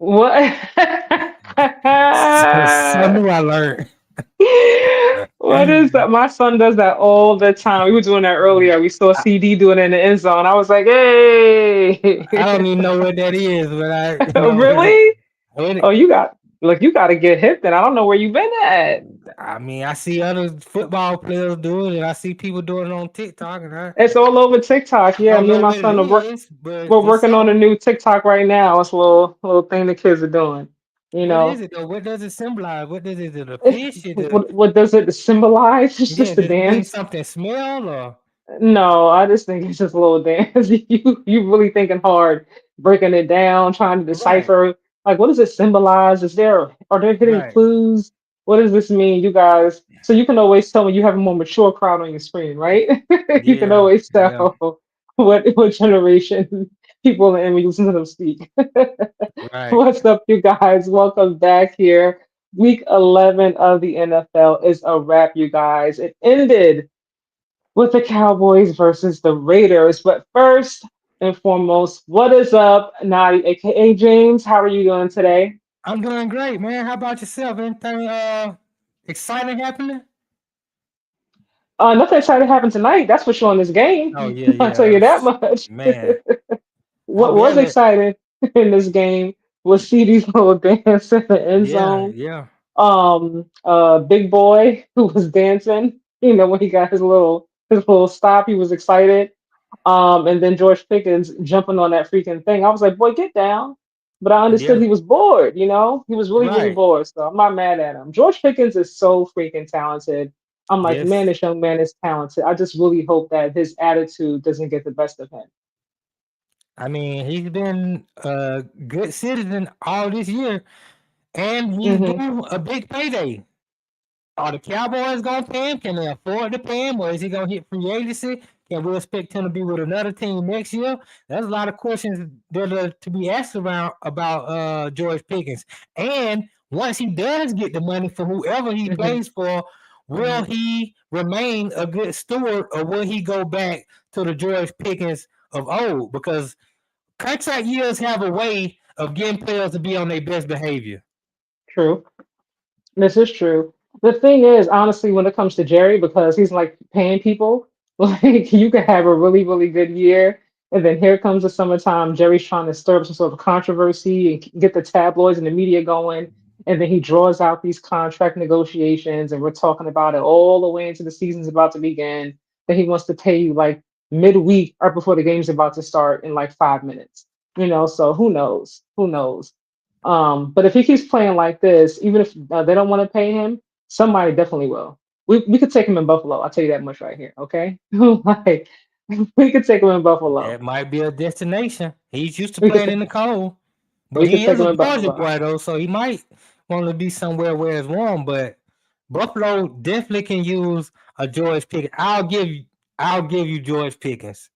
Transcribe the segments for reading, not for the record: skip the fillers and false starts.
What? So new I learned. What is that? My son does that all the time. We were doing that earlier. We saw I, CD doing it in the end zone. I was like, "Hey, I don't even know what that is, but really? when Oh, you got to get hip. Then I don't know where you been at. I mean, I see other football players do it, and I see people doing it on TikTok, and It's all over TikTok. I Yeah, don't me and know my what it son is, but we're it's working on a something. new TikTok right now. It's a little thing the kids are doing. You What is know, it though? What does it symbolize? What does it? Is it a It- fish? Is it what does it symbolize? It's yeah? just a Does it bring dance. something smell or No, I just think it's just a little dance. You really thinking hard, breaking it down, trying to right, decipher like what does it symbolize? Are there hidden right? clues? What does this mean, you guys? So you can always tell when you have a more mature crowd on your screen, right? You can Yeah, always yeah, tell what generation people are in when you listen to them speak. right. What's up, you guys? Welcome back here. Week 11 of the NFL is a wrap, you guys. It ended with the Cowboys versus the Raiders. But first and foremost, what is up, Nadi, aka James? How are you doing today? I'm doing great, man. How about yourself? Anything exciting happening? Nothing exciting happened tonight. That's for sure in this Oh game. yeah, I'll tell yeah, you that much. man. What I'm was glad. exciting in this game was CD's little dance in the end Yeah, zone. yeah, Big boy who was dancing. You know when he got his little stop, he was excited. And then George Pickens jumping on that freaking thing. I was like, boy, get down. But I understood yeah. he was bored, you know? He was really, really Right. bored. So I'm not mad at him. George Pickens is so freaking talented. I'm like, man, Yes. this young man is talented. I just really hope that his attitude doesn't get the best of him. I mean, he's been a good citizen all this year, and he's Hmm. due a big payday. Are the Cowboys gonna pay him? Can they afford to pay him, or is he gonna hit free agency? Can we expect him to be with another team next year? There's a lot of questions that are to be asked around about George Pickens. And once he does get the money from whoever he Hmm. plays for, will Hmm. he remain a good steward, or will he go back to the George Pickens of old? Because contract years have a way of getting players to be on their best behavior. True. This is true. The thing is, honestly, when it comes to Jerry, because he's like paying people, like you could have a really, really good year, and then here comes the summertime. Jerry's trying to stir up some sort of controversy and get the tabloids and the media going, and then he draws out these contract negotiations, and we're talking about it all the way into the season's about to begin. That he wants to pay you like midweek or before the game's about to start in like 5 minutes. So who knows? Who knows? But if he keeps playing like this, even if they don't want to pay him, somebody definitely will. We could take him in Buffalo. I'll tell you that much right here. Okay, like we could take him in Buffalo. That might be a destination. He's used to We could playing in the cold. But we could he take is him a in Georgia Buffalo. boy though, so he might want to be somewhere where it's warm. But Buffalo definitely can use a George Pickens. I'll give you George Pickens.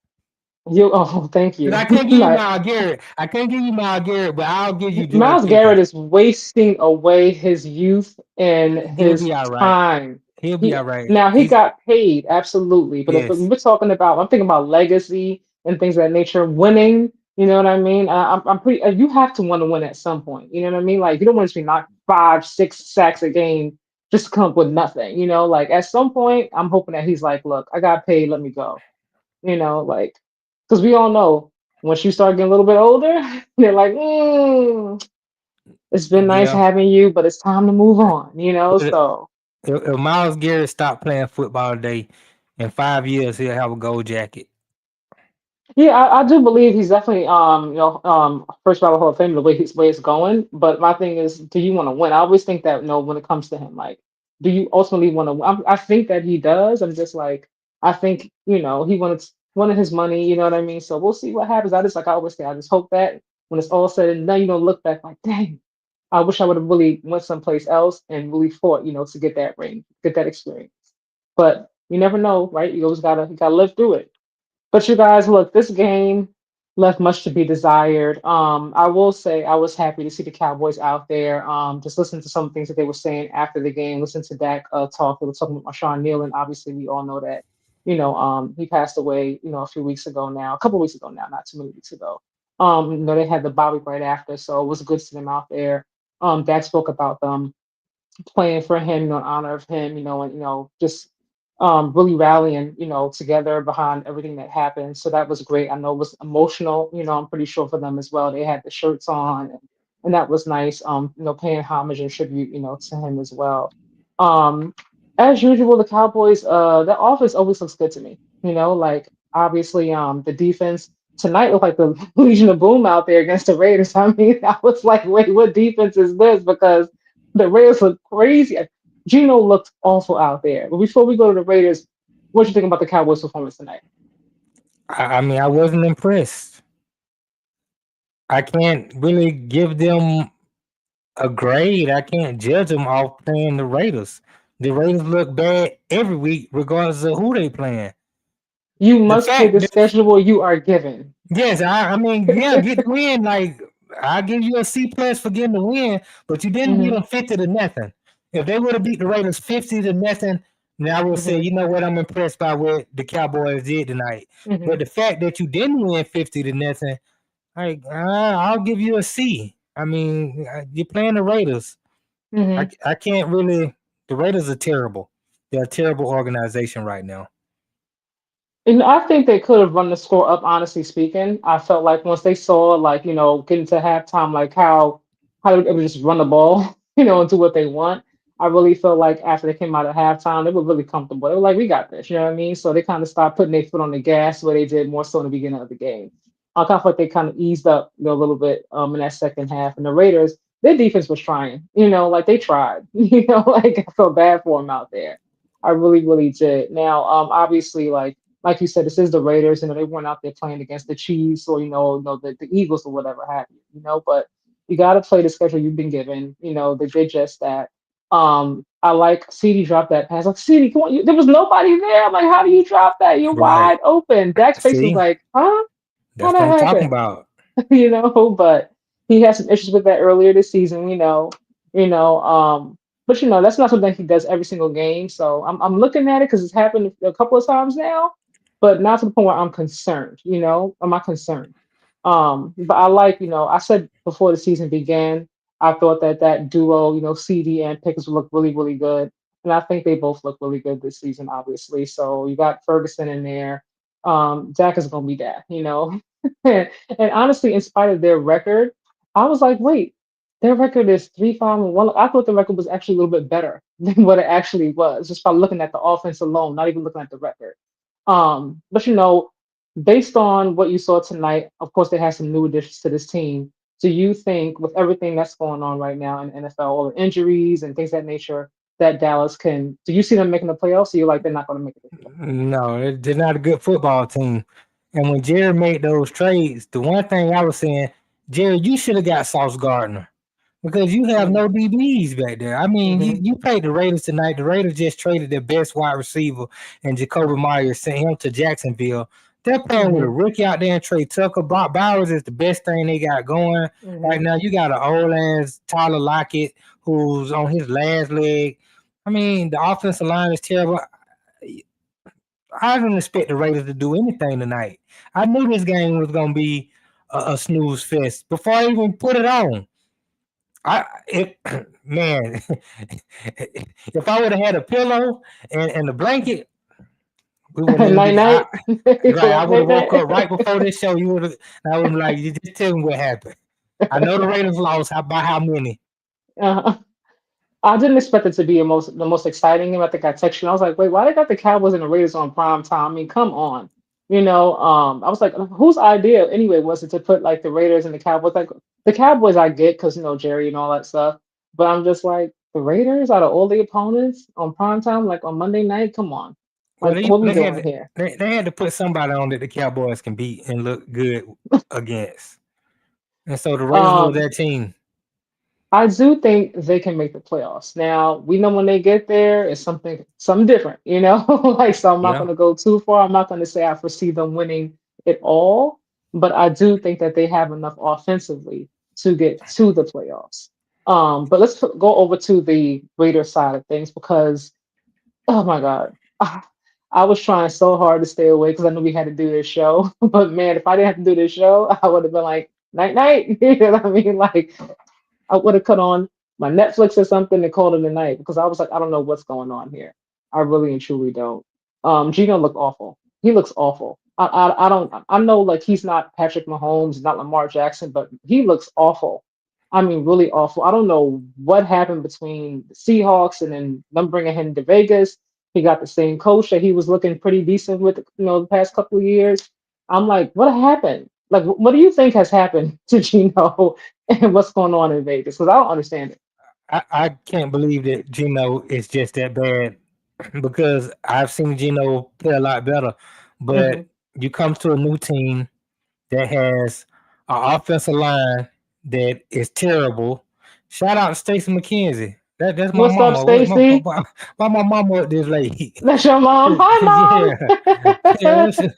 Thank Cause you. I can't give you Like, Miles Garrett. I can't give you Miles Garrett, but I'll give you George Miles Garrett Pickens. is wasting away his youth and He'll his be all right. time. He'll be He all right. Now he He's got paid absolutely, but if yes, we're talking about, I'm thinking about legacy and things of that nature, winning. You know what I mean? I'm pretty. You have to want to win at some point. You know what I mean? Like you don't want to be knocked 5, 6 sacks a game just to come up with nothing. Like at some point, I'm hoping that he's like, look, I got paid, let me go. Like because we all know once you start getting a little bit older, they're like, it's been nice yeah. having you, but it's time to move on. But So if Miles Garrett stopped playing football today, in 5 years he'll have a gold jacket. yeah, I do believe he's definitely first ballot Hall of Fame the way it's going. But my thing is, do you want to win? I always think that when it comes to him, like, do you ultimately want to win? I think that he does. I'm just like, I think he wanted his money. You know what I mean? So we'll see what happens. I always say, I just hope that when it's all said and done, you don't look back like, dang, I wish I would have really went someplace else and really fought, to get that ring, get that experience. But you never know, right? You gotta live through it. But you guys, look, this game left much to be desired. I will say I was happy to see the Cowboys out there. Just listen to some things that they were saying after the game. Listen to Dak talk. They were talking about Marshawn Nealon. Obviously, we all know that. He passed away. A few weeks ago now, a couple weeks ago now, not too many weeks ago. They had the bye week right after, so it was good to see them out there. Dak spoke about them playing for him, in honor of him, and just really rallying, together behind everything that happened. So that was great. I know it was emotional, I'm pretty sure for them as well. They had the shirts on, and that was nice. Paying homage and tribute, to him as well. Um, as usual, the Cowboys, the offense always looks good to me. Like obviously, the defense tonight looked like the Legion of Boom out there against the Raiders. I mean, I was like, wait, what defense is this? Because the Raiders look crazy. Gino looked awful out there. But before we go to the Raiders, what you think about the Cowboys' performance tonight? I mean, I wasn't impressed. I can't really give them a grade. I can't judge them off playing the Raiders. The Raiders look bad every week, regardless of who they playing. You The must play fact the that schedule you are given. yes, I mean, yeah, get the win. Like I give you a C plus for getting the win, but you didn't beat Hmm. them 50-0. If they would have beat the Raiders 50-0, then I would say, Hmm. you know what, I'm impressed by what the Cowboys did tonight. But Hmm. the fact that you didn't win 50-0, like I'll give you a C. I mean, you're playing the Raiders. Hmm. I can't really. The Raiders are terrible. They're a terrible organization right now. And I think they could have run the score up, honestly speaking. I felt like once they saw, like, getting to halftime, like how they would just run the ball, and do what they want. I really felt like after they came out of halftime, they were really comfortable. They were like, we got this, you know what I mean? So they kind of stopped putting their foot on the gas where they did more so in the beginning of the game. I kind of felt like they kind of eased up, a little bit in that second half. And the Raiders, their defense was trying, like they tried, like I felt bad for them out there. I really, really did. Now, obviously, like you said, this is the Raiders. They weren't out there playing against the Chiefs or the Eagles or whatever have you. But you got to play the schedule you've been given. They did just that. I like CD dropped that pass. Like CD, come on, there was nobody there. I'm like, how do you drop that? You're Right. wide open. Dak's face was See, like, huh? How that's what that I'm talking happened? about. But he had some issues with that earlier this season, you know, but that's not something he does every single game. So I'm looking at it because it's happened a couple of times now, but not to the point where I'm concerned, I'm not concerned. But I like, I said before the season began, I thought that duo, CD and Pickens would look really, really good. And I think they both look really good this season, obviously. So you got Ferguson in there. Dak is gonna be that, and honestly, in spite of their record, I was like, wait, their record is 3-5-1. I thought the record was actually a little bit better than what it actually was, just by looking at the offense alone, not even looking at the record. But based on what you saw tonight, of course they had some new additions to this team. Do you think, with everything that's going on right now in the NFL, all the injuries and things of that nature, that Dallas can? Do you see them making the playoffs? Or you like they're not going to make it this year? No, they're not a good football team. And when Jerry made those trades, the one thing I was saying, Jerry, you should have got Sauce Gardner because you have Mm-hmm. no DBs back there. I mean, Mm-hmm. you played the Raiders tonight. The Raiders just traded their best wide receiver, and Jacoby Myers sent him to Jacksonville. They're playing with a Mm-hmm. rookie out there and Trey Tucker. Brock Bowers is the best thing they got going right Mm-hmm. now. You got an old ass Tyler Lockett who's on his last leg. I mean, the offensive line is terrible. I didn't expect the Raiders to do anything tonight. I knew this game was gonna be a snooze fest before I even put it on. It man, if I would have had a pillow and a blanket, we wouldn't even Night be. night. Right, I would have Night woke up right night. before this show. You would have. I would have like, you just tell me what happened. I know the Raiders lost. How by how many? uh, I didn't expect it to be the most exciting game. I think I texted you. I was like, wait, why they got the Cowboys and the Raiders on prime time? I mean, come on. I was like, whose idea anyway was it to put like the Raiders and the Cowboys? Like the Cowboys, I get because Jerry and all that stuff, but I'm just like the Raiders out of all the opponents on prime time, like on Monday night. Come on, Well, like what we doing here? they had to put somebody on that the Cowboys can beat and look good against, and so the Raiders were Um, their team. I do think they can make the playoffs. Now we know when they get there, it's something different, like so. I'm not Yeah. going to go too far. I'm not going to say I foresee them winning it all, but I do think that they have enough offensively to get to the playoffs. But let's go over to the Raiders side of things because oh my God. I was trying so hard to stay away because I knew we had to do this show. But man, if I didn't have to do this show, I would have been like, night night. You know what I mean? Like I would have cut on my Netflix or something and called it a night because I was like, I don't know what's going on here. I really and truly don't. Gino looked awful. He looks awful. I don't. I know like he's not Patrick Mahomes, he's not Lamar Jackson, but he looks awful. I mean, really awful. I don't know what happened between the Seahawks and then them bringing him to Vegas. He got the same coach that he was looking pretty decent with, the past couple of years. I'm like, what happened? Like, what do you think has happened to Gino and what's going on in Vegas? Because I don't understand it. I can't believe that Gino is just that bad because I've seen Gino play a lot better. But Hmm. you come to a new team that has an offensive line that is terrible. Shout out to Stacey McKenzie. That's my What's up, mama. Stacy? Why my mama up this late? That's your mom. Hi, Yeah. Yeah,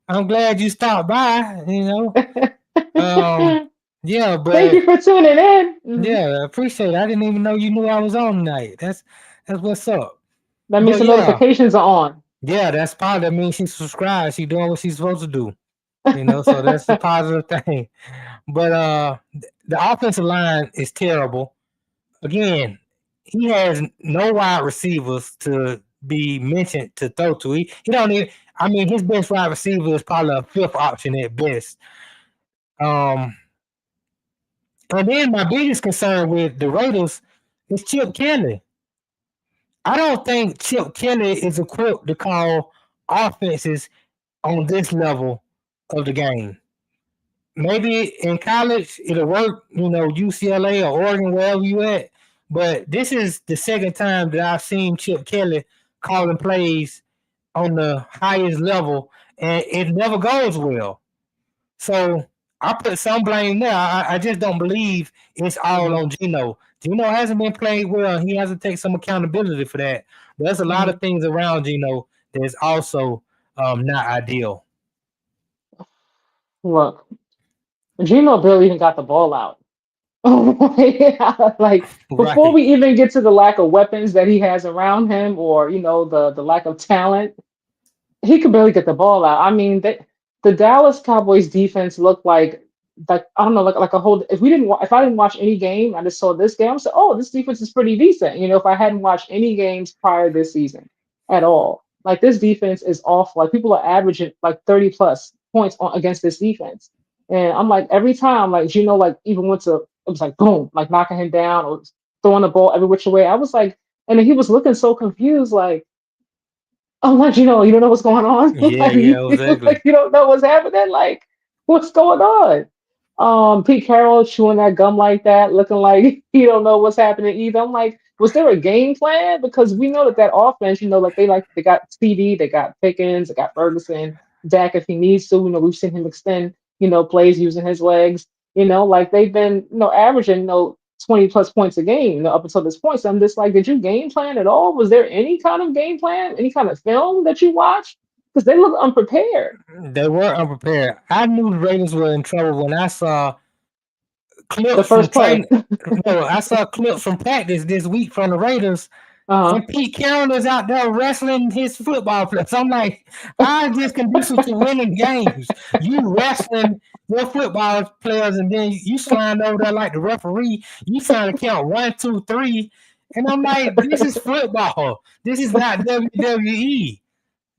I'm glad you stopped by, you know. Um, mom. yeah, Thank but you for tuning in. Mhm. yeah, I appreciate it. I didn't even know you knew I was on tonight. That's what's up. That means But the yeah, notifications are on. yeah, that's part that means she's subscribed. She doing what she's supposed to do. You know, so that's the positive thing. But the offensive line is terrible. Again, he has no wide receivers to be mentioned to throw to. He don't even. I mean, his best wide receiver is probably a fifth option at best. Um, and then my biggest concern with the Raiders is Chip Kelly. I don't think Chip Kelly is equipped to call offenses on this level of the game. Maybe in college it'll work, UCLA or Oregon, wherever you at. But this is the second time that I've seen Chip Kelly calling plays on the highest level, and it never goes well. So I put some blame there. I just don't believe it's all Hmm. on Gino. Gino hasn't been played well. He has to take some accountability for that. But there's a lot of Hmm. things around Gino that's also not ideal. Look, Gino barely even got the ball out. Like before Right. we even get to the lack of weapons that he has around him, or the lack of talent, he could barely get the ball out. I mean, the Dallas Cowboys defense looked like I don't know, like a whole. If I didn't watch any game, I just saw this game. I said, oh, this defense is pretty decent. If I hadn't watched any games prior this season at all, like this defense is awful. Like people are averaging like 30 plus points against this defense, and I'm like every time, like like even went to it was like boom, like knocking him down or throwing the ball every which way. I was like, and then he was looking so confused, like. I'm like, you don't know what's going on. Yeah, Like yeah, exactly. you don't know what's happening. Like, what's going on? Pete Carroll chewing that gum like that, looking like he don't know what's happening either. I'm like, was there a game plan? Because we know that offense, they got CD, they got Pickens, they got Ferguson, Dak if he needs to. We've seen him extend, plays using his legs. Like they've been, averaging, 20 plus points a game, up until this point. So I'm just like, did you game plan at all? Was there any kind of game plan, any kind of film that you watched? Because they look unprepared. They were unprepared. I knew the Ravens were in trouble when I saw The clips from first play. training. No, I saw clips from practice this week from the Raiders, Uh-huh. and Pete Carroll is out there wrestling his football players. I'm like, how is this conducive to winning games? You wrestling your football players, and then you slide over there like the referee. You trying to count one, two, three, and I'm like, this is football. This is not WWE.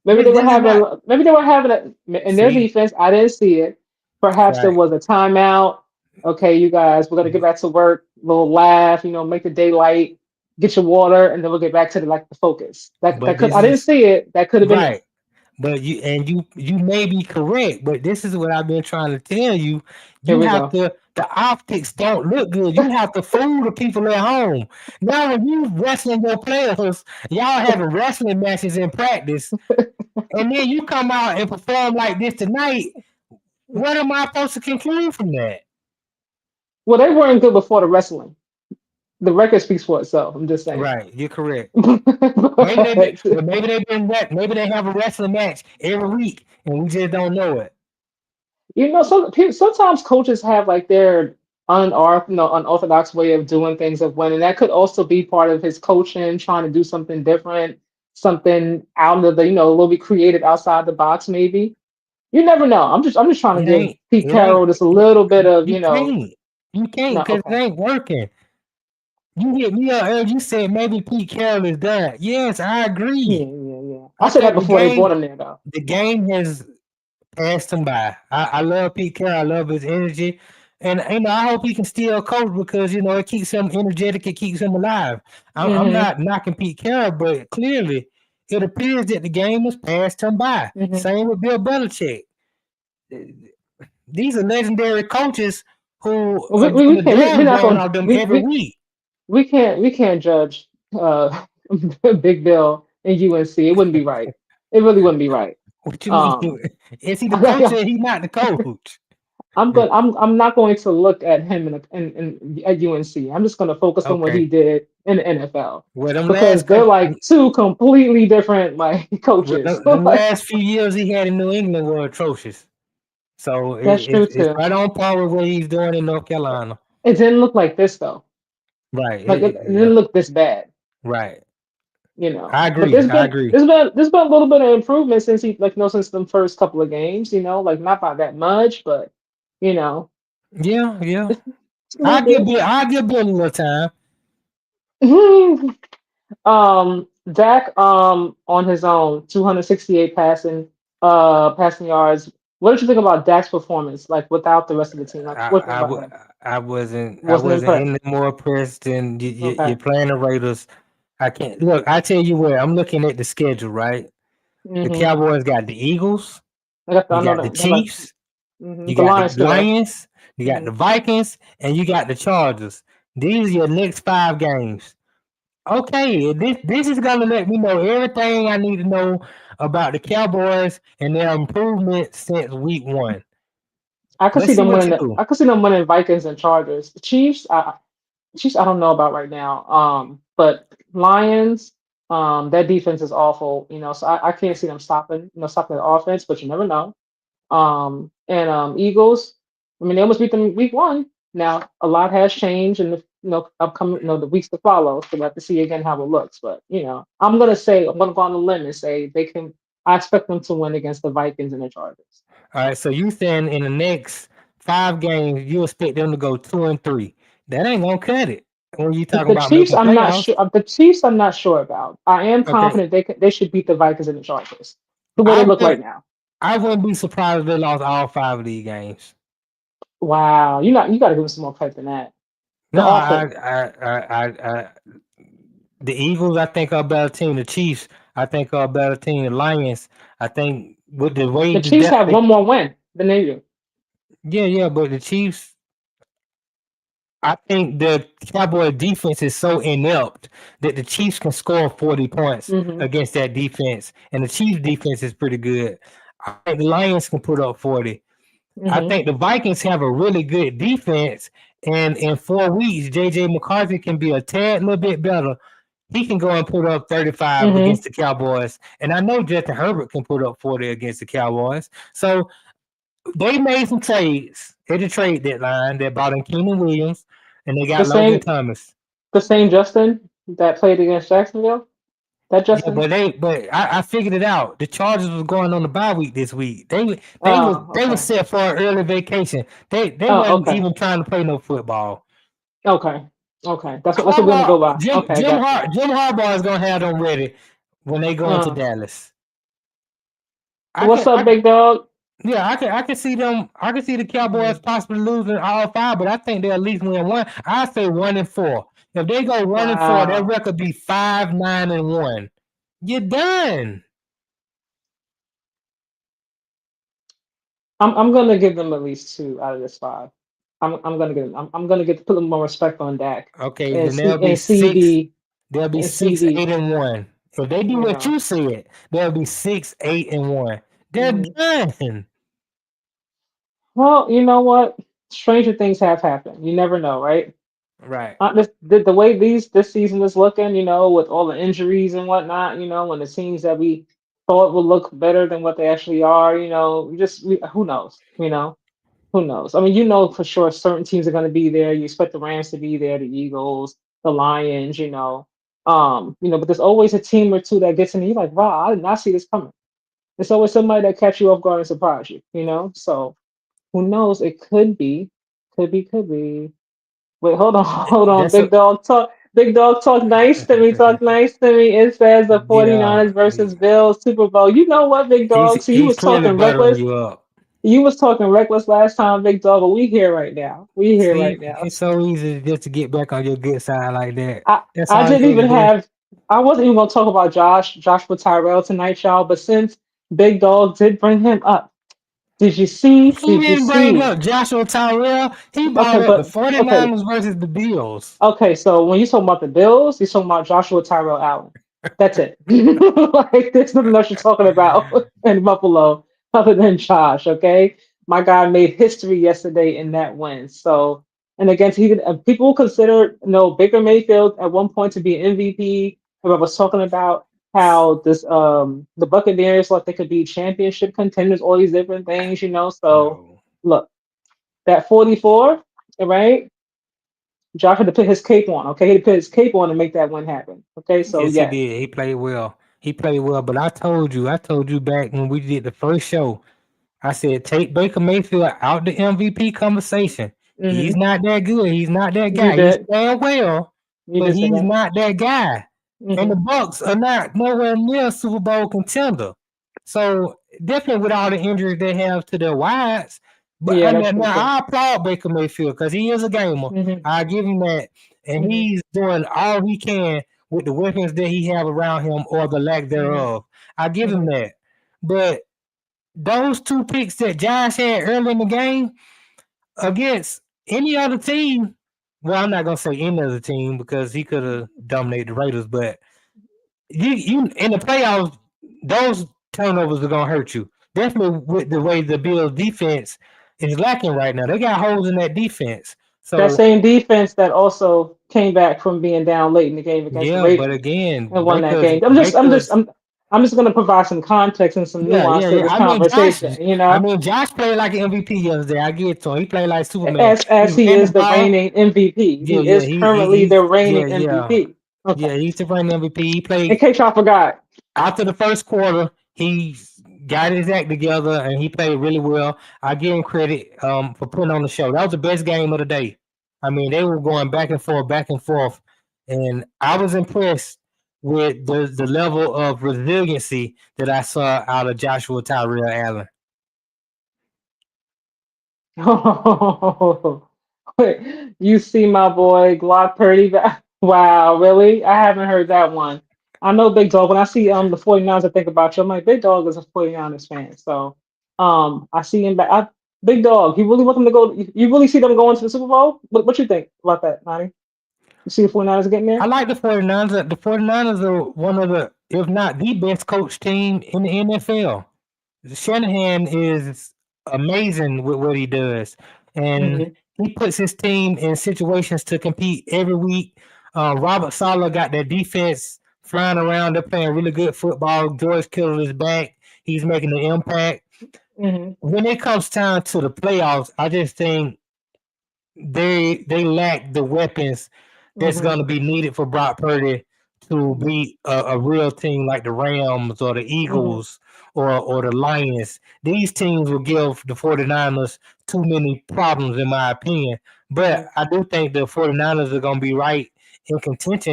This is not. Maybe they were having it in their See, defense. I didn't see it. Perhaps there right. was a timeout. Okay, you guys, we're gonna get back to work. Little laugh, make the daylight, get your water, and then we'll get back to the focus. That But could this I didn't is see it. That could have been it. right. But you may be correct, but this is what I've been trying to tell you. Here You we have go. to the optics don't look good. You have to fool the people at home. Now when you wrestling your players, y'all having wrestling matches in practice, and then you come out and perform like this tonight. What am I supposed to conclude from that? Well, they weren't good before the wrestling. The record speaks for itself. I'm just saying. Right, you're correct. Maybe they be, But, but maybe they have a wrestling match every week and we just don't know it. sometimes coaches have like their unorthodox way of doing things of winning. That could also be part of his coaching, trying to do something different. something out of the, a little bit creative outside the box, maybe. You never know. I'm just trying to It give ain't. Pete It ain't. Carroll just a little bit of, You can't. You can't no, because it okay. ain't working. You hit me up earlier. You said maybe Pete Carroll is done. Yes, I Yeah, agree. yeah, yeah. I I said that think the before they brought game, him there, though. the game has passed him by. I love Pete Carroll. I love his energy, and I hope he can still coach because it keeps him energetic. It keeps him alive. I'm Mm-hmm. not knocking Pete Carroll, but clearly it appears that the game has passed him by. Mm-hmm. Same with Bill Belichick. These are legendary coaches who Well, are getting we the can't. We're dime not blown going. out of them every week. We can't judge uh Big Bill and UNC. It wouldn't be right. It really wouldn't be right. What you mean? Um, Is he the coach or he not the coach? I'm not going to look at him in at UNC. I'm just going to focus on what he Okay. did in the NFL Well, them because last they're couple, like two completely different like well, coaches. them Like last few years he had in New England were atrocious. So that's true it's too. right on par with what he's doing in North It Carolina. didn't look like this though. Right. Like it Yeah. didn't look this bad, Right. you I know. But agree. I agree. there's been a little bit of improvement since he like since the first couple of games, like not by that much, but you know, Yeah. Yeah. it's a little bit. I give Bill a little time. Dak on his own 268 passing yards. What did you think about Dak's performance like without the rest of the team? Like I what do you think I, about w- him? I Wasn't wasn't impressed. any more impressed than you're Okay. playing the Raiders. I can't look. I tell you what. I'm looking at the schedule. Right. The Mm-hmm. Cowboys got the Eagles. I You know got the that. They got Chiefs. You the got the Lions too, right? Lions. You got Mm-hmm. the Vikings, and you got the Chargers. These are your next 5 games. Okay, this is gonna let me know everything I need to know about the Cowboys and their improvement since week 1. Let's see what you do. I could see them winning Vikings and Chargers. The Chiefs, I don't know about right now. But Lions, their defense is awful. So I can't see them stopping the offense. But you never know. And Eagles, I mean, they almost beat them week one. Now a lot has changed in the upcoming the weeks to follow. So we have to see again how it looks. But I'm gonna go on a limb and say they can. I expect them to win against the Vikings and the Chargers. All right, so you saying in the next 5 games you expect them to go 2-3? That ain't gonna cut it when you talk The about Chiefs, making I'm not playoffs. sure. The Chiefs, I'm not sure about. I am Okay, confident they should beat the Vikings and the Chargers. The way they I look right would now. I wouldn't be surprised if they lost all 5 of these games. Wow, you got to give them some more credit than that. No, The offense, the Eagles, I think are a better team. The Chiefs, I think are a better team. The Lions, I think with the way the the Chiefs depth, have one more win than they do. yeah, but the Chiefs, I think the Cowboy defense is so inept that the Chiefs can score 40 points Hmm. against that defense, and the Chiefs defense is pretty good. I think the Lions can put up 40. I Hmm. think the Vikings have a really good defense, and in 4 weeks, JJ McCarthy can be a tad little bit better. He can go and put up 35 Hmm. against the Cowboys. And I know Justin Herbert can put up 40 against the Cowboys. So they made some trades at the trade deadline. They brought in Keenan Williams and they The got Logan same Thomas. the same Justin that played against Jacksonville. That Yeah, Justin. but I figured it out. The Chargers was going on the bye week this week. Oh, They was okay. set for an early vacation. They Oh, wasn't okay. even trying to play no football. Okay. Okay. That's what we're gonna go Harbaugh, by. Okay, I got you. Jim Harbaugh is gonna have them ready when they go into Uh, Dallas. I what's can up, I big dog? Yeah, I can see them. I can see the Cowboys Mhm. possibly losing all 5, but I think they'll at least win one. I say 1-4. If they go 1-4, their Wow. record be 5-9-1. You're done. I'm gonna give them at least two out of this five. I'm gonna get to put a little more respect on Dak Okay, and then they'll C be and six. CD They'll be and six, CD. 8-1. If they do You what know. you said, they'll be 6, 8-1. They're Hmm. done. Well, you know what? Stranger things have happened. You never know, right? Right. The way this season is looking, with all the injuries and whatnot, when the teams that we thought would look better than what they actually are, who knows, who knows? I mean, for sure certain teams are going to be there. You expect the Rams to be there, the Eagles, the Lions, But there's always a team or two that gets in. And you're like, wow, I did not see this coming. There's always somebody that catch you off guard and surprise you. So who knows? It could be. Wait, hold on, hold on. That's a Big dog talk nice to me. Talk nice to me. It says the yeah. 49ers versus Bills Super Bowl. You know what, Big dog? See, you He's was clearly talking buttering reckless. you up. You was talking reckless last time, Big dog, but we here right now. We here See, right now. it's so easy just to get back on your good side like that. I That's I all you didn't had to even do. have I wasn't even gonna talk about Joshua Tyrell tonight, y'all. But since Big Dog did bring him up, did you see? He Did you didn't bring see? up Joshua Tyrell. He Okay, brought up the but okay, 49ers versus the Bills. okay. So when you talk about the Bills, you're talking about Joshua Tyrell Allen. That's it. Like there's nothing else you're talking about in Buffalo other than Josh. Okay, my guy made history yesterday in that win. So and against people consider Baker Mayfield at one point to be an MVP. I was talking about how the Buccaneers like they could be championship contenders, all these different things. So No. look, that 44, right? Josh had to put his cape on. Okay, he had to put his cape on to make that win happen. Okay, so Yes, he yes. did. He played well. He played well. But I told you back when we did the first show, I said take Baker Mayfield out the MVP conversation. He's Hmm. not that good. He's not that You guy. He's did. playing well, You but did say he's that. not that guy. And the Hmm. Bucks are not nowhere near a Super Bowl contender. So definitely with all the injuries they have to their wides. But Yeah, I that's mean, true now too. I applaud Baker Mayfield because he is a gamer. Hmm. I give him that, and Hmm. he's doing all he can with the weapons that he have around him or the lack Hmm. thereof. I give him Hmm. that. But those two picks that Josh had early in the game against any other team, well, I'm not gonna say any other team because he could have dominated the Raiders, but you in the playoffs, those turnovers are gonna hurt you. Definitely with the way the Bills defense is lacking right now. They got holes in that defense. That So same defense that also came back from being down late in the game against the yeah, but Ravens again, and won that Baker's game. Baker's I'm just gonna provide some context and some yeah, nuance yeah, to yeah. this conversation. I mean Josh played like an MVP yesterday. I get to him. He played like Superman. As He he ran the is the ball. reigning MVP. Yeah, He yeah. is currently He's the yeah, reigning yeah. MVP. Okay. Yeah, he's the reigning MVP. He In played case y'all forgot. after the first quarter, he got his act together and he played really well. I give him credit for putting on the show. That was the best game of the day. I mean, they were going back and forth, and I was impressed with the level of resiliency that I saw out of Joshua Tyrell Allen. Oh, you see my boy Glock Purdy back. Wow, really? I haven't heard that one. I know Big Dog. When I see the 49ers, I think about you. I'm like, Big Dog is a 49ers fan. So I see him back. Big Dog, you really want them to go? You really see them going to the Super Bowl? What you think about that, Nani? You see the 49ers getting I there? like the 49ers. The 49ers are one of the, if not the best coach team in the NFL. Shanahan is amazing with what he does, and Hmm. he puts his team in situations to compete every week. Robert Sala got their defense flying around. They're playing really good football. George Kittle is back. He's making an impact. Hmm. When it comes time to the playoffs, I just think they lack the weapons that's Hmm. going to be needed for Brock Purdy to beat a real team like the Rams or the Hmm. Eagles or the Lions. These teams will give the 49ers too many problems, in my opinion. But Hmm. I do think the 49ers are going to be right in contention.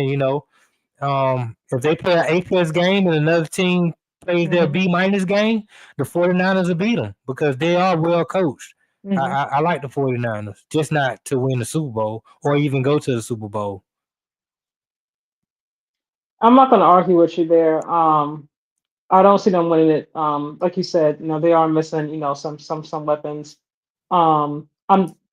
If they play an A-plus game and another team plays their Hmm. B-minus game, the 49ers will beat them because they are well coached. I, Hmm. I, I like the 49ers, just not to win the Super Bowl or even go to the Super Bowl. I'm not going to argue with you there. I don't see them winning it. Like you said, they are missing, some weapons. I'm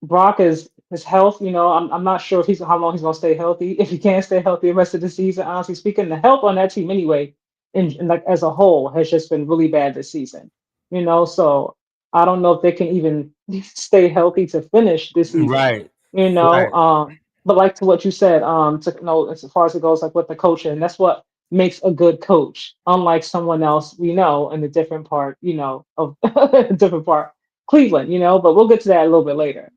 Brock is his health. I'm not sure if he's how long he's gonna stay healthy. If he can't stay healthy the rest of the season, honestly speaking, the health on that team anyway, and like as a whole, has just been really bad this season. So I don't know if they can even stay healthy to finish this season. Right, You know, right. um, but like to what you said, as far as it goes, like with the coaching, that's what makes a good coach, unlike someone else we know in a different part, of a different part, Cleveland. But we'll get to that a little bit later.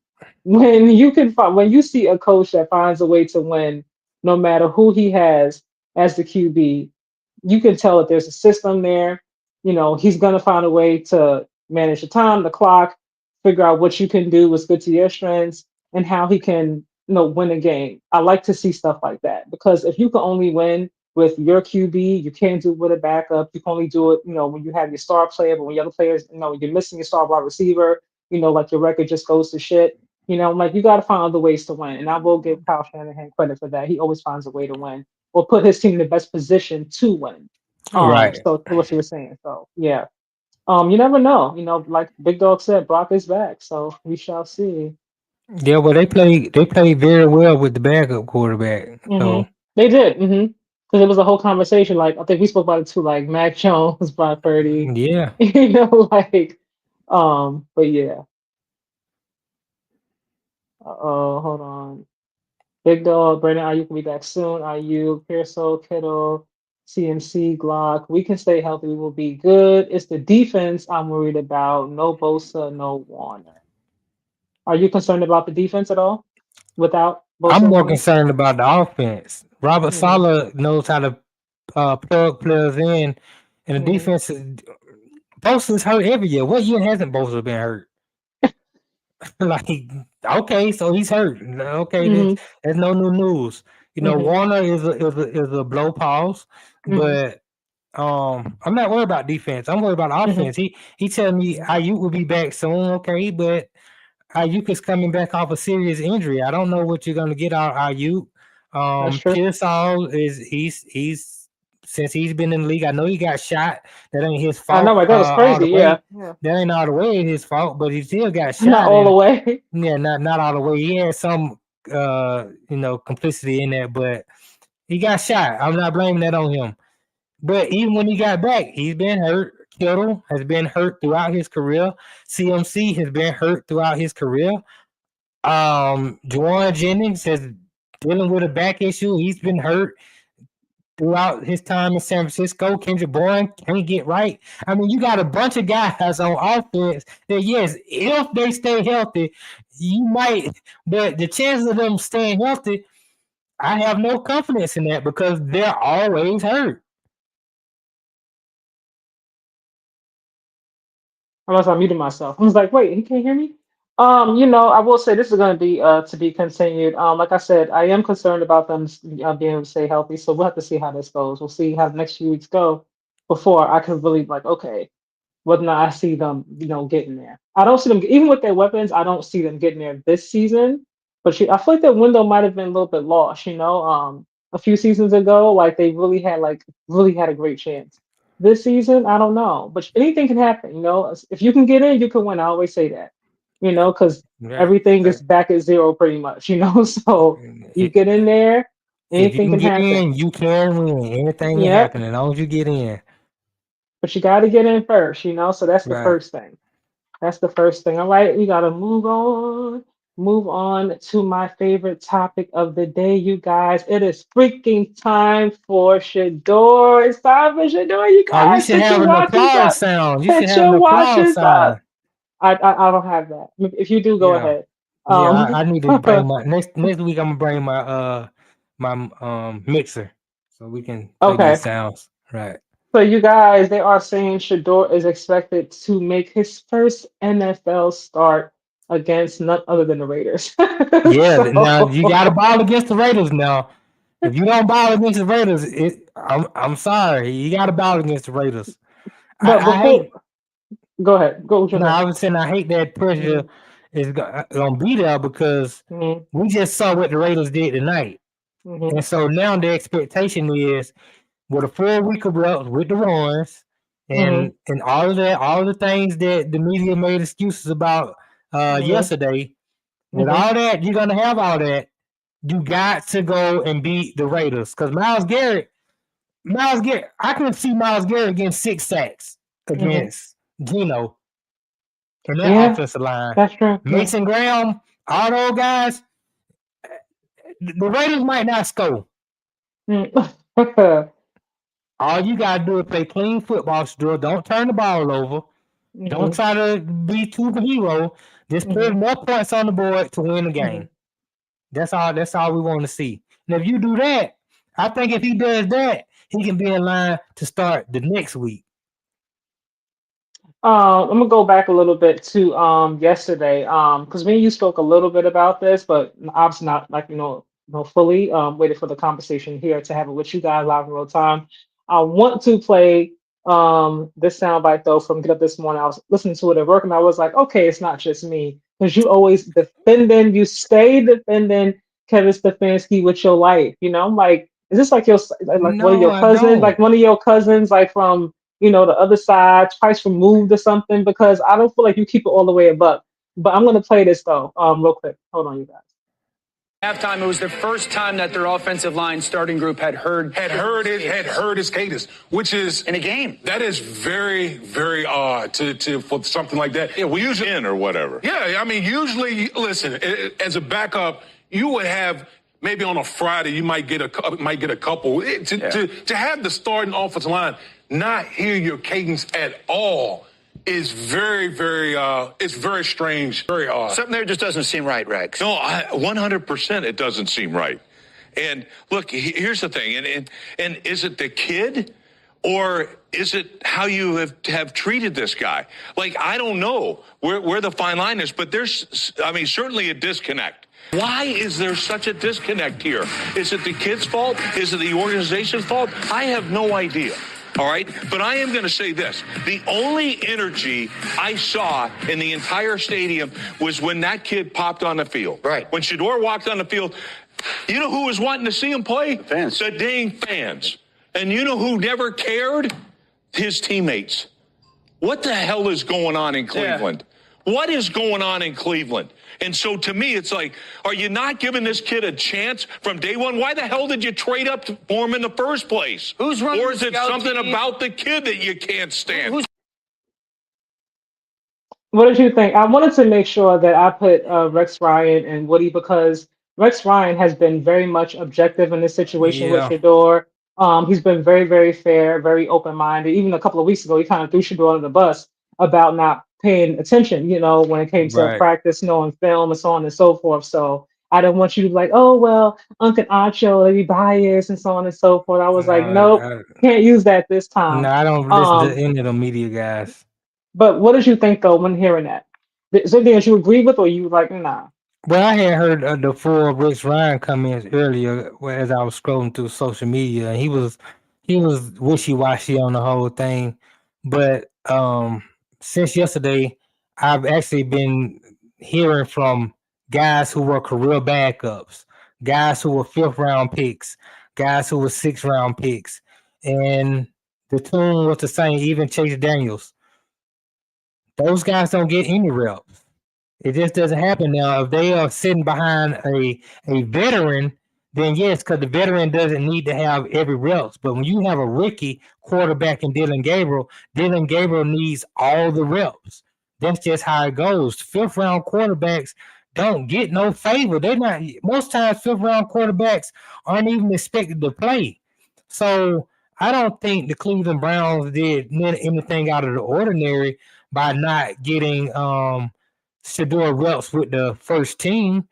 When you see a coach that finds a way to win, no matter who he has, as the QB, you can tell that there's a system there. He's gonna find a way to manage the time, the clock, figure out what you can do, what's good to your strengths, and how he can, win a game. I like to see stuff like that because if you can only win with your QB, you can't do it with a backup. You can only do it, when you have your star player, but when your other players, you're missing your star wide receiver, like your record just goes to shit. Like you got to find other ways to win. And I will give Kyle Shanahan credit for that. He always finds a way to win or put his team in the best position to win. Right. So what you were saying. So yeah. You never know. Like Big Dog said, Brock is back. So we shall see. Yeah, well, they played very well with the backup quarterback. hmm So They did. Because it was a whole conversation. Like I think we spoke about it too. Like Mac Jones, Brock Purdy. yeah, Like, but yeah. Oh, hold on. Big Dog, Brandon Ayuk will be back soon. Ayuk, Pearso, Kittle, CMC, Glock. We can stay healthy. We will be good. It's the defense I'm worried about. No Bosa, no Warner. Are you concerned about the defense at all without Bosa I'm and more Warner? concerned about the offense. Robert Mm-hmm. Sala knows how to plug players in, and the Mm-hmm. defense. Bosa's hurt every year. What year hasn't Bosa been hurt? Like, okay, so he's hurt. Okay, Mm-hmm. that's no new news. Mm-hmm. Warner is a blow pause, Mm-hmm. but I'm not worried about defense. I'm worried about Mm-hmm. offense. He telling me Ayuk will be back soon. Okay, but Ayuk is coming back off a serious injury. I don't know what you're gonna get out of Ayuk. That's true. Pearsall is he's since he's been in the league. I know he got shot. That ain't his I know, fault. right? That was All crazy. the Yeah. way. Yeah. That ain't all the way his fault, but he still got Not shot. all the And way. yeah, not all the way. He had some complicity in that, but he got shot. I'm not blaming that on him. But even when he got back, he's been hurt. Kittle has been hurt throughout his career. CMC has been hurt throughout his career. Juwan Jennings is dealing with a back issue. He's been hurt throughout his time in San Francisco. Kendrick Bourne can't get right. I mean, you got a bunch of guys on offense that, yes, if they stay healthy, you might, but the chances of them staying healthy, I have no confidence in that because they're always hurt. Unless I muted myself. I was like, wait, he can't hear me? I will say this is going to be continued. Like I said, I am concerned about them being able to stay healthy. So we'll have to see how this goes. We'll see how the next few weeks go before I can really like, okay, whether or not I see them, getting there. I don't see them even with their weapons. I don't see them getting there this season. But I feel like that window might have been a little bit lost. A few seasons ago, like they really had a great chance. This season, I don't know, but anything can happen. If you can get in, you can win. I always say that. Because Yeah. everything is back at zero pretty much. So you get in there, If you anything can can get happen. in, you can win. Anything can Yep. happen as long as you get in. But you got to get in first. So that's the Right. first thing. That's the first thing. All right, we gotta move on. Move on to my favorite topic of the day, you guys. It is freaking time for Shedeur. It's time for Shedeur, you Oh, you guys. should Set your have an watches applause up. sound. You should Set have an your applause watches up. sound. I don't have that. If you do, go Yeah. ahead. Yeah, Um, I need to bring my next week. I'm gonna bring my mixer so we can play okay. these sounds. Right. So you guys, they are saying Shador is expected to make his first NFL start against none other than the Raiders. Yeah. Now you got to So, ball against the Raiders. Now, if you don't ball against the Raiders, I'm sorry. You got to ball against the Raiders. but I before, hate. go ahead. Go with your No, thought. I was saying I hate that pressure Mm-hmm. is gonna be there because Mm-hmm. we just saw what the Raiders did tonight, Mm-hmm. and so now the expectation is with a full week of reps with the runs Mm-hmm. and all of that, all the things that the media made excuses about Mm-hmm. yesterday. With Mm-hmm. all that, you're gonna have all that. You got to go and beat the Raiders because Miles Garrett, I can see Miles Garrett getting 6 sacks Mm-hmm. against Gino in that Yeah, offensive line. that's true. Yeah. Mason Graham, all those guys, the Raiders might not score. Mm-hmm. All you gotta do is play clean football, Shedeur. Don't turn the ball over. Don't Mm-hmm. try to be too hero. Just put Mm-hmm. more points on the board to win the Mm-hmm. game. That's all. That's all we want to see. And if you do that, I think if he does that, he can be in line to start the next week. I'm gonna go back a little bit to yesterday because me and you spoke a little bit about this, but obviously not like fully. Waited for the conversation here to have it with you guys live in real time. I want to play this soundbite though from Get Up This Morning. I was listening to it at work and I was like, okay, it's not just me because you always defending, you stay defending Kevin Stefanski with your life. I'm like, is this like like one of No, your I cousins, don't. like one of your cousins, like from the other side, twice removed or something, because I don't feel like you keep it all the way above. But I'm gonna play this though, real quick. Hold on, you guys. Halftime, it was the first time that their offensive line starting group had heard his cadence, which is in a game. That is very, very odd to for something like that. Yeah, we usually in or whatever. Yeah, I mean, usually, listen, as a backup, you would have maybe on a Friday you might get a couple. To have the starting offensive line not hear your cadence at all is very, very, it's very strange, very odd. Something there just doesn't seem right, Rex. No, 100% it doesn't seem right. And look, here's the thing, and is it the kid, or is it how you have treated this guy? Like, I don't know where the fine line is, but there's, I mean, certainly a disconnect. Why is there such a disconnect here? Is it the kid's fault? Is it the organization's fault? I have no idea. All right. But I am going to say this. The only energy I saw in the entire stadium was when that kid popped on the field. Right. When Shedeur walked on the field, you know who was wanting to see him play? The fans. The dang fans. And you know who never cared? His teammates. What the hell is going on in Cleveland? Yeah. What is going on in Cleveland? And so to me, it's like, are you not giving this kid a chance from day one? Why the hell did you trade up for him in the first place? Who's running? Or is it something team? About the kid that you can't stand? What did you think? I wanted to make sure that I put Rex Ryan and Woody because Rex Ryan has been very much objective in this situation with Yeah, Shador. He's been very, very fair, very open-minded. Even a couple of weeks ago, he kind of threw Shador under the bus about not paying attention, when it came to right. practice, knowing film, and so on and so forth. So I didn't want you to be like, oh, well, Uncle Acho, they be biased and so on and so forth. I was No, like, nope, can't use that this no, time. I don't listen to Um, any of the media guys. but what did you think though when hearing that? Is there anything that you agree with, or you like, nah? Well, I had heard the full Rich Ryan comments earlier as I was scrolling through social media, and he was wishy washy on the whole thing. But since yesterday, I've actually been hearing from guys who were career backups, guys who were fifth round picks, guys who were sixth round picks, and the tune was the same. Even Chase Daniels, those guys don't get any reps. It just doesn't happen now. If they are sitting behind a veteran, then yes, because the veteran doesn't need to have every reps. But when you have a rookie quarterback in Dylan Gabriel needs all the reps. That's just how it goes. Fifth round quarterbacks don't get no favor. They're not most times fifth round quarterbacks aren't even expected to play. So I don't think the Cleveland Browns did anything out of the ordinary by not getting Shedeur reps with the first team.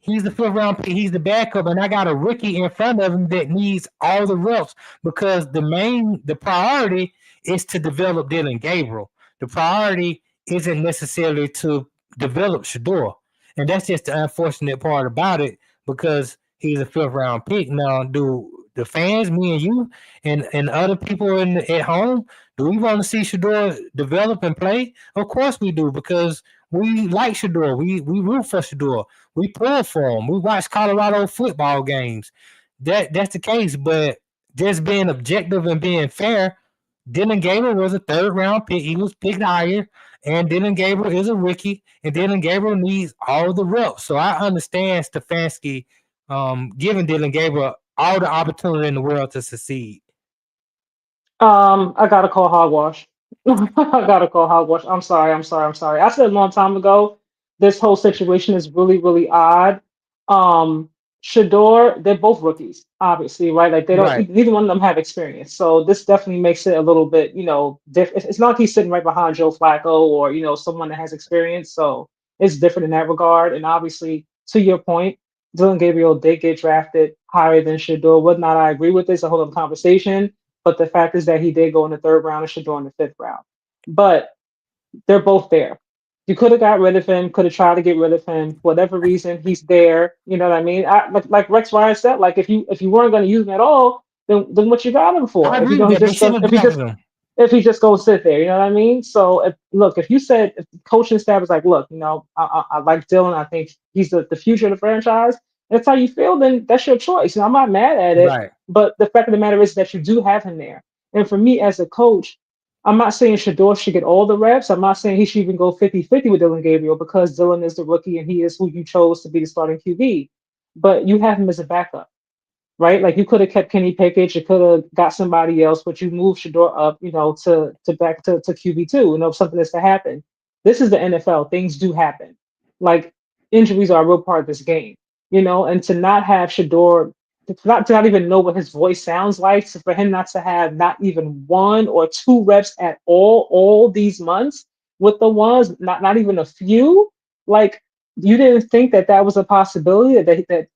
He's the fifth round pick. He's the backup, and I got a rookie in front of him that needs all the reps because the priority is to develop Dylan Gabriel. The priority isn't necessarily to develop Shedeur, and that's just the unfortunate part about it because he's a fifth round pick. Now, do the fans, me and you, and other people at home, do we want to see Shedeur develop and play? Of course we do because we like Shedeur. We root for Shedeur. We pull for him. We watch Colorado football games. That's the case. But just being objective and being fair, Dylan Gabriel was a third round pick. He was picked higher, and Dylan Gabriel is a rookie, and Dylan Gabriel needs all the reps. So I understand Stefanski giving Dylan Gabriel all the opportunity in the world to succeed. I gotta call hogwash. I gotta call hogwash. I'm sorry. I'm sorry. I'm sorry. I said a long time ago, this whole situation is really, really odd. Um, Shador, they're both rookies, obviously, right? Like they don't, Right. neither one of them have experience. So this definitely makes it a little bit, different. It's not like he's sitting right behind Joe Flacco or someone that has experience. So it's different in that regard. And obviously, to your point. Dylan Gabriel did get drafted higher than Shedeur. Whether or not I agree with this, a whole other conversation. But the fact is that he did go in the third round and Shedeur in the fifth round. But they're both there. You could have got rid of him, could have tried to get rid of him, whatever reason, he's there. You know what I mean? Like Rex Ryan said, like if you weren't going to use him at all, then what you got him for? I If you agree know with he's that. They just gonna shouldn't have drafted him. if he just gonna sit there, you know what I mean? So look, if you said if the coaching staff is like, look, I like Dylan, I think he's the future of the franchise. That's how you feel, then that's your choice. I'm not mad at it, Right. but the fact of the matter is that you do have him there. And for me as a coach, I'm not saying Shador should get all the reps. I'm not saying he should even go 50-50 with Dylan Gabriel because Dylan is the rookie and he is who you chose to be the starting QB. But you have him as a backup, right? Like you could have kept Kenny Pickett, you could have got somebody else, but you moved Shador up, to back to QB2. If something is to happen. This is the NFL. Things do happen. Like injuries are a real part of this game, and to not have Shador, to not even know what his voice sounds like, so for him not to have not even one or two reps at all these months with the ones, not even a few, like you didn't think that that was a possibility that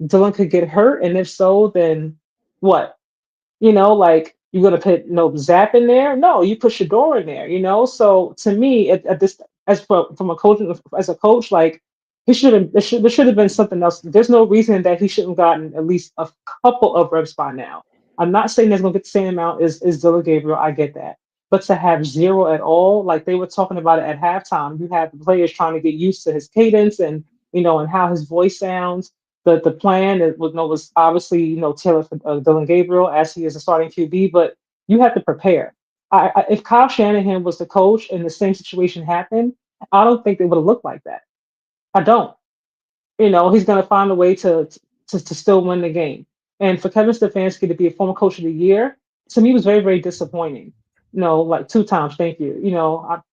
Dylan could get hurt, and if so, then what? Like you're gonna put no Zap in there? No, you put Shador in there. So to me, at this as from a coach as a coach, like he should have there should have been something else. There's no reason that he shouldn't have gotten at least a couple of reps by now. I'm not saying he's gonna get the same amount as Dylan Gabriel. I get that. But to have zero at all, like they were talking about it at halftime, you have the players trying to get used to his cadence and and how his voice sounds. The plan was obviously tailored for Dylan Gabriel as he is a starting QB, but you have to prepare. If Kyle Shanahan was the coach and the same situation happened, I don't think they would have looked like that. I don't. He's going to find a way to still win the game. And for Kevin Stefanski to be a former coach of the year, to me was very, very disappointing. Like two times, thank you.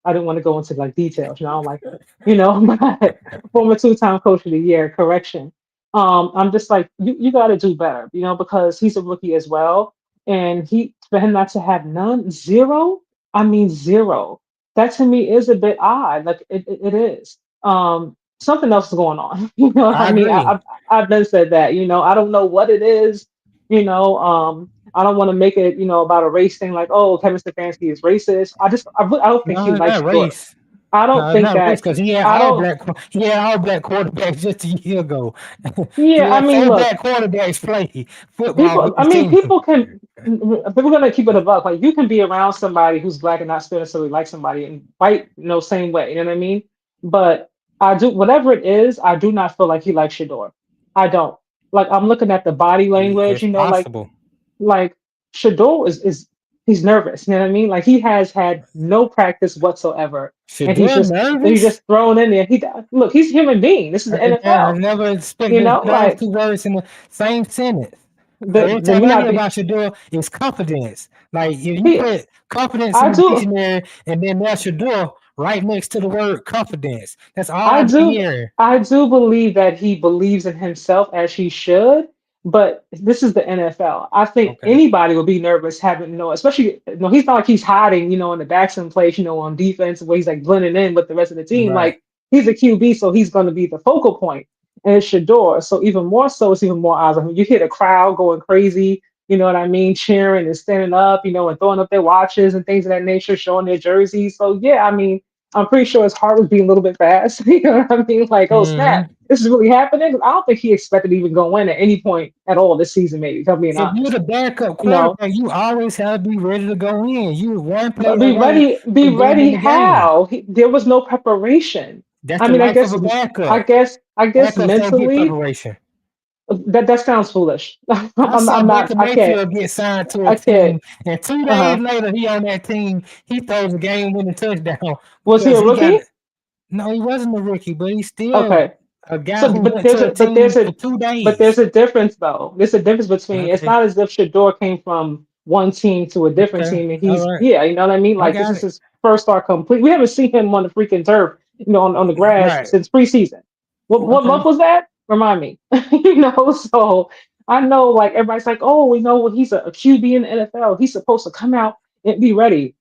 I didn't want to go into like details. I don't like it. But former two-time coach of the year, correction. I'm just like, you got to do better, because he's a rookie as well. And for him not to have none, zero, I mean, zero. That to me is a bit odd. Like it is. Something else is going on. You know what I I mean? agree. I've been said that. I don't know what it is. I don't want to make it about a race thing. Like, oh, Kevin Stefanski is racist. I don't think he No, it's likes not Shador. race. I don't No, it's think not race that because I don't. he had all black quarterbacks just a year ago. He Yeah, I had mean, four look, black quarterbacks play football people. with I his mean, team. people can. If we're gonna keep it a buck, like you can be around somebody who's black and not still necessarily like somebody and fight, same way. You know what I mean? But I do whatever it is. I do not feel like he likes Shador. I don't. Like I'm looking at the body language. It's Like possible. like Shador is he's nervous. You know what I mean? Like he has had no practice whatsoever, and he's Shedeur just nervous? thrown in there. Look, he's a human being. This is the I NFL. never expected those Like two words in the same sentence. Every the time me I not hear be about Shedeur, it's confidence. Like if you he. put confidence I in the do. dictionary and then there's Shedeur right next to the word confidence. That's all I I've been do hearing. I do believe that he believes in himself as he should, but this is the NFL. I think Okay. anybody would be nervous having especially he's not like he's hiding, in the back place, on defense where he's like blending in with the rest of the team. Right. Like he's a QB, so he's gonna be the focal point. And it's Shador. So even more so, it's even more eyes on him. You hear the crowd going crazy, you know what I mean, cheering and standing up, and throwing up their watches and things of that nature, showing their jerseys. So yeah, I mean, I'm pretty sure his heart was beating a little bit fast. You know what I mean? Like, oh snap, Hmm. this is really happening. I don't think he expected to even go in at any point at all this season. Maybe, if I'm being If you're honest. the backup You know, quarterback, you always have to be ready to go in. You one play but be away ready. Be from being in ready. the game. How? There was no preparation. That's I the mean, life of a backup. I guess Backups don't get mentally, preparation. that sounds foolish. I saw I'm not. Baker I can't. Mayfield get signed to a I can't. team, and two Uh days huh. later, he on that team. He throws a game-winning touchdown Was he because a he got. rookie? No, he wasn't a rookie, but he's still Okay. a guy So, who but went there's to a a team for 2 days. there's a difference though. There's a difference between it's Okay, not as if Shador came from one team to a different okay, team and all he's right, yeah, you know what I mean? I Like this got is it. his first start complete. We haven't seen him on the freaking turf, on the grass Right. since preseason. What Okay. month was that? Remind me. So I know like everybody's like, oh, we know he's a QB in the NFL. He's supposed to come out and be ready.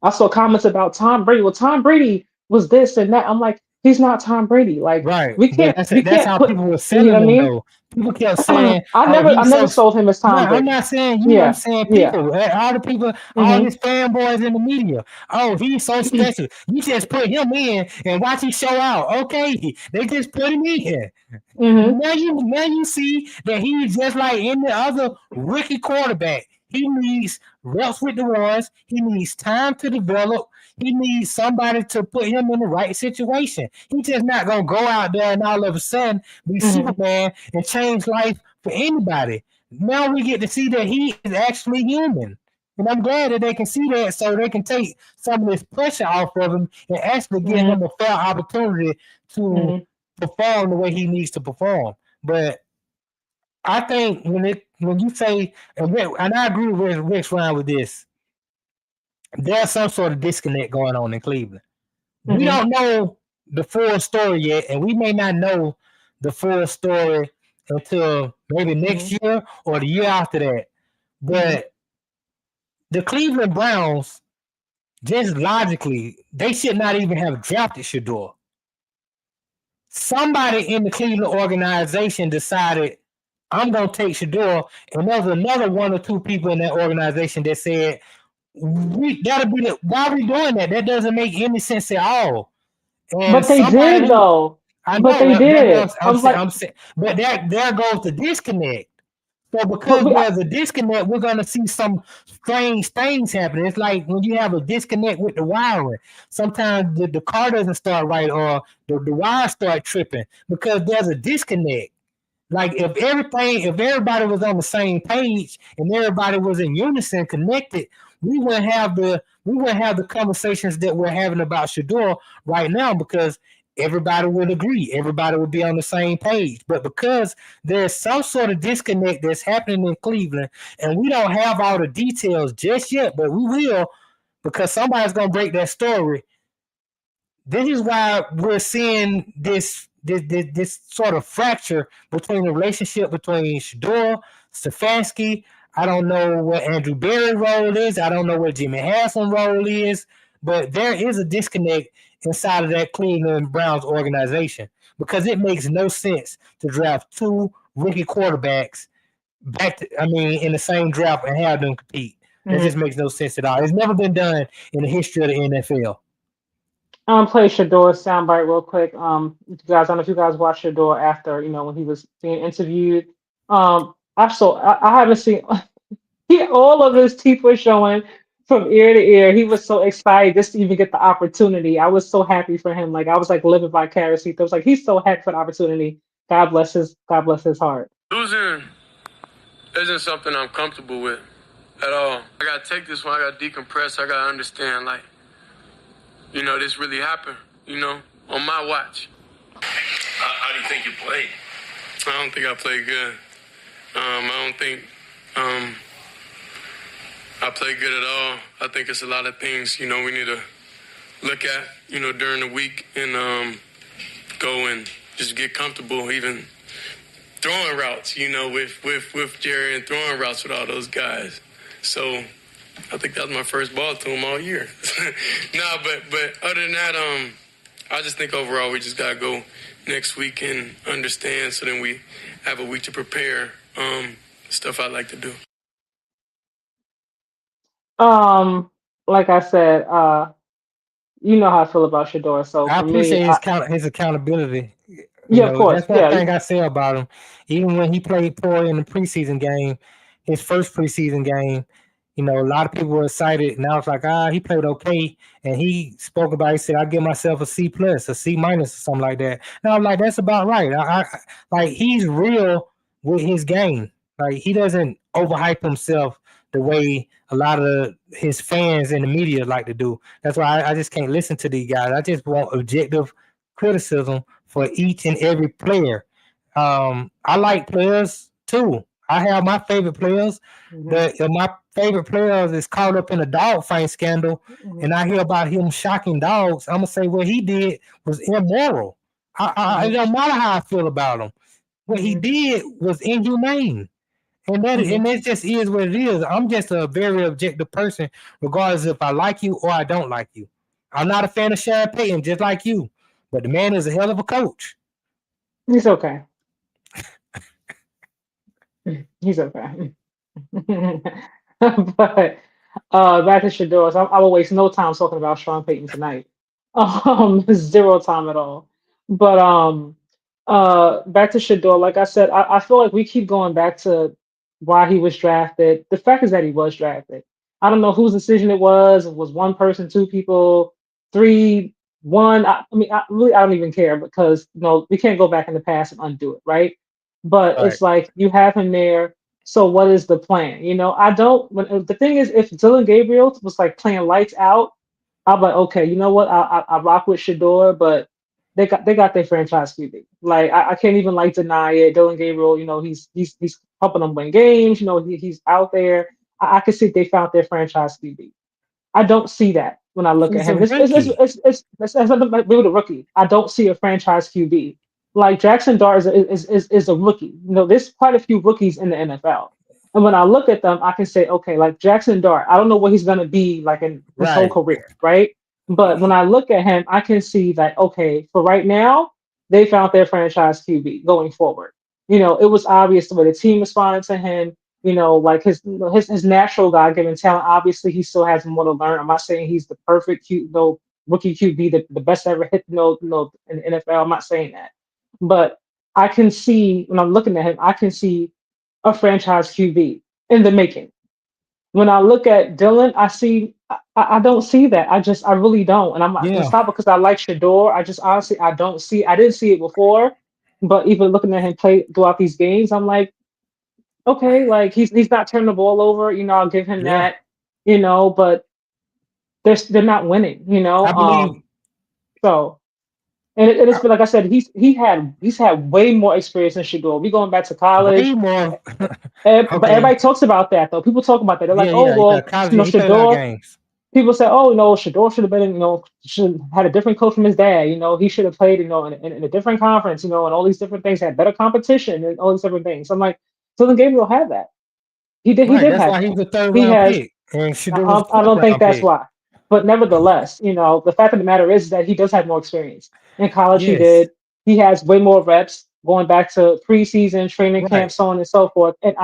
I saw comments about Tom Brady. Well, Tom Brady was this and that. I'm like, he's not Tom Brady. Like Right, we but can't we that's can't how put people were you know selling what I him mean? though. People kept saying, "Oh, I he's so." never sold him as No, Tom I'm Brady. not saying you. I'm Yeah, saying yeah. people. All the people, all Mhm. his fanboys in the media. Oh, he's so special. You just put him in and watch him show out. Okay, they just put him in. Mhm. Now you see that he's just like any other rookie quarterback. He needs reps with the ones. He needs time to develop. He needs somebody to put him in the right situation. He's just not gonna go out there and all of a sudden be Mhm. Superman and change life for anybody. Now we get to see that he is actually human. And I'm glad that they can see that so they can take some of this pressure off of him and actually give Mhm. him a fair opportunity to Mhm. perform the way he needs to perform. But I think when you say and I agree with Rick's Ryan with this, there's some sort of disconnect going on in Cleveland. We Mhm. don't know the full story yet, and we may not know the full story until maybe next Mhm. year or the year after that. Mhm. But the Cleveland Browns, just logically, they should not even have drafted Shedeur. Somebody in the Cleveland organization decided I'm gonna take Shedeur, and there was another one or two people in that organization that said we that'll be the why are we doing that? That doesn't make any sense at all. And But they somebody did though. I But know they did. I was like, I'm saying, but there goes the disconnect. So but because we. there's a disconnect, we're gonna see some strange things happening. It's like when you have a disconnect with the wiring. Sometimes the car doesn't start right or the wires start tripping because there's a disconnect. Like if everybody was on the same page and everybody was in unison, connected, we wouldn't have the conversations that we're having about Shador right now because everybody would agree, everybody would be on the same page. But because there's some sort of disconnect that's happening in Cleveland, and we don't have all the details just yet, but we will because somebody's gonna break that story. This is why we're seeing this sort of fracture between the relationship between Shador, Stefanski. I don't know what Andrew Berry's role is. I don't know what Jimmy Haslam's role is, but there is a disconnect inside of that Cleveland Browns organization because it makes no sense to draft two rookie quarterbacks in the same draft and have them compete. That Mhm. just makes no sense at all. It's never been done in the history of the NFL. Play Shador's soundbite real quick. You guys, I don't know if you guys watched Shador after when he was being interviewed. I haven't seen all of his teeth were showing from ear to ear. He was so excited just to even get the opportunity. I was so happy for him. Like I was like living vicariously. I was like he's so happy for the opportunity. God bless his heart. Losing isn't something I'm comfortable with at all. I gotta take this one. I gotta decompress. I gotta understand, like, this really happened. On my watch. How do you think you played? I don't think I played good. I don't think I played good at all. I think it's a lot of things, we need to look at, during the week and go and just get comfortable even throwing routes, with Jerry and throwing routes with all those guys. So I think that was my first ball to him all year. But other than that, I just think overall we just gotta go next week and understand so then we have a week to prepare stuff I like to do. Um, like I said, you know how I feel about Shador. So I for me, appreciate his accountability. yeah, of course, That's one yeah. thing I say about him. Even when he played poor in the preseason game, his first preseason game, a lot of people were excited, and I was like, he played okay. And he spoke about, he said, I give myself a C plus, a C minus, or something like that. And I'm like, that's about right. Like he's real with his game. Like he doesn't overhype himself the way a lot of his fans in the media like to do. That's why I just can't listen to these guys. I just want objective criticism for each and every player. I like players too. I have my favorite players. Mhm, My favorite players is caught up in a dog fight scandal, mhm, and I hear about him shocking dogs. I'm gonna say what he did was immoral. It mhm, don't matter how I feel about him. What he mhm, did was inhumane. mhm, And that just is what it is. I'm just a very objective person, regardless if I like you or I don't like you. I'm not a fan of Sean Payton, just like you. but the man is a hell of a coach. He's okay. He's okay. But back to Shedeur. So I will waste no time talking about Sean Payton tonight. Zero time at all. But back to Shedeur. Like I said, I feel like we keep going back to why he was drafted. The fact is that he was drafted. I don't know whose decision it was. It was one person, two people, three, one. I mean, I don't even care because we can't go back in the past and undo it, right? But All right. it's like you have him there. So what is the plan? I don't. The thing is, if Dylan Gabriel was like playing lights out, I'm like, okay, you know what? I rock with Shedeur, but they got their franchise QB. Like I can't even like deny it. Dylan Gabriel, he's helping them win games. He's out there. I can see they found their franchise QB. I don't see that when I look at He's a him. rookie. It's nothing like with a rookie. I don't see a franchise QB. Like Jackson Dart is a rookie. There's quite a few rookies in the NFL. And when I look at them, I can say, okay, like Jackson Dart, I don't know what he's gonna be like in his whole Right. career, right? But when I look at him, I can see that okay, for right now, they found their franchise QB going forward. It was obvious the way the team responded to him, like his natural God given talent. Obviously, he still has more to learn. I'm not saying he's the perfect rookie QB, the best ever hit in the NFL. I'm not saying that, but I can see when I'm looking at him, I can see a franchise QB in the making. When I look at Dylan, I don't see that. I really don't, and it's Yeah. not because I like Shedeur. I just honestly I don't see. I didn't see it before, but even looking at him play throughout these games, I'm like okay, like he's not turning the ball over. I'll give him Yeah. that. But they're not winning. I believe So and it's I, been like I said, he's had way more experience than Shador. We going back to way college, more. but Okay. everybody talks about that though. People talk about that. They're like, Yeah, oh yeah, yeah. well, College, yeah, he played a lot of Shador. games. People say, oh no, Shador should have been, should have had a different coach from his dad. He should have played, in a different conference, and all these different things, had better competition and all these different things. I'm like, Dylan Gabriel had that. He Right. did That's have why he that. was a third He round has. pick. And Shedeur was a I fourth don't think round that's pick. why. But nevertheless, the fact of the matter is that he does have more experience. In college, he Yes. did. He has way more reps going back to preseason, training camp, Right. so on and so forth. And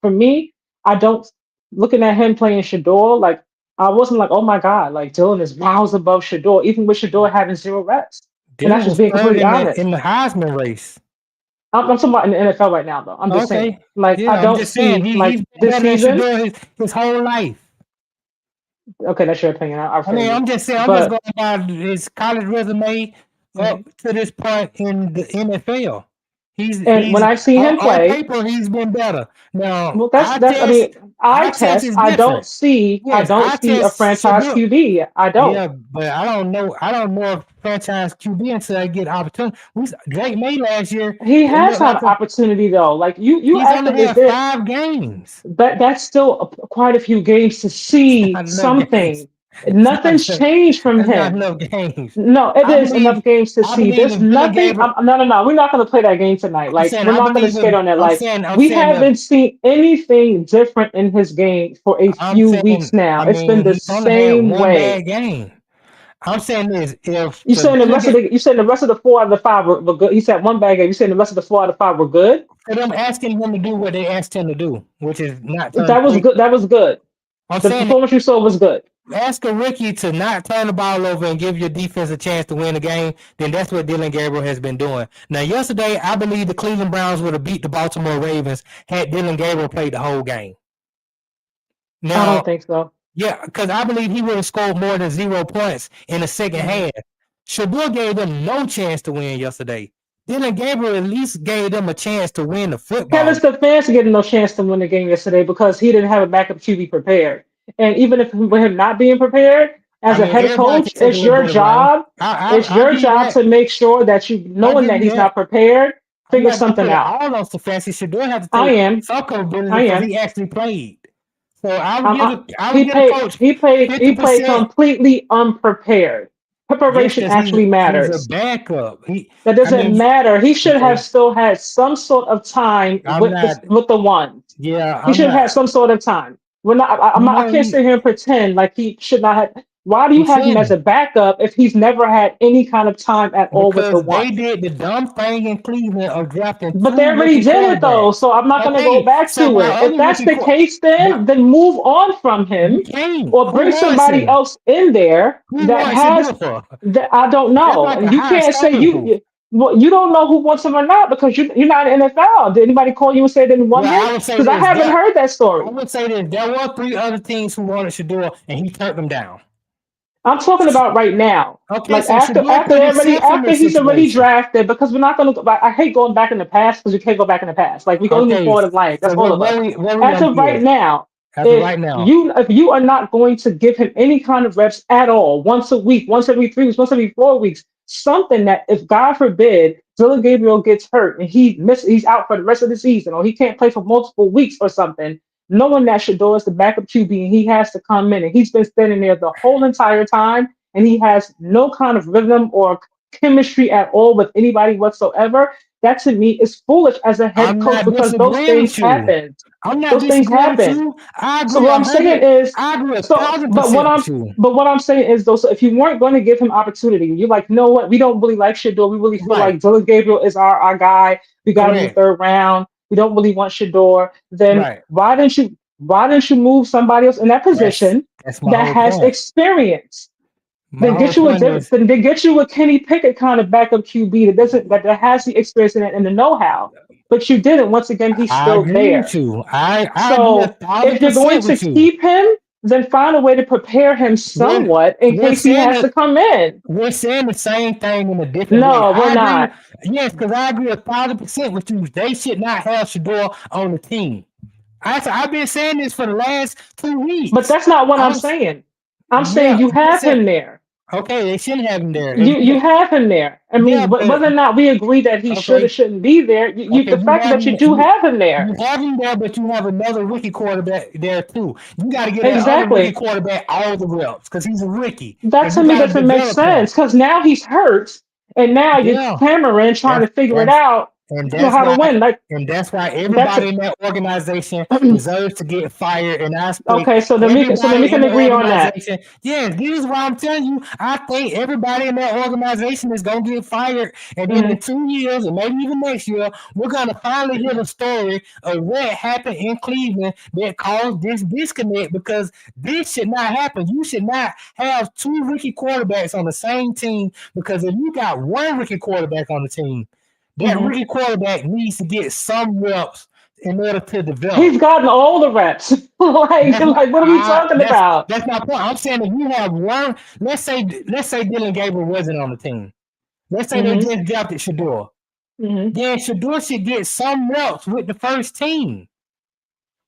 for me, I don't, looking at him playing Shador, like, I wasn't like, oh my God, like Dylan is miles above Shador, even with Shador having zero reps. And that's Dylan just was being third completely in the honest. Heisman race. I'm talking about in the NFL right now, though. I'm just saying. Okay. Like, I Yeah, I'm don't just saying see, he's like, been this better than season. Shedeur his whole life. Okay, that's your opinion. I I feel mean, you. I'm just saying, I'm just But going by his college resume mhm. up to this point in the NFL. And when He's I see him on play, paper he's been better. Now well, that's I mean, eye eye test test. is I don't different. see I Yes, don't eye see a test franchise Shedeur. QB. I don't. Yeah, but I don't know. I don't know if franchise QB until I get opportunity. Drake May last year, He it has looked had like an opportunity though. Like you he's asked only him, is had there 5 games. that's still quite a few games to It's see not enough games. something. It's not Nothing's enough. changed from That's not him. enough games. No, it I is believe. enough games to I see. believe There's if Dylan nothing. Gabriel, No. We're not going to play that game tonight. I'm Like saying we're I not going to believe skate if on that. Like I'm we saying if haven't seen anything different in his game for a I'm few weeks saying now. I It's been mean the he's only had same one way. bad game. I'm saying this if You for saying the Dylan rest of Gabriel, the you saying the rest of the 4 out of the 5 were good. He said one bad game. You saying the rest of the 4 out of the 5 were good? for them asking him to do what they asked him to do, which is not turn That was take. good. That was good. I'm The saying performance you saw was good. ask a rookie to not turn the ball over and give your defense a chance to win the game, then that's what Dylan Gabriel has been doing. Now, yesterday, I believe the Cleveland Browns would have beat the Baltimore Ravens had Dylan Gabriel played the whole game. I don't Now, think so. yeah, because I believe he would have scored more than 0 points in the second Mhm. half. Shedeur gave them no chance to win yesterday. Dylan Gabriel at least gave them a chance to win the Kevin football. Stefanski getting no chance to win the game yesterday because he didn't have a backup QB prepared. And even if with him not being prepared, I as a mean, head everybody coach, can take a little bit of blame. it's I'll your give you job that. to make sure that you I'll knowing give that you he's that. not prepared, I'm figure not gonna something put it out. all on Stefanski. Shedeur have to I take am. some capability I because am. he actually played. So I would I'm, give I, the I would he give the played. coach He played 50%. completely unprepared. Yes, Preparation because actually he's a matters. backup. That I doesn't mean, matter. He should have okay, still had some sort of time I'm not. with the ones. Yeah, He I'm should have not. had some sort of time. We're not. I You I know, can't sit here and pretend like he should not have. Why do you He have him as a shouldn't. backup if he's never had any kind of time at all with the Because they ones? did the dumb thing in Cleveland of drafting But they two already rookie did it though, quarterbacks. so I'm not gonna go Okay, back so to my it. If other that's rookie the case, my then move on from you him can't. or Who bring wants somebody him? else in there Who that wants has Shedeur? that I don't That's know. like a And you high can't say starter. well, you don't know who wants him or not because you're not in the NFL. Did anybody call you and say they didn't want Well, him? I would say Because I this. haven't heard that I story. would say this. There were three other teams who wanted Shedeur, and he turned them down. I'm talking about right now. Okay, Like so Shedeur after put they already himself in after this he's already situation. drafted because we're not gonna I hate going back in the past because you can't go back in the past. Like we can only move Okay, forward in life. That's so all of us. what we As gonna of do right now, as of right now? if you are not going to give him any kind of reps at all, once a week, once every 3 weeks, once every 4 weeks, something that if God forbid Dylan Gabriel gets hurt and he's out for the rest of the season or he can't play for multiple weeks or something, knowing that Shador is the backup QB and he has to come in and he's been standing there the whole entire time and he has no kind of rhythm or chemistry at all with anybody whatsoever. That to me is foolish as a head I'm coach not because those disagreeing things with you. happen. I'm not Those things disagreeing with happen. you. I So agree what a I'm saying hundred. is, I agree a so thousand but what percent I'm with you. but what I'm saying is though, so if you weren't going to give him opportunity, you're like, you know what, we don't really like Shador. We really feel Right. like Dylan Gabriel is our guy. We got him in the Correct. third round. We don't really want Shador. Then Right. why didn't you move somebody else in that That's position that's my that whole has point. experience? My whole point is Then get you a Kenny Pickett kind of backup QB that has the experience and the know-how. But you didn't. Once again, he's I still agree with there. you. I agree a So thousand if you're going percent to with you. keep him, then find a way to prepare him We're somewhat in we're case he saying has to that come in. we're saying the same thing in a different way. No, we're I agree. not. Yes, because I agree 1,000% with you. They should not have Shador on the team. I've been saying this for the last 2 weeks. But that's not what I'm I'm saying. I'm saying yeah, you they have said him there. okay, they shouldn't have him there. You have him there. I Yeah, mean, but whether or not we agree that he should or okay, shouldn't be there, okay, the fact that you do have him you there. have him there, but you have another rookie quarterback there too. You got to get that other rookie Exactly. quarterback all the reps because he's a rookie, That and to you me got to doesn't make develop him. sense because now he's hurt, and now you're Yeah, clamoring trying that's to figure it that's out, and how to win. Like that's why that's everybody in that organization deserves to get fired. And I expect okay. So then we everybody in can the agree on that. organization. Yeah, this is why I'm telling you. I think everybody in that organization is gonna get fired, and then in Mhm. 2 years, or maybe even next year, we're gonna finally hear the story of what happened in Cleveland that caused this disconnect. Because this should not happen. You should not have two rookie quarterbacks on the same team. Because if you got one rookie quarterback on the team, that Mhm. rookie quarterback needs to get some reps in order to develop. He's gotten all the reps. That's my Like what are we talking about? that's my point. I'm saying if you have one, let's say Dylan Gabriel wasn't on the team. Let's say they Mhm. just drafted Shedeur. Mhm. Then Shedeur should get some reps with the first team.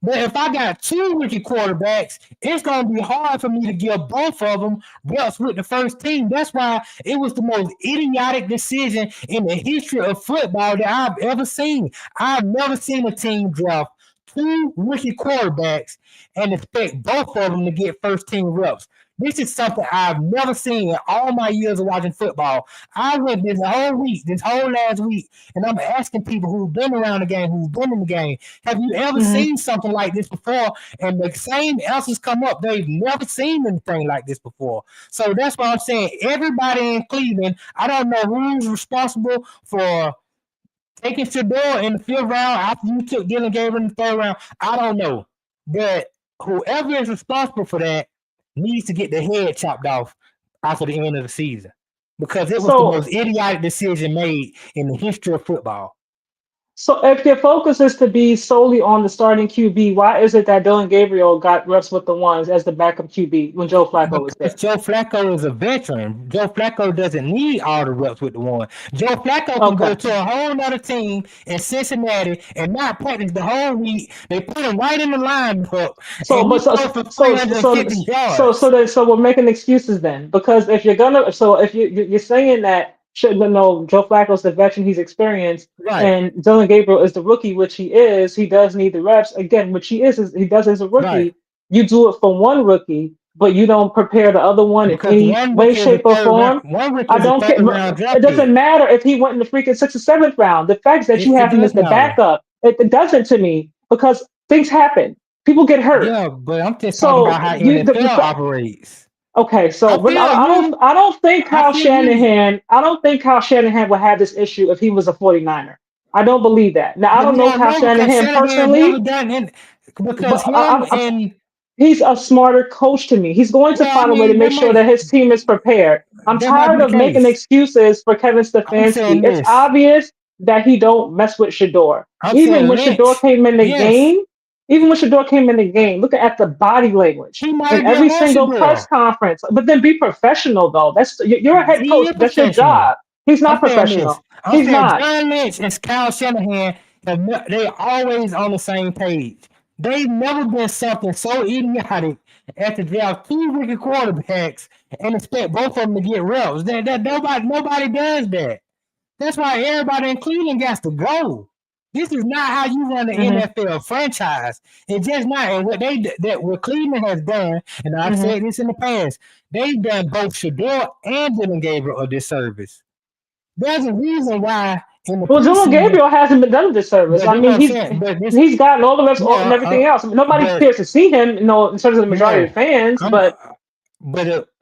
But if I got two rookie quarterbacks, it's going to be hard for me to give both of them reps with the first team. That's why it was the most idiotic decision in the history of football that I've ever seen. I've never seen a team draft two rookie quarterbacks and expect both of them to get first team reps. This is something I've never seen in all my years of watching football. I went this whole last week, and I'm asking people who've been around the game, who've been in the game, have you ever Mhm. seen something like this before? And the same answers come up. They've never seen anything like this before. So that's why I'm saying everybody in Cleveland, I don't know who's responsible for taking Shedeur in the fifth round after you took Dylan Gabriel in the third round. I don't know. But whoever is responsible for that needs to get the head chopped off after the end of the season. Because it was the So most idiotic decision made in the history of football. So if your focus is to be solely on the starting QB, why is it that Dylan Gabriel got reps with the ones as the backup QB when Joe Flacco was Because there? Joe Flacco is a veteran. Joe Flacco doesn't need all the reps with the one. Joe Flacco can go Okay. to a whole other team in Cincinnati and not practice the whole week. They put him right in the lineup So, and but he throws for so so 350 yards. so we're making excuses then because if you're gonna if you're saying that should no Joe Flacco's the veteran, he's experienced, Right, and Dylan Gabriel is the rookie, which he is. He does need the reps again, which is he does as a right. rookie. You do it for one rookie, but you don't prepare the other one in Because any way, shape, or form. one rookie I is a don't care. third round It draft doesn't pick. matter if he went in the freaking sixth or seventh round. The fact that you It have him does as the matter. backup, it doesn't to me because things happen. People get hurt. Yeah, but I'm just talking So about how you NFL operates. Okay, so I feel you. I don't think I Kyle feel you. Shanahan I don't think Kyle Shanahan would have this issue if he was a 49er. I don't believe that. Now I But don't we know don't Kyle know because Shanahan Shanahan never personally, done it because but him and he's a smarter coach to me. He's going to well, I find a way to mean make sure that his team is prepared. I'm that might be tired the of making case. excuses for Kevin I'm Stefanski. saying It's this. obvious that he don't mess with Shador. I'm Even saying when Shador Lynch. came in the Yes, game, even when Shador came in the game, look at the body language he might in have done every more single press Shedeur. conference. But then be professional though. You're a head He coach. is That's your professional. job. He's I'm not saying this. professional. I'm He's saying not. John Lynch and Kyle Shanahan they always on the same page. They've never been something so idiotic as to draft two rookie quarterbacks and expect both of them to get reps. That nobody does that. That's why everybody in Cleveland got to go. This is not how you run the Hmm. NFL franchise. It's just not. And what Cleveland has done, and I've Hmm. said this in the past, they've done both Shador and Dylan Gabriel a disservice. There's a reason why in the Well, Dylan preseason, Gabriel hasn't been done this service. but I that's what mean, I'm saying. But this, he's gotten all the reps and well, everything else. Nobody but cares to see him, in terms of the majority of no, the fans. I'm. But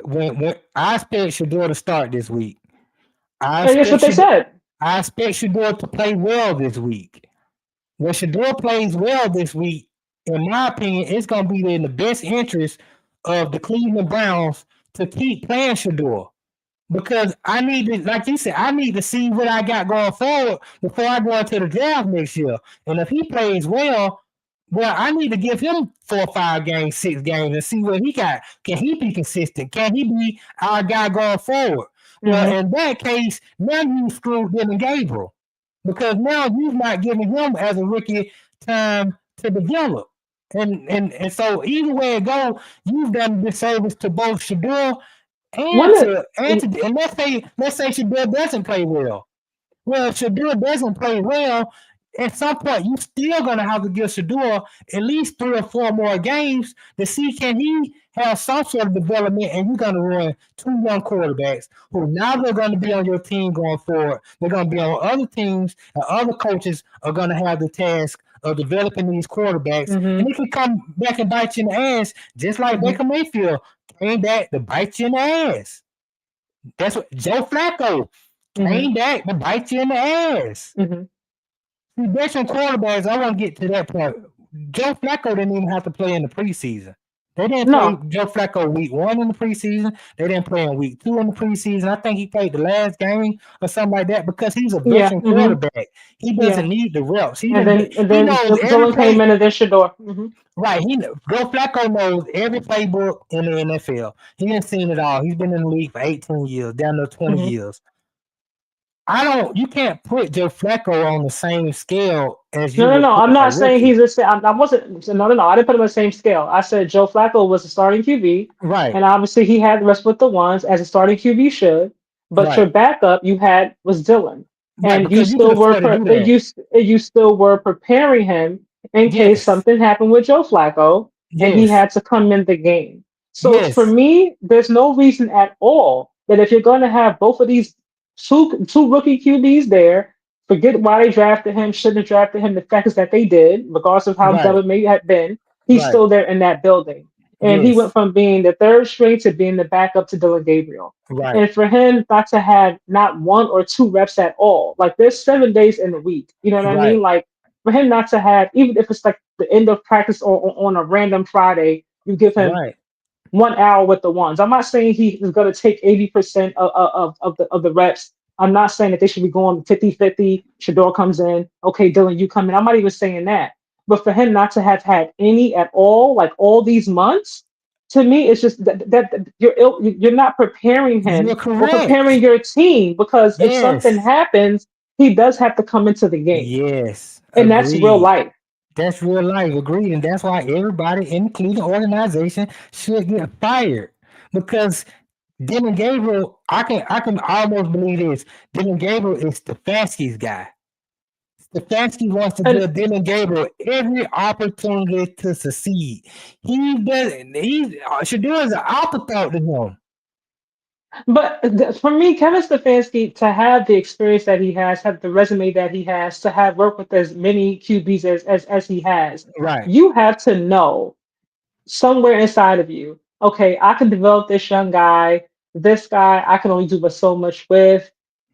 When I expect Shador to start this week, I that's what expect they Shador, said. I expect Shador to play well this week. When Shador plays well this week, in my opinion, it's going to be in the best interest of the Cleveland Browns to keep playing Shador. Because I need to, like you said, I need to see what I got going forward before I go into the draft next year. And if he plays well, I need to give him 4 or 5 games, 6 games, and see what he got. Can he be consistent? Can he be our guy going forward? Well, Hmm. in that case, now you screwed Dylan Gabriel because now you're not giving him as a rookie time to develop. And so either way it goes, you've done a disservice to both Shador When and let's say Shador doesn't play well. Well, if Shedeur doesn't play well, at some point you still gonna have to give Shedeur at least 3 or 4 more games to see can he have some sort of development, and you're gonna run two young quarterbacks who now they're gonna be on your team going forward. They're gonna be on other teams, and other coaches are gonna have the task of developing these quarterbacks, hmm and it can come back and bite you in the ass, just like hmm Baker Mayfield came back to bite you in the ass. That's what Joe Flacco hmm came back to bite you in the ass. hmm See, veteran quarterbacks, I want to get to that point. Joe Flacco didn't even have to play in the preseason. They didn't play no, Joe Flacco week 1 in the preseason. They didn't play in week 2 in the preseason. I think he played the last game or something like that because he's a yeah, veteran quarterback. He yeah, doesn't need the reps. and then He knows every Dylan came play. in and then Shador. Hmm. Right. Joe Flacco knows every playbook in the NFL. He has seen it all. He's been in the league for 18 years, down to 20 Hmm. years. You can't put Joe Flacco on the same scale as you No, no, would no. put I'm a not saying rookie. he's the same. I wasn't. No, no, no. I didn't put him on the same scale. I said Joe Flacco was the starting QB, Right, and obviously he had the rest with the ones as a starting QB should. But your right, backup you had was Dylan, right, and because you can afford to do that. you still were preparing him in case Yes, something happened with Joe Flacco, and he yes, had to come in the game. So for yes, me, there's no reason at all that if you're going to have both of these two rookie QBs there. Forget why they drafted him, shouldn't have drafted him. The fact is that they did, regardless of how dumb right, it may have been, he's right, still there in that building. And he went yes, from being the third string to being the backup to Dylan Gabriel. right, And for him not to have not 1 or 2 reps at all, like there's 7 days in a week. You know what I mean? right, Like for him not to have, even if it's like the end of practice or on a random Friday, you give him right, 1 hour with the ones. I'm not saying he is going to take 80% of the reps. I'm not saying that they should be going 50-50. Shador comes in. Okay, Dylan, you come in. I'm not even saying that. But for him not to have had any at all, like all these months, to me, it's just that you're not preparing you're him or preparing correct. your team because if something Yes, happens, he does have to come into the game. yes, And that's real agreed. life. That's real life, agreed. And that's why everybody in the Cleveland organization should get fired. Because Dylan Gabriel, I can almost believe this. Dylan Gabriel is Stefanski's guy. Stefanski wants to And give Dylan Gabriel every opportunity to succeed. He doesn't. Shedeur is an afterthought to him. But for me, Kevin Stefanski, to have the experience that he has, have the resume that he has, to have worked with as many QBs as he has, Right. you have to know somewhere inside of you, okay, I can develop this young guy. This guy, I can only do but so much with.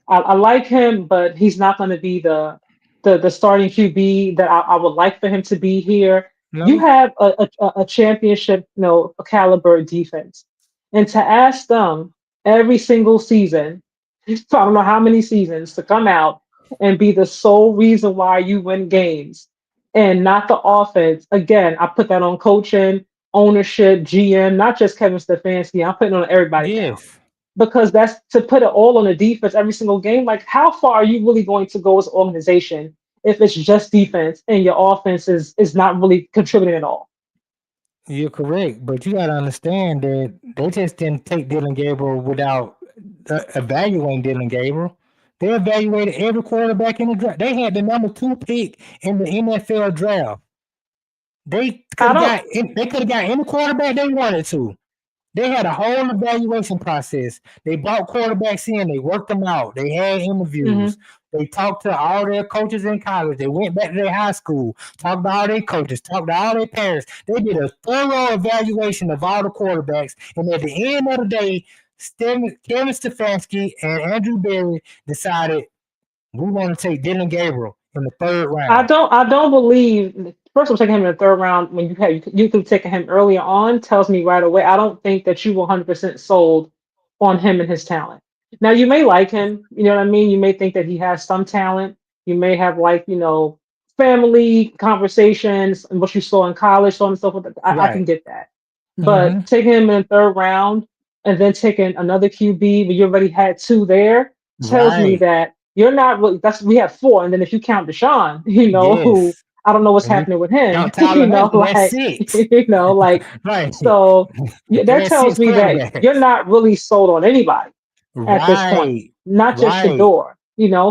I like him, but he's not going to be the starting QB that I would like for him to be here. You No. have a championship, a caliber defense, and to ask them every single season, I don't know how many seasons, to come out and be the sole reason why you win games and not the offense. Again, I put that on coaching, ownership, GM, not just Kevin Stefanski. I'm putting it on everybody now Yes. because that's to put it all on the defense every single game. Like, how far are you really going to go as an organization if it's just defense and your offense is not really contributing at all? You're correct, but you got to understand that they just didn't take Dylan Gabriel without evaluating Dylan Gabriel. They evaluated every quarterback in the draft. They had the number 2 pick in the NFL draft. They could I have don't. got they could have got any quarterback they wanted to. They had a whole evaluation process. They brought quarterbacks in, they worked them out, they had interviews, Mhm. they talked to all their coaches in college, they went back to their high school, talked to all their coaches, talked to all their parents. They did a thorough evaluation of all the quarterbacks, and at the end of the day, Kevin Stefanski and Andrew Berry decided we want to take Dylan Gabriel in the third I round. don't. I don't believe. First, of all, taking him in the third round when you could take him earlier on tells me right away. I don't think that you 100% sold on him and his talent. Now you may like him. You know what I mean. You may think that he has some talent. You may have like family conversations and what you saw in college, so on and so forth. I can Right. get that. Mm-hmm. But taking him in the third round and then taking another QB, but you already had two there, tells me Right. that you're not really. That's we have four, and then if you count Deshaun, who Yes. I don't know what's And you happening with him, count Tyler Huntley, that's like six. like Right. so. That That's tells six me that you're quarterbacks. not really sold on anybody at this point, Right. not just Right. Shedeur.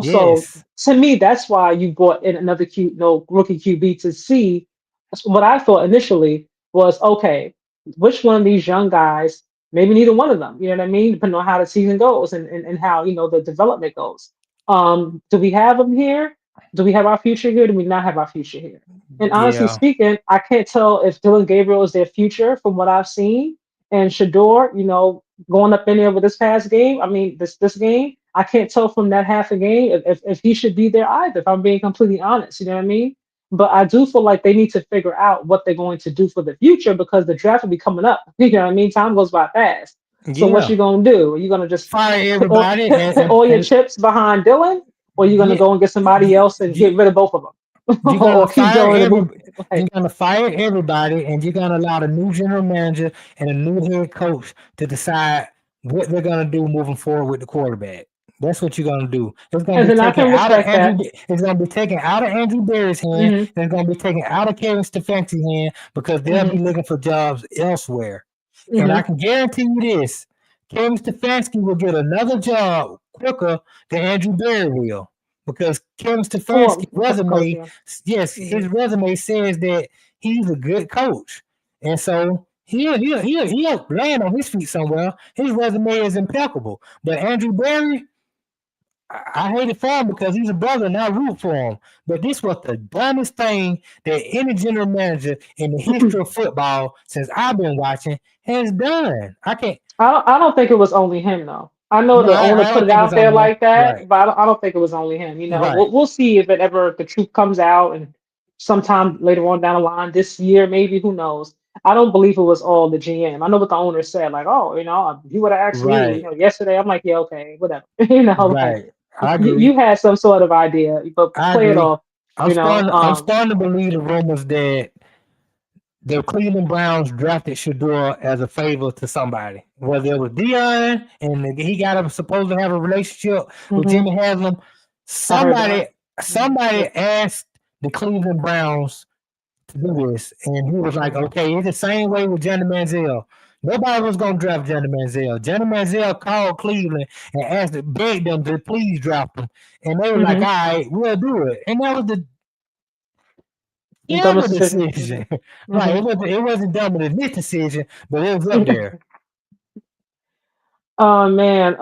So Yes. to me, that's why you brought in another rookie QB to see. What I thought initially was okay, which one of these young guys, maybe neither one of them, you know what I mean, depending on how the season goes and how the development goes. Do we have them here? Do we have our future here? Do we not have our future here? And honestly Yeah. speaking, I can't tell if Dylan Gabriel is their future from what I've seen. And Shador, going up in there with this past game, I mean this game, I can't tell from that half a game if he should be there either, if I'm being completely honest, you know what I mean? But I do feel like they need to figure out what they're going to do for the future because the draft will be coming up. You know what I mean? Time goes by fast. So what Yeah. you gonna do? Are you gonna just Fire put all, everybody put all your and chips behind Dylan, or you gonna yeah. go and get somebody else and You, get rid of both of them, you're gonna or keep fire Dylan and move? you're Like, gonna fire everybody and you're gonna allow the new general manager and a new head coach to decide what they're gonna do moving forward with the quarterback. That's what you're gonna do. It's gonna and be then I taken can out of respect Andrew. that. It's gonna be taken out of Andrew Berry's hand, Hmm. and it's gonna be taken out of Kevin Stefanski's hand because they'll be Hmm. looking for jobs elsewhere. And I Hmm. can guarantee you this: Kevin Stefanski will get another job quicker than Andrew Berry will because Kevin Stefanski's Well, coach, resume, yeah. yes, Hmm. his resume says that he's a good coach, and so he'll land on his feet somewhere. His resume is impeccable, but Andrew Berry, I hate it for him because he's a brother and I root for him. But this was the dumbest thing that any general manager in the history of football since I've been watching has done. I can't. I don't think it was only him though. I know No, the owner I put don't it think it's out there only him. like that, Right, but I don't think it was only him. right, We'll see if it ever the truth comes out and sometime later on down the line this year, maybe who knows. I don't believe it was all the GM. I know what the owner said, like, oh, if you would have asked me, right, yesterday, I'm like, yeah, okay, whatever. Like right. I you agree. had some sort of idea, but I play it agree. off, you know. I'm starting to believe the rumors that the Cleveland Browns drafted Shedeur as a favor to somebody, whether it was Dion and he got to supposed to have a relationship with Hmm. Jimmy Haslam. I heard Somebody, that. Mhm. somebody Yeah. asked the Cleveland Browns to do this, and he was like, Hmm. "Okay, it's the same way with Johnny Manziel. Nobody was gonna draft Johnny Manziel. Johnny Manziel called Cleveland and begged them to please draft him, and they were like, Hmm. "All right, we'll do it." And that was the ever Dumbest decision. decision. Right. Hmm. It wasn't dumber than this decision, but it was up there. Oh man.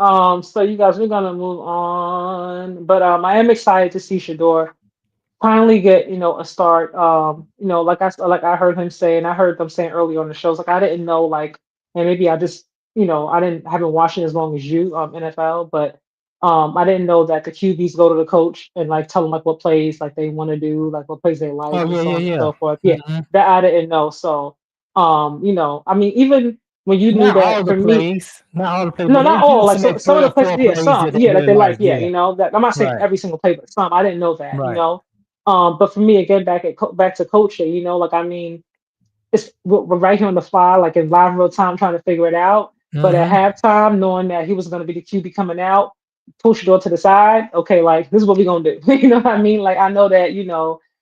So you guys, we're gonna move on, but I am excited to see Shador finally get a start. Like I heard him say, and I heard them saying earlier on the shows. Like I didn't know like and maybe I just, I haven't watched it as long as you, NFL, but I didn't know that the QBs go to the coach and like tell them like what plays like they want to do, like what plays they like, Oh and yeah, so yeah, on and yeah. so forth. Yeah, Hmm. that I didn't know. So, I mean, even when you knew Not that all the for me, plays, not all the plays, no, but they not all. give Like some like some of three the or places, four yeah, plays that some, they yeah, that really they like, like. yeah, Yeah, that I'm not saying right, every single play, but some. I didn't know that, right. But for me, again, back to coaching, like I mean, we're right here on the fly, like in live real time, trying to figure it out. But at Hmm. halftime, knowing that he was going to be the QB coming out, push the door to the side. Okay, like this is what we're gonna do. You know what I mean? Like I know that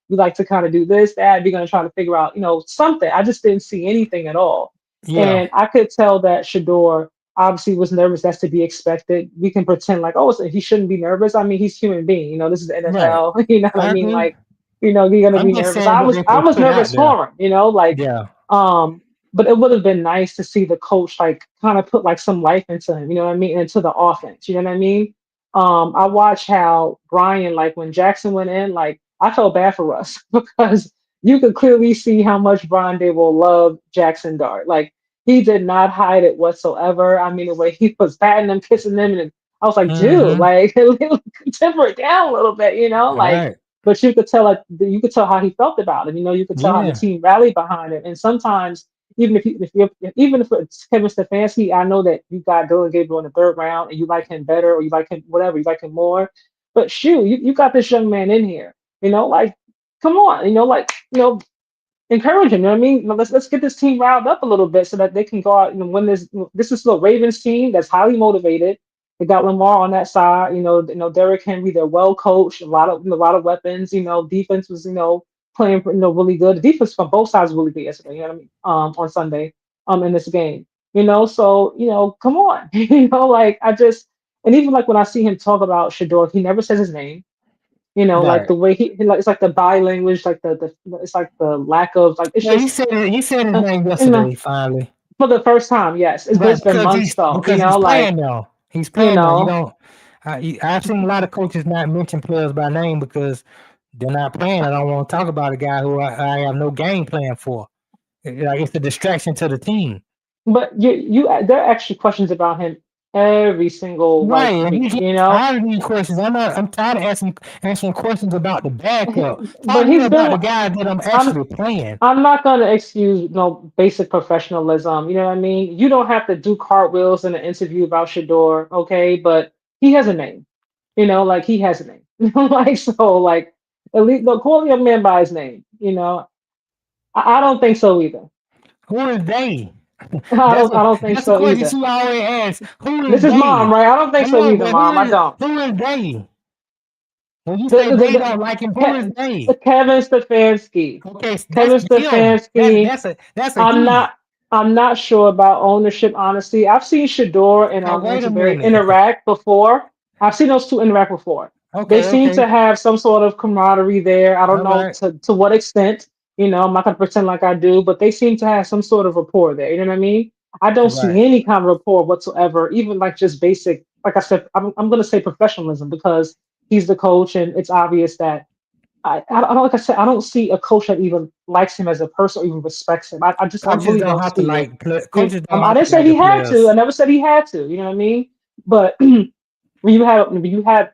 we like to kind of do this, that. We're gonna try to figure out something. I just didn't see anything at all, Yeah, and I could tell that Shedeur obviously was nervous. That's to be expected. We can pretend like, oh, he shouldn't be nervous. I mean, he's a human being. This is the right. NFL. You know what I I mean? agree. Like, you're gonna I'm be just nervous. saying I what was they I was put out nervous there. for him. Like Yeah, um, but it would have been nice to see the coach like kind of put like some life into him, you know what I mean, and into the offense, you know what I mean. I watched how Brian, like when Jackson went in, like I felt bad for Russ because you could clearly see how much Brian Dable loved Jackson Dart. Like he did not hide it whatsoever. I mean, the way he was patting them, kissing them, and I was like, dude, mm-hmm. like temper it down a little bit, like. Right. But you could tell, like, you could tell how he felt about it. You could tell how the Yeah, team rallied behind it. And sometimes, even if it's Kevin Stefanski, I know that you got Dylan Gabriel in the third round, and you like him better, or you like him whatever, you like him more. But shoot, you got this young man in here. Like, come on, like, encourage him. You know what I mean? Let's get this team riled up a little bit so that they can go out and win this. This is the Ravens team that's highly motivated. They got Lamar on that side. Derrick Henry. They're well coached. A lot of weapons. Defense was playing really good. The defense from both sides was really good yesterday. You know what I mean? On Sunday, in this game. So come on. Like I just and even like when I see him talk about Shedeur, he never says his name. Like right. the way like it's like the body language, like it's like the lack of like it's Well, he just said it, he said his name you know yesterday. Finally, for the first time, yes. But right? it's been months though. Because he's Like playing now. He's you playing now. You know, don't. I've seen a lot of coaches not mention players by name because they're not playing. I don't want to talk about a guy who I have no game plan for. Like it's a distraction to the team. but there are actually questions about him every single Right, like and he week. gets tired of these questions. I'm tired of asking questions about the backup. Talk But to me he's about been. the guy that I'm I'm actually playing. I'm not gonna excuse no basic professionalism. You know what I mean? You don't have to do cartwheels in an interview about Shador, okay? But he has a name. Like he has a name. Like so, like at least no, call your man by his name. I don't think so either. Who is they? I don't. I don't think That's a so question either. she always asks. Who is This is mom, they? right? I don't think I so know, either, but mom. I don't. who is they? When you The say the, the, they don't like him, the, who is the they? Kevin Stefanski. Okay, that's Kevin him. That's Stefanski. that's a I'm he. not. I'm not sure about ownership. Honestly, I've seen Shador and Now wait a Antivari minute. interact before. I've seen those two interact before. They Okay, seem okay, to have some sort of camaraderie there. I don't all know right, to what extent. I'm not gonna pretend like I do, but they seem to have some sort of rapport there. You know what I mean? I don't see right. any kind of rapport whatsoever, even like just basic. Like I said, I'm gonna say professionalism because he's the coach, and it's obvious that I don't like I said, I don't see a coach that even likes him as a person or even respects him. I Coaches really don't don't have to see it. coaches don't I have didn't to say like the he had to. I players. never said he had to. You know what I mean? But when you had,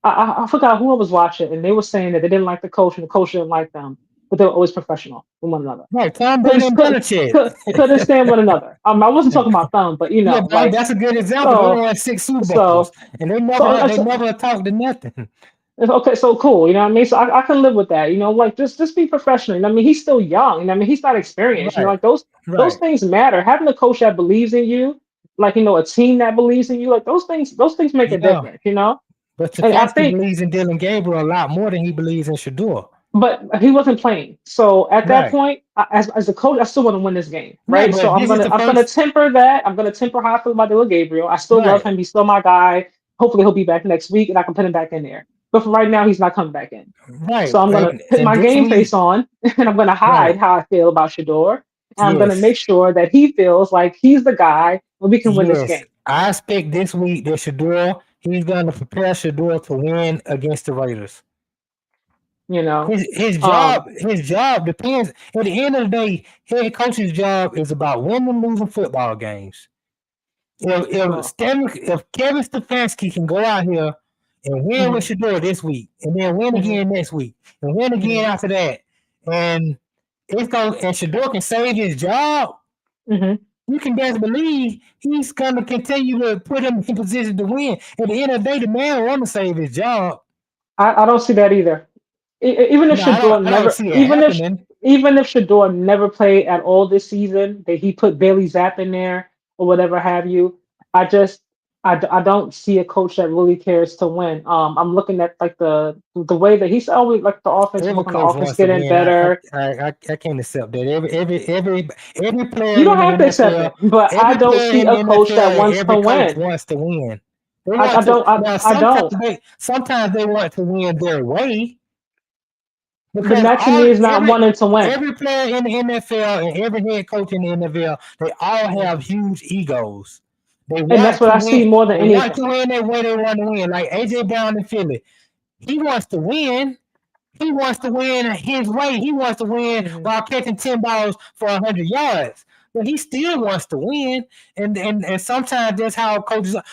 I forgot who I was watching, and they were saying that they didn't like the coach and the coach didn't like them, but they were always professional with one another. Right, Tom Brady Couldn't and could, Belichick. couldn't stand one another. I wasn't talking about them, but Yeah, but like that's a good example. They so won 6 Super Bowls, so and so. they never talked to nothing. Okay, so cool. You know what I mean? So I can live with that. Like just be professional. I mean, he's still young. I mean, he's not experienced. Right, Like those right. things matter. Having a coach that believes in you, like a team that believes in you, like those things make a Yeah, difference. but And I Stefanski think, believes in Dylan Gabriel a lot more than he believes in Shador. but he wasn't playing. So at that Right, point, as a coach, I still want to win this game, right. right? So But I'm this is gonna the I'm gonna first. temper that. I'm gonna temper how I feel about Dylan Gabriel. I still love Right, him. He's still my guy. Hopefully he'll be back next week, and I can put him back in there. But for right now, he's not coming back in. right. So I'm gonna put And my this game face week, on, and I'm gonna hide right. how I feel about Shador. And I'm gonna Yes, make sure that he feels like he's the guy, and we can win this yes. game. I expect this week that Shador he's going to prepare Shador to win against the Raiders. You know, His job depends. At the end of the day, head coach's job is about winning and losing football games. well, If Kevin Stefanski can go out here and win with hmm Shedeur this week, and then win hmm again next week, and win again hmm after that, and Shedeur can save his job, hmm you can best believe he's gonna continue to put him in position to win. At the end of the day, the man want to save his job. I don't see that either. Even if No, Shador I don't never, see it happening. even if Shador never played at all this season, that he put Bailey Zapp in there or whatever have you, I just I don't see a coach that really cares to win. I'm looking at like the way that he's always like the offense, Every working the coach offense wants to getting win. better. I can't accept that. Every You player don't in the have to accept NFL, it, but I every don't player see in a the coach that NFL, and wants to every coach win. wants to win. They want I to don't now. I don't. Sometimes they want to win their way Then because that to me is not wanting to win. every player in the NFL and every head coach in the NFL, they all Mhm. have huge egos. They And that's want what to I see win. more than They want to anything. win their way. They want to win. Like AJ Brown in Philly, he wants to win. He wants to win his way. He wants to win Mhm. while catching 10 balls for 100 yards. But he still wants to win. And sometimes that's how coaches are.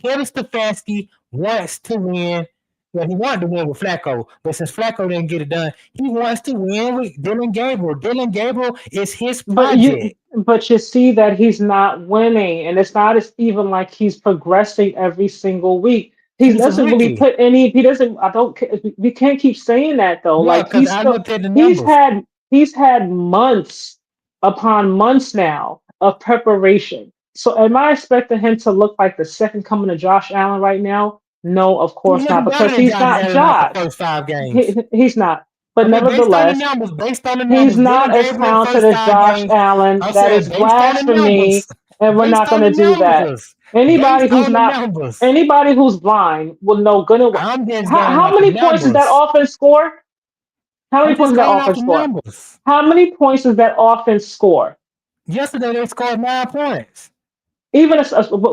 Kevin Stefanski wants to win. Well, he wanted to win with Flacco, but since Flacco didn't get it done, he wants to win with Dylan Gabriel. Dylan Gabriel is his project. But you see that he's not winning, and it's not as even like he's progressing every single week. He He's a doesn't really rookie. put any. He doesn't. I don't. We can't keep saying that though. Yeah, Like because he's I still. looked at the He's numbers. had. He's had months upon months now of preparation. So am I expecting him to look like the second coming of Josh Allen right now? No, of He's course not, looking better because than he's Josh not Allen off the Josh. first 5 games. He's not. But I mean, nevertheless, based on the he's numbers, not Dylan as Gabriel talented first as five Josh games. Allen. I That said is based on the numbers, blasphemy, and we're not based going on to the do that. numbers, Anybody based who's on the not, numbers. anybody who's blind will know good and well. I'm just going How off the many points does that numbers. offense score? How many I'm points just does that going off offense the score? numbers. How many points does that offense score? Yesterday they scored 9 points. Even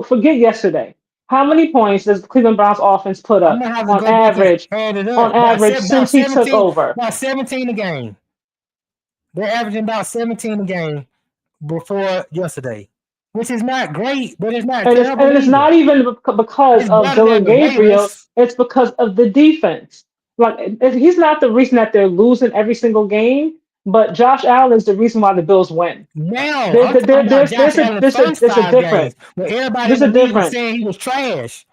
forget yesterday. How many points does the Cleveland Browns offense put I'm up gonna have to on go back and average? add it On up. average, since he took over, About 17 a game. They're averaging about 17 a game before yesterday, which is not great, but it's not and terrible it's either. not even because It's of better than Dylan the Gabriel. Raiders. It's because of the defense. Like he's not the reason that they're losing every single game, but Josh Allen is the reason why the Bills win. Now I'm talking about Josh Allen's first There's a 5 games difference. when everybody in There's the a league was difference. saying he was trash.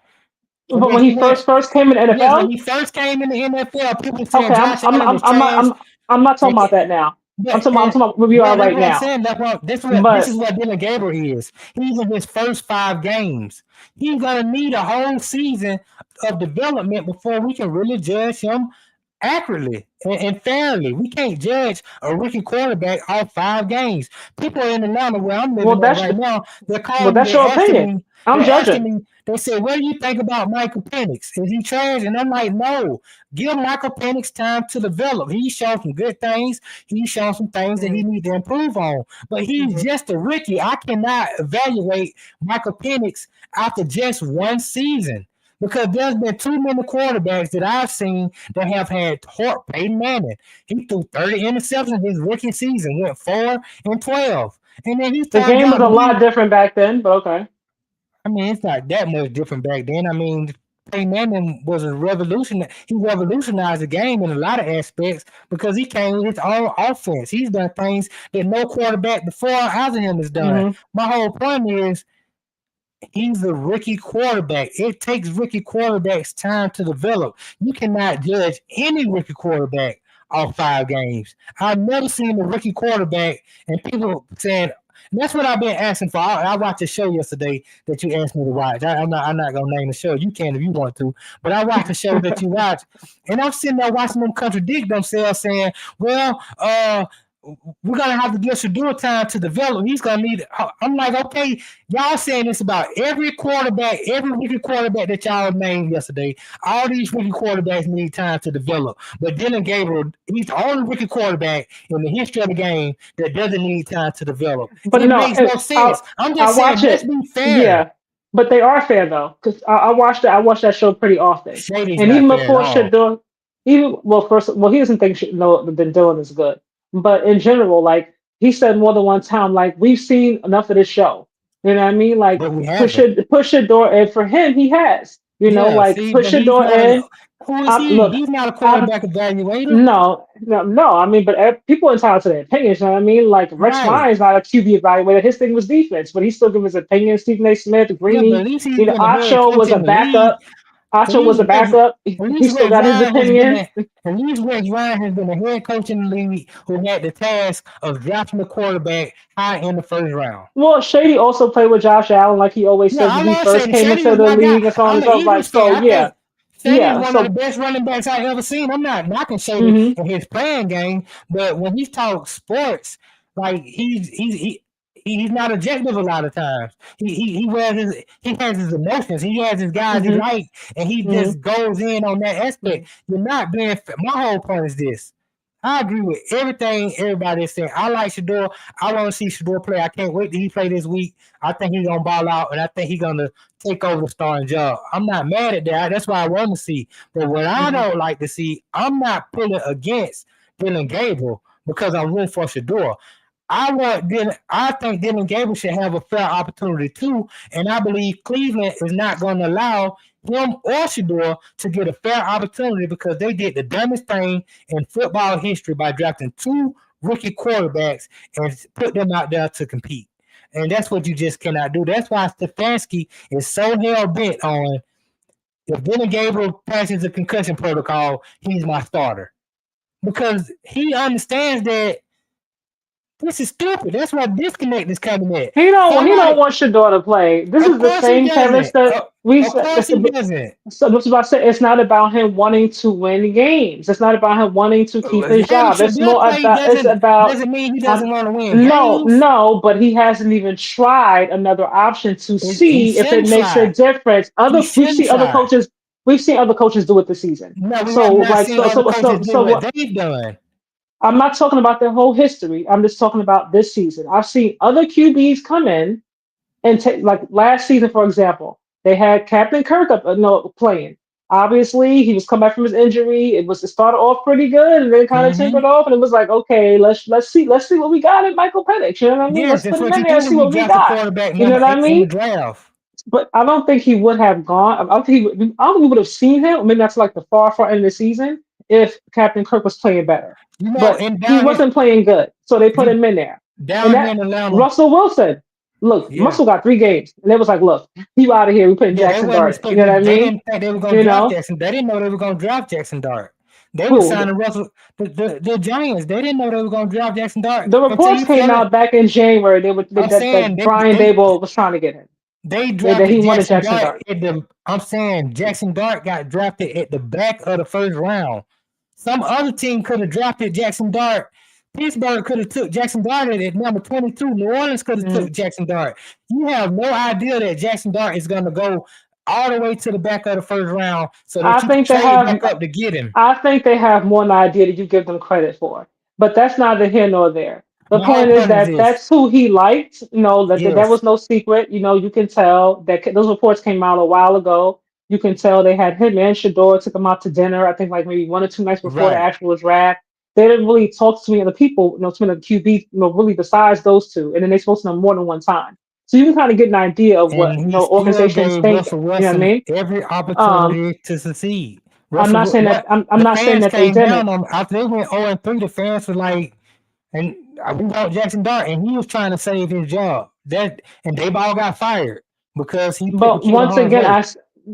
And But then when he he went, first came in the yes, when NFL, he first came in the NFL, people okay, saying Josh Allen was I'm not trash. I'm not talking And, about that now. but I'm talking about where we are well, that's right what I'm now. saying. This But is what Dylan Gabriel is. He's in his first 5 games. He's gonna need a whole season of development before we can really judge him accurately and fairly. We can't judge a rookie quarterback off 5 games. People in Atlanta, where I'm well, living at right now, they're well, calling. that's your opinion. I'm They're asking judging. me. They say, "What do you think about Michael Penix? Is he trash?" And I'm like, "No. Give Michael Penix time to develop. He's shown some good things. He's shown some things that he Mm-hmm. needs to improve on. But he's just a rookie. I cannot evaluate Michael Penix after just one season." Because there's been too many quarterbacks that I've seen that have had Peyton Manning. He threw 30 interceptions his rookie season, went 4-12. And then he The turned game was out a to lot be, different back then, but okay. I mean, it's not that much different back then. I mean, Peyton Manning was a revolution. He revolutionized the game in a lot of aspects because he came with his own offense. He's done things that no quarterback before either him has done. Hmm. My whole point is he's a rookie quarterback. It takes rookie quarterbacks time to develop. You cannot judge any rookie quarterback off 5 games. I've never seen a rookie quarterback and people saying, and that's what I've been asking for. I watched a show yesterday that you asked me to watch. I'm not gonna name the show. You can if you want to, but I watched the show that you watched, and I'm sitting there watching them contradict themselves, saying, "Well, we're gonna have to give Shedeur time to develop. He's gonna need." I'm like, okay, y'all saying this about every quarterback, every rookie quarterback that y'all named yesterday. All these rookie quarterbacks need time to develop. But Dylan Gabriel, he's the only rookie quarterback in the history of the game that doesn't need time to develop. But It no, makes no sense. I'm I just watch saying, let's it. be fair. Yeah, but they are fair though, because I watch that show pretty often. Shady's And not fair at all. he doesn't think that Dylan is good, but in general, like he said more than one time, like we've seen enough of this show. You know what I mean? Like but we haven't. push your door in for him. He has, Yeah, like see, push but your he's door not a. in. Who is he? Look, He's not a I'm quarterback evaluator, no, no, no. I mean, but people are entitled to their opinions. You know what I mean? Like Rex right? Ryan's not a QB evaluator. His thing was defense, but he still gives his opinion. Stephen A. Smith, Yeah, but at Greeny, least he's been a head Acho coach was a in the league. backup. At Acho was least a Rex, backup. at He least still Rex got his Ryan has been opinion. a, at least Rex Ryan has been a head coach in the league who had the task of drafting the quarterback high in the first round. Well, Shady also played with Josh Allen, like he always Yeah, said I when he love first Shady. came Shady into is the my guy. league and so on and I'm an so forth. Like, Eagles so fan. I yeah, think Shady is yeah. one of the So best running backs I've ever seen. I'm not knocking Shady hmm in his playing game, but when he talks sports, like he's not objective a lot of times. He has his emotions. He has his guys he hmm like, and he hmm just goes in on that aspect. You're not being. My whole point is this. I agree with everything everybody is saying. I like Shedeur. I want to see Shedeur play. I can't wait till he play this week. I think he's gonna ball out, and I think he's gonna take over the starting job. I'm not mad at that. That's why I want to see. But what I hmm don't like to see, I'm not pulling against Dylan Gabriel because I'm rooting for Shedeur. I think Dylan Gabriel should have a fair opportunity too, and I believe Cleveland is not going to allow him or Shedeur to get a fair opportunity because they did the dumbest thing in football history by drafting two rookie quarterbacks and put them out there to compete. And that's what you just cannot do. That's why Stefanski is so hell bent on if Dylan Gabriel passes the concussion protocol, he's my starter. Because he understands that this is stupid. That's why disconnect is coming in. he don't Somebody, want Shador to play. This of is the course he same premise doesn't. that we Of said. course he doesn't. So this is what I said. It's not about him wanting to win games. It's not about him wanting to keep his Having job. It's Shedeur more play about. It's about. doesn't mean he doesn't Um, want to win no, games. no, but he hasn't even tried another option to He see if it shouldn't makes a try. difference. He We've shouldn't seen other try. coaches. We've seen other coaches do it this season. No, we So have not like seen other coaches do so what what? they've done. I'm not talking about their whole history. I'm just talking about this season. I've seen other QBs come in and take like last season, for example, they had Captain Kirk up no playing. Obviously, he was come back from his injury. It started off pretty good, and then kind of Mm-hmm. tempered off. And it was like, okay, let's see what we got in Michael Penix. You know what I mean? Yes, Let's put that's him what in you there and think if see we what we draft a got. quarterback You know number what I 8 in the mean? draft. But I don't think he would have gone. I don't think I don't think we would have seen him. Maybe that's like the far end of the season if Captain Kirk was playing better. You know, But and he wasn't playing good, so they put you him in there. And down here that in Atlanta, Russell Wilson, look, yeah. Muscle got 3 games, and they was like, look, you out of here. We putting Yeah, they Jackson wasn't Dart. You know what I expecting. They mean? didn't think they were going to You draft know Jackson. They didn't know they were going to draft Jackson Dart. They were who? signing Russell. The Giants. They didn't know they were going to draft Jackson Dart The until reports you came feel it. out back in January. I'm saying That Brian Dable was trying to get him. they That he drafted wanted Jackson Jackson Dart Dart. at the. I'm saying Jackson Dart got drafted at the back of the first round. Some other team could have drafted Jackson Dart. Pittsburgh could have took Jackson Dart at number 22. New Orleans could have Mhm. took Jackson Dart. You have no idea that Jackson Dart is going to go all the way to the back of the first round so I that you can think they trade have. back up to get him. I think they have more than the idea that you give them credit for. But that's neither here nor there. The My whole point is point is that this. that's who he liked. That Yes. was no secret. You can tell that those reports came out a while ago. You can tell they had him and Shador took him out to dinner. I think like maybe 1 or 2 nights before the Right. actual draft. They didn't really talk to me other people, to me the QB, really besides those two. And then they spoke to them more than one time. So you can kind of get an idea of what And he still organizations gave thinking. Russell You know what I Wilson mean? every Um, opportunity to succeed. I'm not saying that But I'm the not saying fans that they came didn't. down on after they went 0-3. The fans were like, and we want Jackson Dart, and he was trying to save his job. And they all got fired because he put the But kid in once harm's again, way.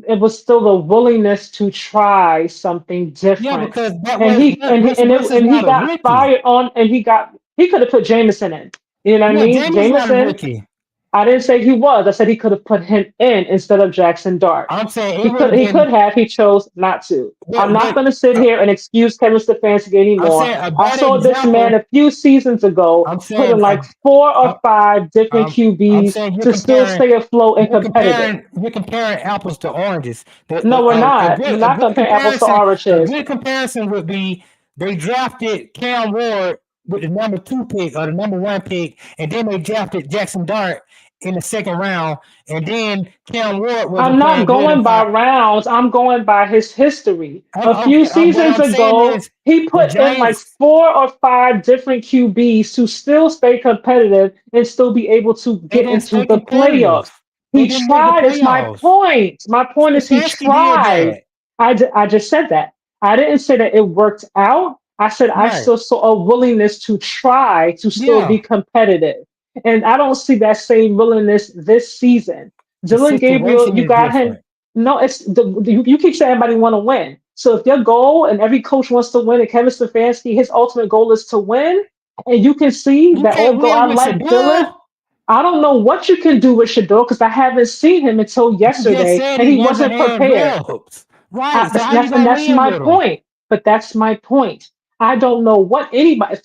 it was still the willingness to try something Yeah, different, because that and was he and he, Russell and, it, Wilson's and he not a got rookie. fired on, and he could have put Jameson in. You know what I Yeah, mean? Jamie's not a Jameson. rookie. I didn't say he was. I said he could have put him in instead of Jackson Dart. I'm saying it He would could have he could been have. He chose not to. I'm not what going to sit uh, here and excuse Kevin Stefanski I'm anymore. saying a I better saw this man example. a few seasons ago I'm put in saying like 4 or 5 different I'm QBs saying to still stay afloat and competitive. you're comparing apples to oranges. No, we're not. We're A not good comparing apples to comparison a oranges. good comparison would be they drafted Cam Ward with the number 2 pick or the number 1 pick, and then they drafted Jackson Dart, in the second round, and then Cam Ward I'm wasn't not playing good in going by five. rounds. I'm going by his history. A few Okay, what seasons I'm saying ago, is he the put in like Giants, 4 or 5 different QBs to still stay competitive and still be able to they get didn't into stay the competitive. playoffs. They He didn't make the tried, is my playoffs. point. My point is he Stefanski did tried. that. I just said that. I didn't say that it worked out. I said I Right. still saw a willingness to try to still Yeah. be competitive. And I don't see that same willingness this season. The Dylan Gabriel, situation you is got him. different. No, you keep saying everybody want to win. So if your goal and every coach wants to win, and Kevin Stefanski, his ultimate goal is to win, and you can see You that can't although I win with like Dylan, Shedeur. I don't know what you can do with Shador because I haven't seen him until You just yesterday, said and he he never wasn't had prepared. reps. Right. So how you And gonna that's win my with him? point. But that's my point. I don't know what anybody.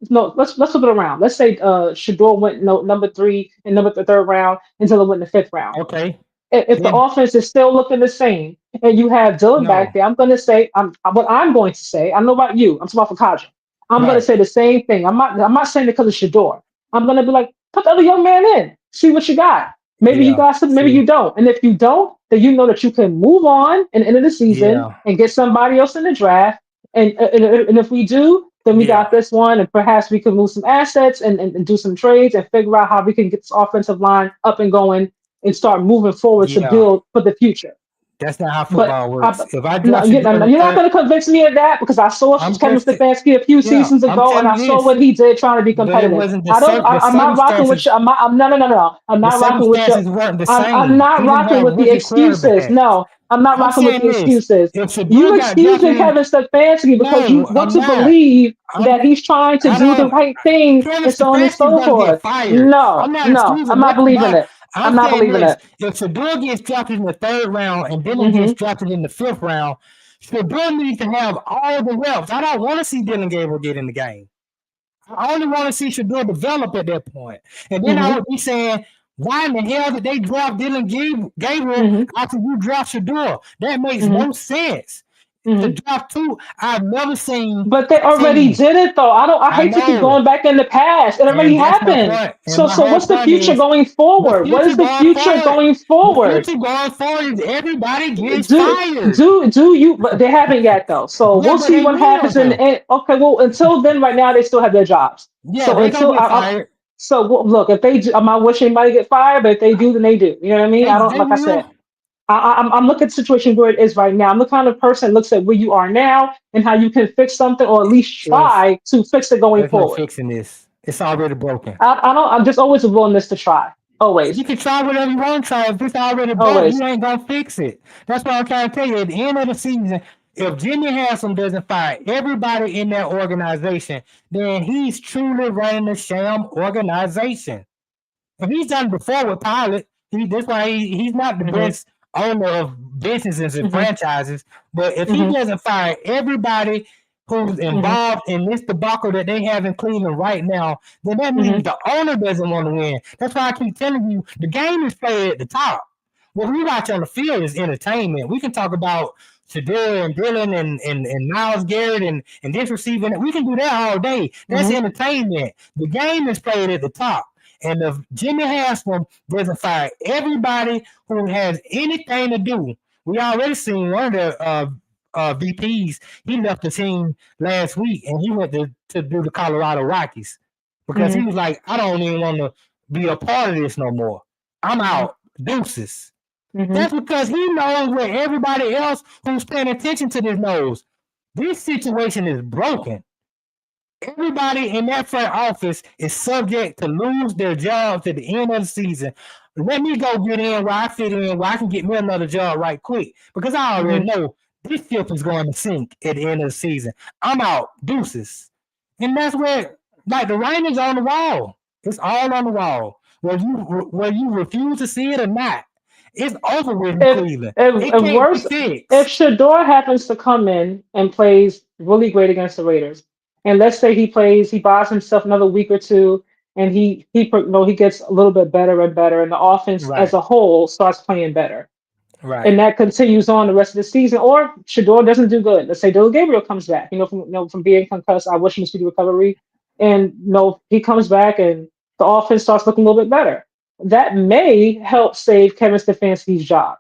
No, let's flip it around. Let's say Shador went no number 3 and number the third round, and Dylan went in the fifth round. Okay. If the Then offense is still looking the same, and you have Dylan back no. there, I'm going to say what I'm going to say. I don't know about you. I'm talking about for Kaja. I'm going to Right. say the same thing. I'm not saying it because of Shador. I'm going to be like, put the other young man in. See what you got. Maybe you Yeah. got some. Maybe See. you don't. And if you don't, then you know that you can move on and end of the season Yeah. and get somebody else in the draft. And if we do, then we Yeah. got this one, and perhaps we can move some assets and do some trades and figure out how we can get this offensive line up and going and start moving forward to Yeah. build for the future. That's not how But football I, works. If I no, draft Shedeur in the you're not third, going to convince me of that because I saw I'm Kevin just Stefanski a few yeah, seasons I'm ago, and telling I you saw this. what he did trying to be But it competitive. wasn't I don't. the I'm not rocking with you. circumstances. I'm no, no, no, no. I'm The not rocking with you. circumstances weren't the I'm same. not He didn't rocking have with the rookie excuses. quarterbacks. No, I'm not I'm rocking with saying the this: excuses. if Shedeur You got drafted excusing in, Kevin Stefanski because you no, want I'm to not. believe I'm. that he's trying to I do the don't. right thing Kevin and so on and Stefanski's so gonna get forth. fired. I'm No, not no, excusing I'm not nothing believing about. it. I'm I'm not saying believing this: it. if Shedeur gets drafted in the third round and Dylan Hmm. gets drafted in the fifth round, Shedeur needs to have all the reps. I don't want to see Dylan Gabriel get in the game. I only want to see Shedeur develop at that point. And then I Hmm. would be saying, why in the hell did they draft Dylan Gabriel Hmm. after you draft Shedeur? That makes Hmm. no sense. To Hmm. draft two, I've never seen But they a already team. did it though. I I hate to keep know. going back in the past. It already And that's my happened. point. And So my whole what's the point future is going the forward? What future is the going future forward. going The forward? future going forward is everybody gets Do fired. do you? But they haven't yet though. So Yeah, we'll but see they what will happens in the though. end. Okay, well until then, right now they still have their jobs. Yeah, So they gonna until get fired. look, if they do, I'm not wishing anybody get fired, but if they do, then they do. You know what I mean? I don't They like I said. will. I'm looking at the situation where it is right now. I'm the kind of person that looks at where you are now and how you can fix something or at least There's try to fix it going there's no forward. fixing this. It's already broken. I don't. I'm just always a willingness to try. You Always, can try whatever you want to try. If it's already broke, always. you ain't gonna fix it. That's what I'm trying to tell you. At the end of the season, if Jimmy Haslam doesn't fire everybody in that organization, then he's truly running a sham organization. If he's done before with Pilot, that's why he's not the Hmm. best owner of businesses and Hmm. franchises. But if he Hmm. doesn't fire everybody who's Hmm. involved in this debacle that they have in Cleveland right now, then that Hmm. means the owner doesn't want to win. That's why I keep telling you the game is played at the top. What we watch on the field is entertainment. We can talk about Shedeur and Dylan and Miles Garrett and this receiving. We can do that all day. That's Hmm. entertainment. The game is played at the top. And if Jimmy Haslam doesn't fire everybody who has anything to do, we already seen one of the VPs. He left the team last week and he went to do the Colorado Rockies because he Hmm. was like, I don't even want to be a part of this no more. I'm out. Deuces. Hmm. That's because he knows where everybody else who's paying attention to this knows. This situation is broken. Everybody in that front office is subject to lose their jobs at the end of the season. Let me go get in where I fit in, where I can get me another job right quick. Because I Hmm. already know this ship is going to sink at the end of the season. I'm out. Deuces. And that's where, like, the writing's on the wall. It's all on the wall. Whether you refuse to see it or not, it's over with in If Cleveland. It if can't be worse, if fixed. Shador happens to come in and plays really great against the Raiders, and let's say he buys himself another week or two, and he gets a little bit better and better, and the offense as Right. a whole starts playing better, Right. and that continues on the rest of the season. Or Shador doesn't do good. Let's say Dylan Gabriel comes back, from being concussed. I wish him a speedy recovery, and he comes back and the offense starts looking a little bit better. that may help save Kevin Stefanski's job.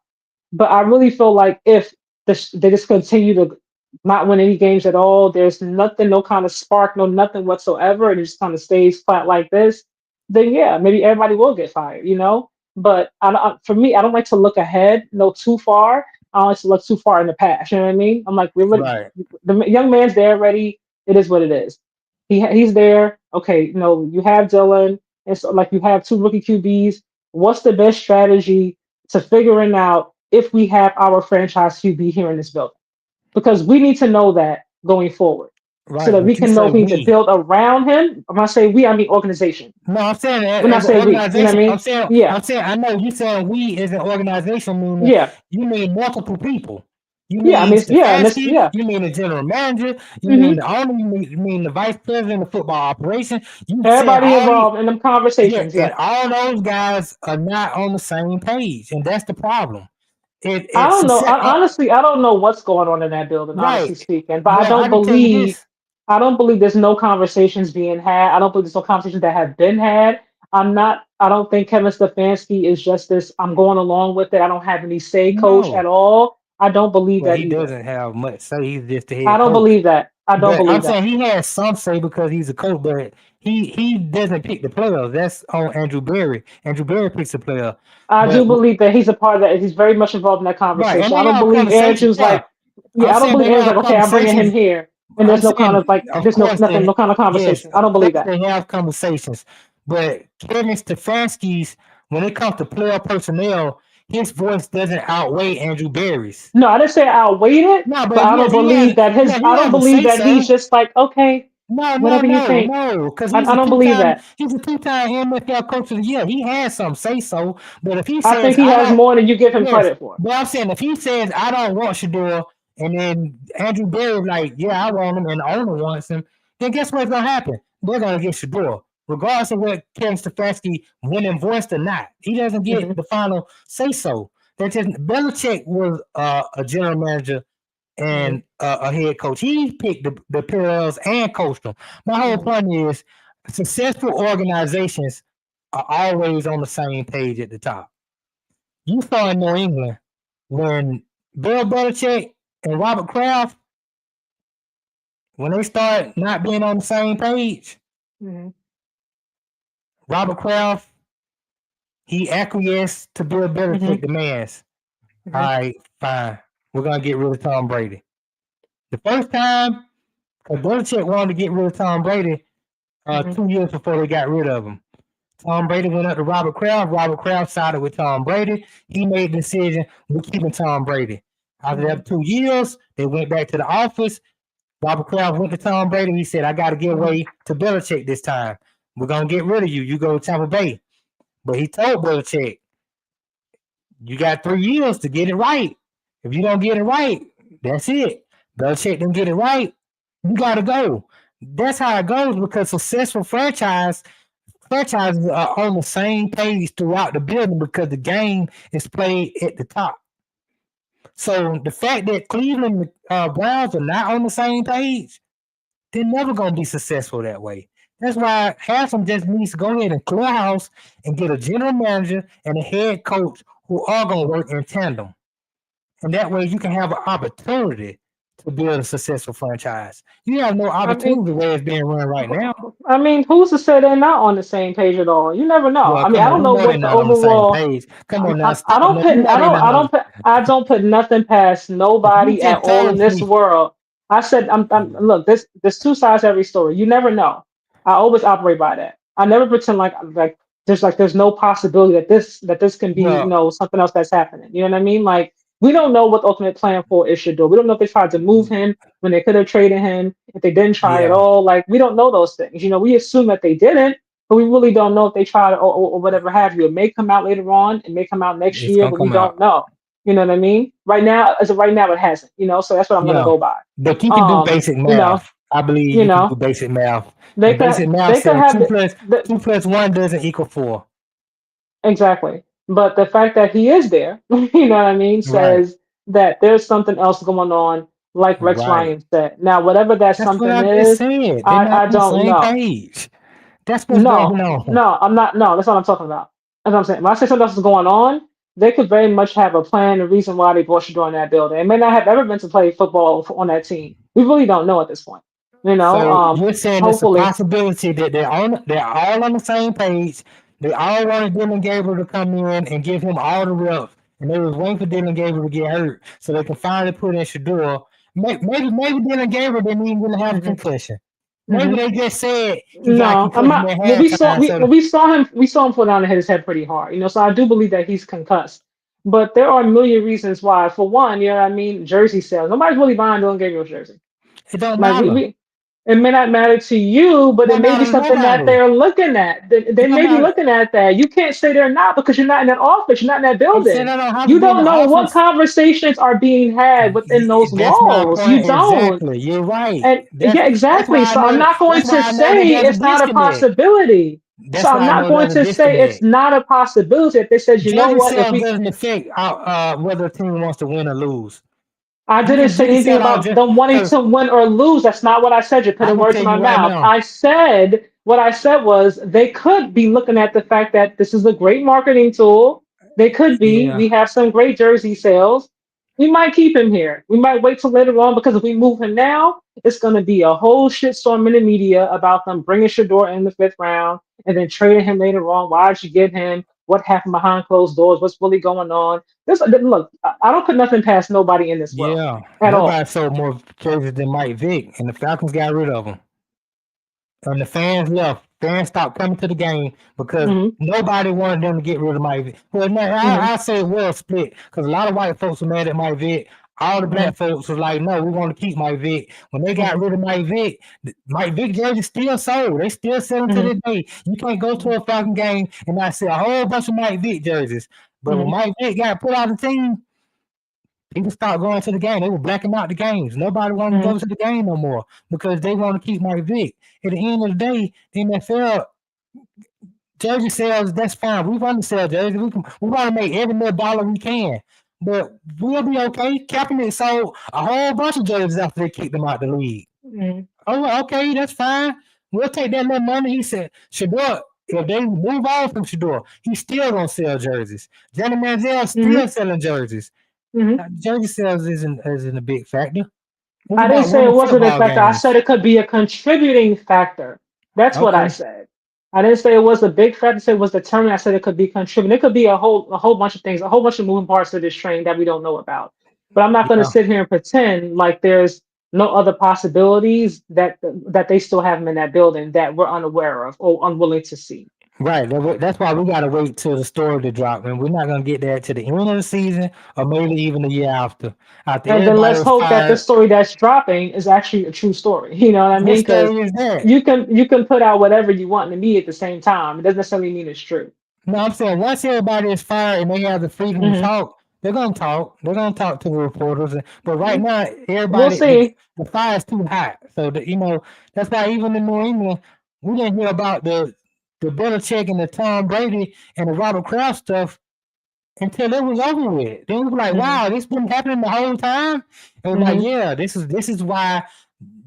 But I really feel like if they just continue to not win any games at all, there's nothing, no kind of spark, no nothing whatsoever, and it just kind of stays flat like this, then yeah, maybe everybody will get fired, you know? But for me, I don't like to look ahead, no too far. I don't like to look too far in the past. You know what I mean? I'm like, Right, the young man's there already. It is what it is. He's there. Okay, you know, you have Dylan. It's like you have two rookie QBs. What's the best strategy to figuring out if we have our franchise QB here in this building? Because we need to know that going forward so right. that we But you can know say if we need to we. build around him. When I say we, I mean organization. No, I'm saying When I as an say we, you know what organization. I I'm mean? saying Yeah, I'm saying I know you saying we as an organization meaning yeah, you mean multiple people. You yeah. I mean mean, yeah, and this, Stefanski, yeah. you mean the general manager, you mean Hmm. the owner, you mean the vice president of football operation. You saying Everybody all you involved in them yeah, conversations. and Yeah. all those guys are not on the same page, and that's the problem. I It's don't a know. set Honestly, I don't know what's going on in that building, honestly right. speaking. But But I can tell you this. I don't believe there's no conversations being had. I don't believe there's no conversations that have been had. I don't think Kevin Stefanski is just this, I'm going along with it. I don't have any say coach at No, all. I don't believe well, that he either. doesn't have much say. He's just the I head don't coach. believe that. I don't But I'm believe that. saying he has some say because he's a coach, but he doesn't pick the players. That's on Andrew Berry. Andrew Berry picks the player. I But do believe that he's a part of that. He's very much involved in that right, and conversation. I they don't have believe conversations. Andrew's Yeah, like, I'm yeah, I don't saying believe they Andrew's have like, okay, I'm bringing him conversations. here, and I'm there's no kind saying, of like, of there's no course, nothing, they no kind of yes, conversation. I don't of believe course that. they have conversations. But Kevin Stefanski's, when it comes to player personnel, his voice doesn't outweigh Andrew Berry's. No, I didn't say I waited, No, but but I don't believe that his. yeah, he I don't has a believe say that he's so. just like, okay, No, no, whatever you no, think. no, because I don't believe that. he's a two-time NFL coach of the year. He has some say so. But if he I think says he I has don't, more than you give him yes, credit for. but I'm saying if he says I don't want Shedeur, and then Andrew Berry like, yeah, I want him, and the owner wants him, then guess what's gonna happen? They're gonna get Shedeur, regardless of what Kevin Stefanski win and voiced or not. He doesn't get Hmm. the final say so. That just Belichick was a general manager Hmm. and a head coach. He picked the parallels and coached them. My whole Hmm. point is successful organizations are always on the same page at the top. You saw in New England when Bill Belichick and Robert Kraft, when they start not being on the same page, Hmm. Robert Kraft, he acquiesced to Bill Hmm. Belichick demands. All Hmm. right, fine. We're going to get rid of Tom Brady. The first time, because Belichick wanted to get rid of Tom Brady, Hmm. 2 years before they got rid of him. Tom Brady went up to Robert Kraft. Robert Kraft sided with Tom Brady. He made the decision, we're keeping Tom Brady. After Hmm. that 2 years, they went back to the office. Robert Kraft went to Tom Brady. He said, I got to give Hmm. way to Belichick this time. We're going to get rid of you. You go to Tampa Bay. But he told Belichick, you got 3 years to get it right. If you don't get it right, that's it. Belichick didn't get it right. You got to go. That's how it goes because successful franchises are on the same page throughout the building because the game is played at the top. So the fact that Cleveland Browns are not on the same page, they're never going to be successful that way. That's why Haslam just needs to go ahead and clear house and get a general manager and a head coach who are going to work in tandem. And that way you can have an opportunity to build a successful franchise. You have no I mean, opportunity the way it's being run right now. I mean, who's to say they're not on the same page at all? You never know. Well, I mean, come I on, don't we know know they're what the not on the same overall. page. Come on now, I stop. don't Now, you put know they're not on. I don't put nothing past If you nobody at just all in told this me, world. I said, look, there's two sides to every story. You never know. I always operate by that. I never pretend like there's no possibility that this can be, you well, know, something else that's happening. You know what I mean? Like we don't know what the ultimate plan for is Shedeur. We don't know if they tried to move him when they could have traded him, if they didn't try at yeah, all. Like we don't know those things. You know, we assume that they didn't, but we really don't know if they tried or whatever have you. It may come out later on, it may come out next it's year, gonna but we come don't out. know. You know what I mean? Right now, as of right now, it hasn't. You know, so that's what I'm gonna Yeah, go by. but you can do basic You know, math. I believe you you can do know, basic math. they And could basic math they could says have the two plus one doesn't equal four. exactly, but the fact that he is there, you know what I mean, Right, says that there's something else going on, like Rex right. Ryan said. Now, whatever that That's what something I just is, said. They're not I on the don't same know. page. That's what's No, going on. no, I'm not. No, that's what I'm talking about. As I'm saying, when I say something else is going on, they could very much have a plan, a reason why they brought Shedeur in that building. They may not have ever been to play football on that team. We really don't know at this point. You know, So you're saying it's a hopefully. possibility that they're all on the same page. They all wanted Dylan Gabriel to come in and give him all the reps, and they was waiting for Dylan Gabriel to get hurt so they can finally put in Shedeur. Maybe Dylan Gabriel didn't even really have a Hmm. concussion. Maybe Hmm. they just said he got a No, I'm concussion not. at Well, halftime. So we saw him fall down and hit his head pretty hard. You know, so I do believe that he's concussed. But there are a million reasons why. For one, you know what I mean, jersey sales. Nobody's really buying Dylan Gabriel's jersey. it don't Like matter. we it may not matter to you, It but it don't may be matter to something that nobody. they're looking at. They It don't may be matter. looking at that. You can't say they're not because you're not in that office, you're not in that I'm saying building. I don't have to You be in don't the know what office. conversations are being had within those That's my walls. You point don't. exactly. You're right. And yeah, That's exactly. why I So I'm know. not going That's to why I know that say there's a it's not a disconnect. possibility. So That's I'm why I not know going there's a to say it's disconnect. not a possibility if they said, you know Jersey what, if sales we doesn't affect whether a team wants to win or lose. I didn't You say can anything sell out about just them wanting because to win or lose. That's not what I said. You're I putting can words tell in my you right mouth. now. I said what I said was they could be looking at the fact that this is a great marketing tool. They could be. Yeah. We have some great jersey sales. We might keep him here. We might wait till later on because if we move him now, it's going to be a whole shitstorm in the media about them bringing Shador in the fifth round and then trading him later on. Why did you get him? What happened behind closed doors? What's really going on? This look. I don't put nothing past nobody in this world Yeah. at Nobody all. sold more jerseys than Mike Vick, and the Falcons got rid of him. And the fans left. Fans stopped coming to the game because Hmm. nobody wanted them to get rid of Mike Vick. Well, no, Hmm. I say it was split because a lot of white folks were mad at Mike Vick. All the Hmm. black folks was like, no, we want to keep Mike Vick. When they got Hmm. rid of Mike Vick jerseys still sold. They still selling to Hmm. this day. You can't go to a Falcon game and not see a whole bunch of Mike Vick jerseys. But when Hmm. Mike Vick got put out of the team, people stopped going to the game. They were blacking out the games. Nobody wanted to Hmm. go to the game no more because they want to keep Mike Vick. At the end of the day, the NFL jersey sales, that's fine. We want to sell jerseys. We want to make every little dollar we can. But we'll be okay. Kaepernick sold a whole bunch of jerseys after they kicked him out the league. Hmm. Oh, well, okay, that's fine. We'll take that little money. He said, Shedeur, if they move on from Shedeur, he's still going to sell jerseys. Johnny Manziel Hmm. still selling jerseys. Hmm. Jersey sales isn't a big factor. It's I didn't about say it winning wasn't a football factor. I said games. it could be a contributing factor. That's what I Okay. said. I didn't say it was a big factor. I said it was determined. I said it could be contributing. It could be a whole bunch of things, a whole bunch of moving parts to this train that we don't know about. But I'm not going to Yeah. sit here and pretend like there's no other possibilities that they still have them in that building that we're unaware of or unwilling to see. Right. That's why we gotta wait till the story to drop, and we're not gonna get that to the end of the season or maybe even the year after. After And then everybody let's was hope that the fired. story that's dropping is actually a true story. You know what I What mean? Because story is that? you can put out whatever you want to me at the same time. It doesn't necessarily mean it's true. No, I'm saying once everybody is fired and they have the freedom to Hmm. talk, they're gonna talk. They're gonna talk to the reporters. But right now, We'll everybody see. the fire's too hot. So that's why even in New England, we didn't hear about the Belichick and the Tom Brady and the Robert Kraft stuff until it was over with. Then we were like, Hmm. wow, this been happening the whole time. And we're like, Hmm. yeah, this is why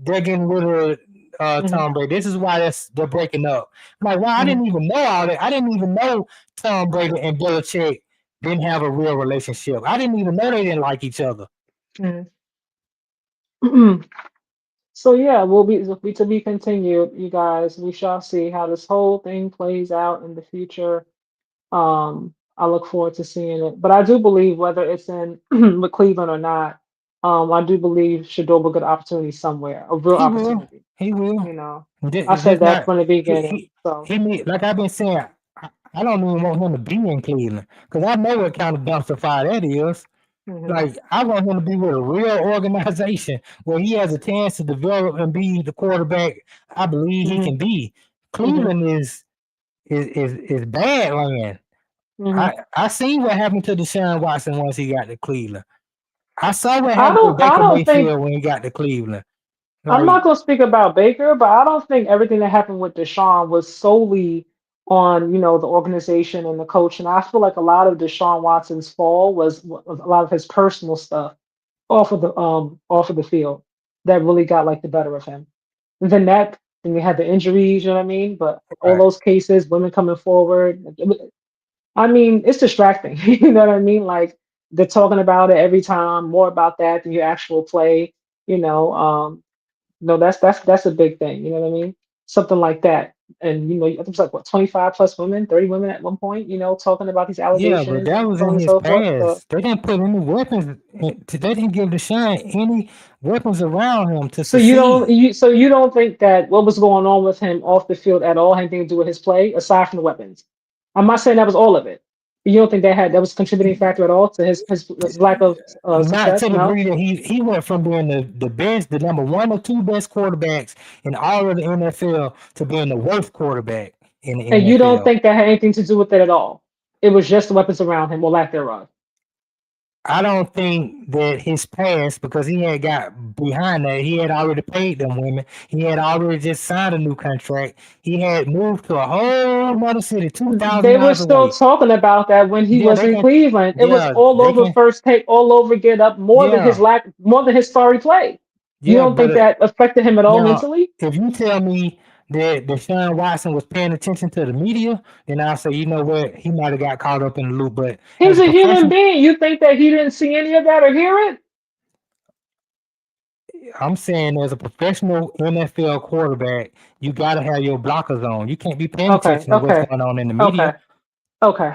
they're getting rid of Hmm. Tom Brady. This is why they're breaking up. I'm like, wow, I Hmm. didn't even know all that. I didn't even know Tom Brady and Belichick didn't have a real relationship. I didn't even know they didn't like each other. Hmm. So yeah, we'll be to be continued, you guys. We shall see how this whole thing plays out in the future. I look forward to seeing it. But I do believe whether it's in with Cleveland or not, I do believe Shador will get an opportunity somewhere, a real He will. opportunity. He will. You know, I It's said just that not. from the He beginning. he So, like I've been saying. I don't even want him to be in Cleveland because I know what kind of dumpster fire that is. hmm. Like I want him to be with a real organization where he has a chance to develop and be the quarterback I believe he Hmm. can be. Hmm. Cleveland is bad land. Hmm. I seen what happened to Deshaun Watson once he got to Cleveland. I saw what I happened to don't. I Baker don't think. Mayfield when he got to Cleveland. I'm Like not going to speak about Baker, but I don't think everything that happened with Deshaun was solely on, the organization and the coach. And I feel like a lot of Deshaun Watson's fall was a lot of his personal stuff off of the field that really got like the better of him. And then you had the injuries, you know what I mean? But all right. those cases, women coming forward, I mean, it's distracting. You know what I mean? Like they're talking about it every time, more about that than your actual play. You know, no, that's a big thing. You know what I mean? Something like that. And I think it's like what 25 plus women, 30 women at one point. Talking about these Yeah, but allegations that and was so on in and his so forth. So, past. They didn't put any weapons. They didn't give Deshaun any weapons around him to succeed. so you don't think that what was going on with him off the field at all had anything to do with his play, aside from the weapons? I'm not saying that was all of it. You don't think that was a contributing factor at all to his lack of Not success? to the No. degree that he went from being the best, the number one or two best quarterbacks in all of the NFL to being the worst quarterback in the And you don't NFL. think that had anything to do with it at all? It was just the weapons around him or lack thereof. I don't think that his past, because he had got behind that, he had already paid them women. He had already just signed a new contract. He had moved to a whole other city, 2,000 They were miles still away. talking about that when he Yeah, was they in can. Cleveland. It was Yeah, all they over can. first take, all over get up, Yeah, more than his sorry play. You yeah, don't but think that affected him at all now, mentally? if you tell me that Deshaun Watson was paying attention to the media, then I'll say, you know what, he might have got caught up in the loop. But as He's a a human professional, being. You think that he didn't see any of that or hear it? I'm saying as a professional NFL quarterback, you got to have your blockers on. You can't be paying Okay, attention to what's okay, going on in the okay, media. okay.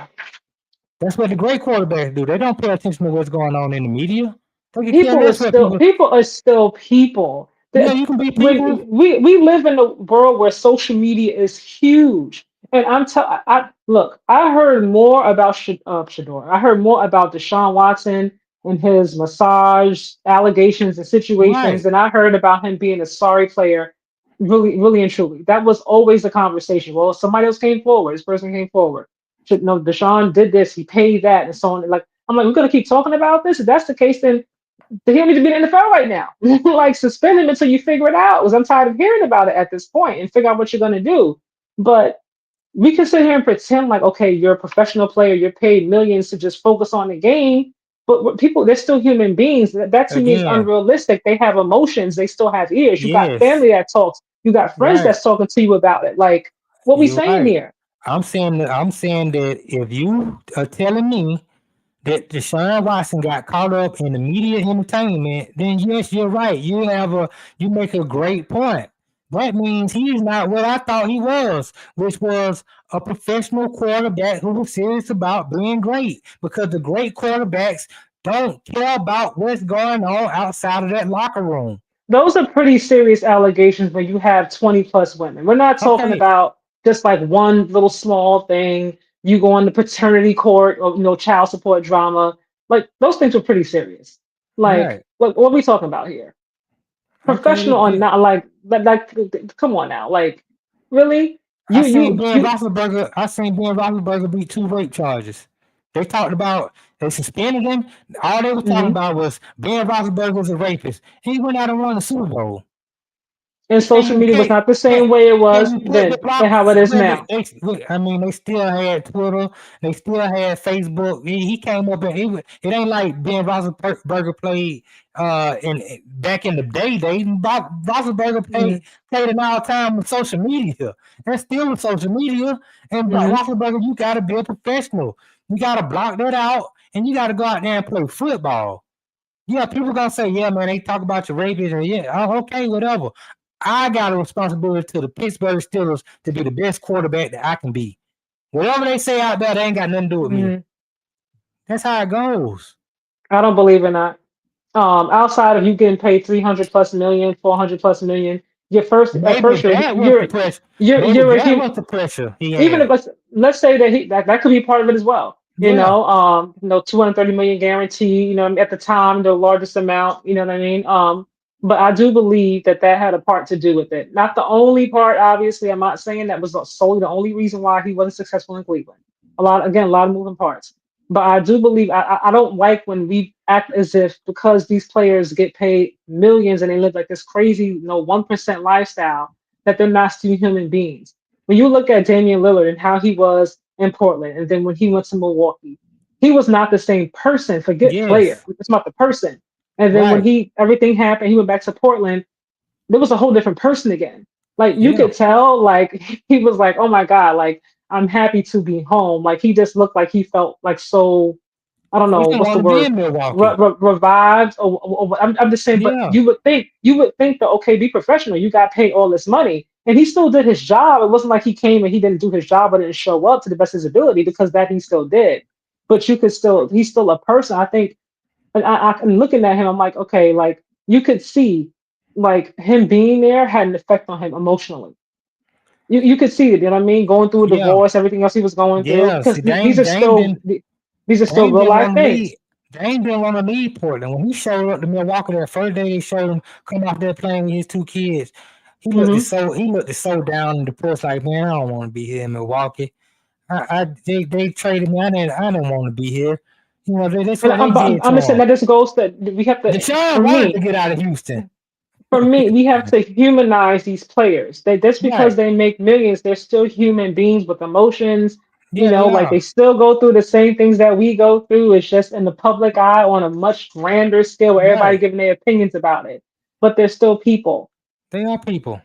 That's what the great quarterbacks do. They don't pay attention to what's going on in the media. They can care people are less what still people. people are still people. Yeah, That you can be when people. we live in a world where social media is huge, and I look. I heard more about Shedeur. I heard more about Deshaun Watson and his massage allegations and situations Right. than I heard about him being a sorry player. Really, really and truly, that was always the conversation. Well, somebody else came forward. This person came forward. No, Deshaun did this. He paid that, and so on. Like I'm like, we're gonna keep talking about this. If that's the case, then he don't need to be in the NFL right now. Like suspend him until you figure it out. Because I'm tired of hearing about it at this point and figure out what you're gonna do. But we can sit here and pretend like, okay, you're a professional player, you're paid millions to just focus on the game. But people, they're still human beings. That to me is Again, unrealistic. They have emotions. They still have ears. You got yes. family that talks. You got friends Right. that's talking to you about it. Like, what we You're saying right. here? I'm saying that if you are telling me that Deshaun Watson got caught up in the media entertainment, then yes, you're right. You make a great point. That means he's not what I thought he was, which was a professional quarterback who was serious about being great. Because the great quarterbacks don't care about what's going on outside of that locker room. Those are pretty serious allegations when you have 20 plus women. We're not talking Okay, about just like one little small thing. You go on the paternity court or child support drama. Like those things are pretty serious. Like, right. what are we talking about here? Okay, Professional or not? Come on now. Like, really? I You seen you Ben you. Roethlisberger. I seen Ben Roethlisberger beat two rape charges. They talked about they suspended him. All they were talking Mhm. about was Ben Roethlisberger was a rapist. He went out and won the Super Bowl. And Can social you media was can, not the can, same way it can was you put the then and block? how it is Well, now. I mean, they still had Twitter. They still had Facebook. He came up and it ain't like Ben Roethlisberger played in back in the day. Roethlisberger Mhm. played an all time with social media. That's still with social media. And Mhm. Roethlisberger, you got to be a professional. You got to block that out, and you got to go out there and play football. Yeah, people gonna say, yeah, man, they talk about your rapists, and yeah, oh, okay, whatever. I got a responsibility to the Pittsburgh Steelers to be the best quarterback that I can be. Whatever they say out there, they ain't got nothing to do with me. Mhm. That's how it goes. I don't believe in that. Outside of you getting paid 300 plus million, 400 plus million, your first at Maybe first that was the pressure. Maybe you're a that human. was the pressure he Even if had. let's say that that could be part of it as well. Yeah, 230 million guarantee. At the time the largest amount. You know what I mean? But I do believe that had a part to do with it. Not the only part, obviously. I'm not saying that was solely the only reason why he wasn't successful in Cleveland. A lot of moving parts. But I do believe I don't like when we act as if because these players get paid millions and they live like this crazy 1% lifestyle that they're not still human beings. When you look at Damian Lillard and how he was in Portland, and then when he went to Milwaukee, he was not the same person. Forget player, yes, it's about the person. And then when right, everything happened, he went back to Portland. There was a whole different person again. Like you yeah, could tell, like he was like, oh my god, like I'm happy to be home. Like he just looked like he felt like so, I don't He know didn't what's want the to be word, in Milwaukee. revived. I'm just saying, but Yeah, you would think that okay, be professional. You got paid all this money, and he still did his job. It wasn't like he came and he didn't do his job or didn't show up to the best of his ability because that he still did. But you could still, he's still a person. I think, and I'm looking at him. I'm like, okay, like you could see, like him being there had an effect on him emotionally. You could see it, you know what I mean? Going through a yeah, divorce, everything else he was going through, yeah. because See, Dame, these are still Dame real didn't life want to things. leave. Dame didn't want to leave Portland. When he showed up to Milwaukee that first day, they showed him come out there playing with his two kids. Hmm. He looked so down and depressed. Like, man, I don't want to be here in Milwaukee. They traded me. I didn't want to be here. You know, that's And what they did to I'm just saying him. that just goes that we have to, Deshaun for wanted to me, get out of Houston. we have to humanize these players. They just because Right. they make millions, they're still human beings with emotions. You Yeah, know, they like they are. still go through the same things that we go through. It's just in the public eye on a much grander scale where everybody Right. giving their opinions about it. But they're still people. They are people.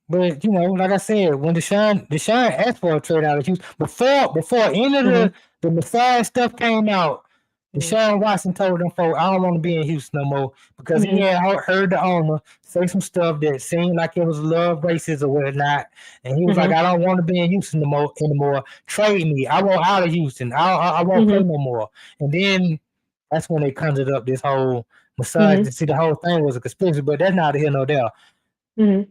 But you know, like I said, when Deshaun asked for a trade out of Houston before any of Hmm. the Messiah stuff came out, Hmm. Deshaun Watson told them folks, I don't want to be in Houston no more because he Hmm. had heard the owner say some stuff that seemed like it was love racist or whatnot, and he was like, Hmm. I don't want to be in Houston no more anymore. Trade me. I want out of Houston. I won't play Hmm. no more. And then that's when they conjured up this whole Messiah. Hmm. See, the whole thing was a conspiracy, but that's neither here nor there. Hmm.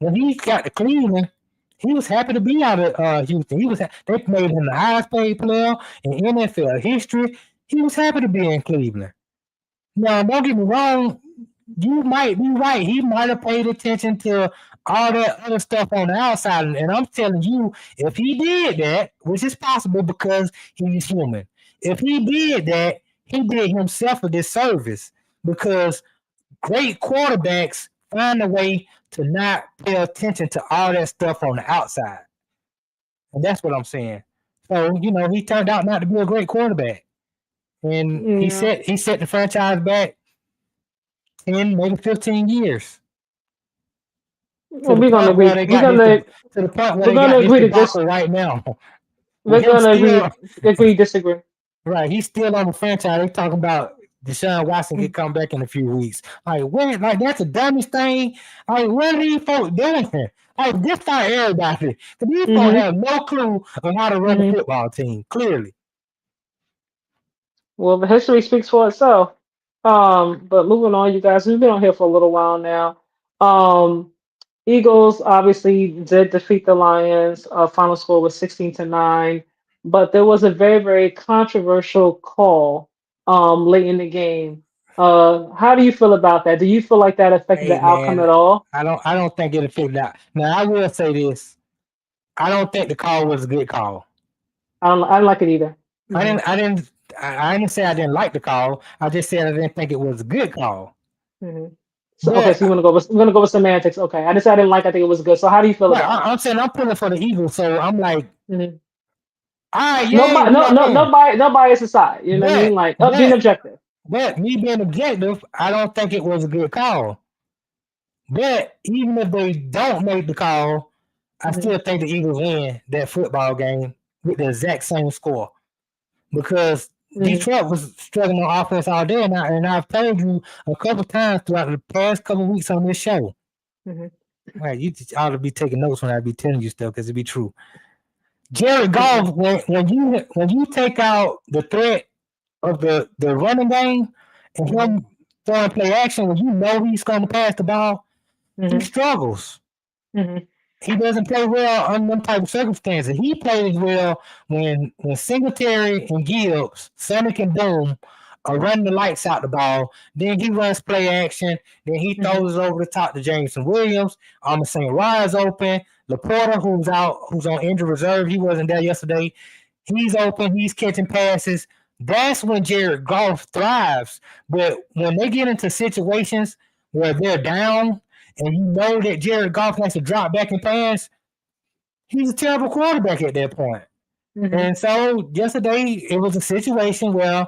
When he got to Cleveland, he was happy to be out of Houston. They made him the highest paid player in NFL history. He was happy to be in Cleveland. Now, don't get me wrong, you might be right. He might have paid attention to all that other stuff on the outside. And I'm telling you, if he did that, which is possible because he's human, if he did that, he did himself a disservice because great quarterbacks find a way to not pay attention to all that stuff on the outside. And that's what I'm saying. So, you know, he turned out not to be a great quarterback. And Yeah. he set the franchise back 10, maybe 15 years to Well, the point where they got we're gonna this agree to dis debacle right now. With we're him gonna still agree disagree. right, he's still on the franchise. They talking about Deshaun Watson could come back in a few weeks. Like what? Like that's the dumbest thing. Like what are these folks doing? Like this not everybody. Because these folks Hmm. have no clue on how to run a Hmm. football team. Clearly, Well, the history speaks for itself. But moving on, you guys, we've been on here for a little while now. Um, Eagles obviously did defeat the Lions. Final score was 16-9, but there was a very, very controversial call late in the game. How do you feel about that? Do you feel like that affected hey the outcome man, at all? I don't think it'll fit that. Now I will say this: I don't think the call was a good call. I don't like it either. I Hmm. didn't I didn't I didn't say I didn't like the call. I just said I didn't think it was a good call. Hmm. So okay, But so you want to go with we're gonna go with semantics. Okay, I just I didn't like. I think it was good. So how do you feel right, about it? I'm saying I'm pulling for the Eagles, so I'm like, Hmm. all right, yay, Nobody, we no, are no, in. no bias aside. You know what I mean? But Like being but objective. but me being objective, I don't think it was a good call. But even if they don't make the call, I Hmm. still think the Eagles win that football game with the exact same score because Hmm. Detroit was struggling on offense all day, and I've told you a couple times throughout the past couple weeks on this show. Hmm. Right, you just ought to be taking notes when I be telling you stuff because it be true. Jared Hmm. Goff, when you take out the threat of the running game and Hmm. him throwing play action, when you know he's going to pass the ball, he Hmm. struggles. Hmm. He doesn't play well under them type of circumstances. He plays well when Singletary and Gibbs, Sonic and Boom are running the lights out the ball. Then he runs play action. Then he Hmm. throws it over the top to Jameson Williams. St. Ryan's open. Laporta, who's out, who's on injured reserve, he wasn't there yesterday. He's open. He's catching passes. That's when Jared Goff thrives. But when they get into situations where they're down and you know that Jared Goff has to drop back and pass, he's a terrible quarterback at that point. Hmm. And so yesterday it was a situation where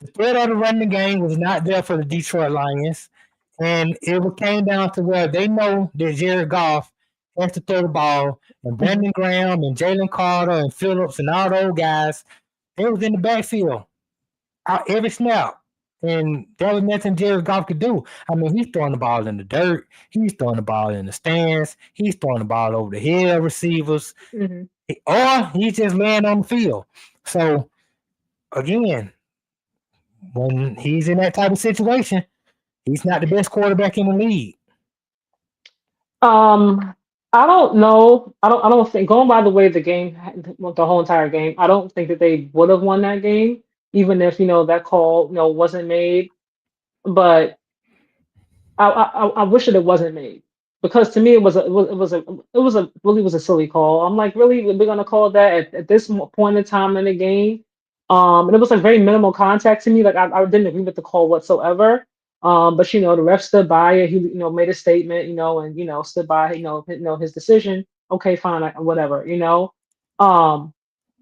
the threat of the running game was not there for the Detroit Lions. And it came down to where they know that Jared Goff has to throw the ball, and Brandon Graham and Jalen Carter and Phillips and all those guys, they was in the backfield out every snap. And there was nothing Jared Goff could do. I mean, he's throwing the ball in the dirt. He's throwing the ball in the stands. He's throwing the ball over the head of receivers. Hmm. Or he's just laying on the field. So, again, when he's in that type of situation, he's not the best quarterback in the league. Um, I don't know. I don't think going by the way the game, the whole entire game, I don't think that they would have won that game, even if that call wasn't made. But I wish that it wasn't made because to me it really was a silly call. I'm like, really, we're gonna call that at this point in time in the game? And it was like very minimal contact to me. Like I didn't agree with the call whatsoever. But the ref stood by it. He made a statement, and stood by his decision. Okay, fine, whatever. Um,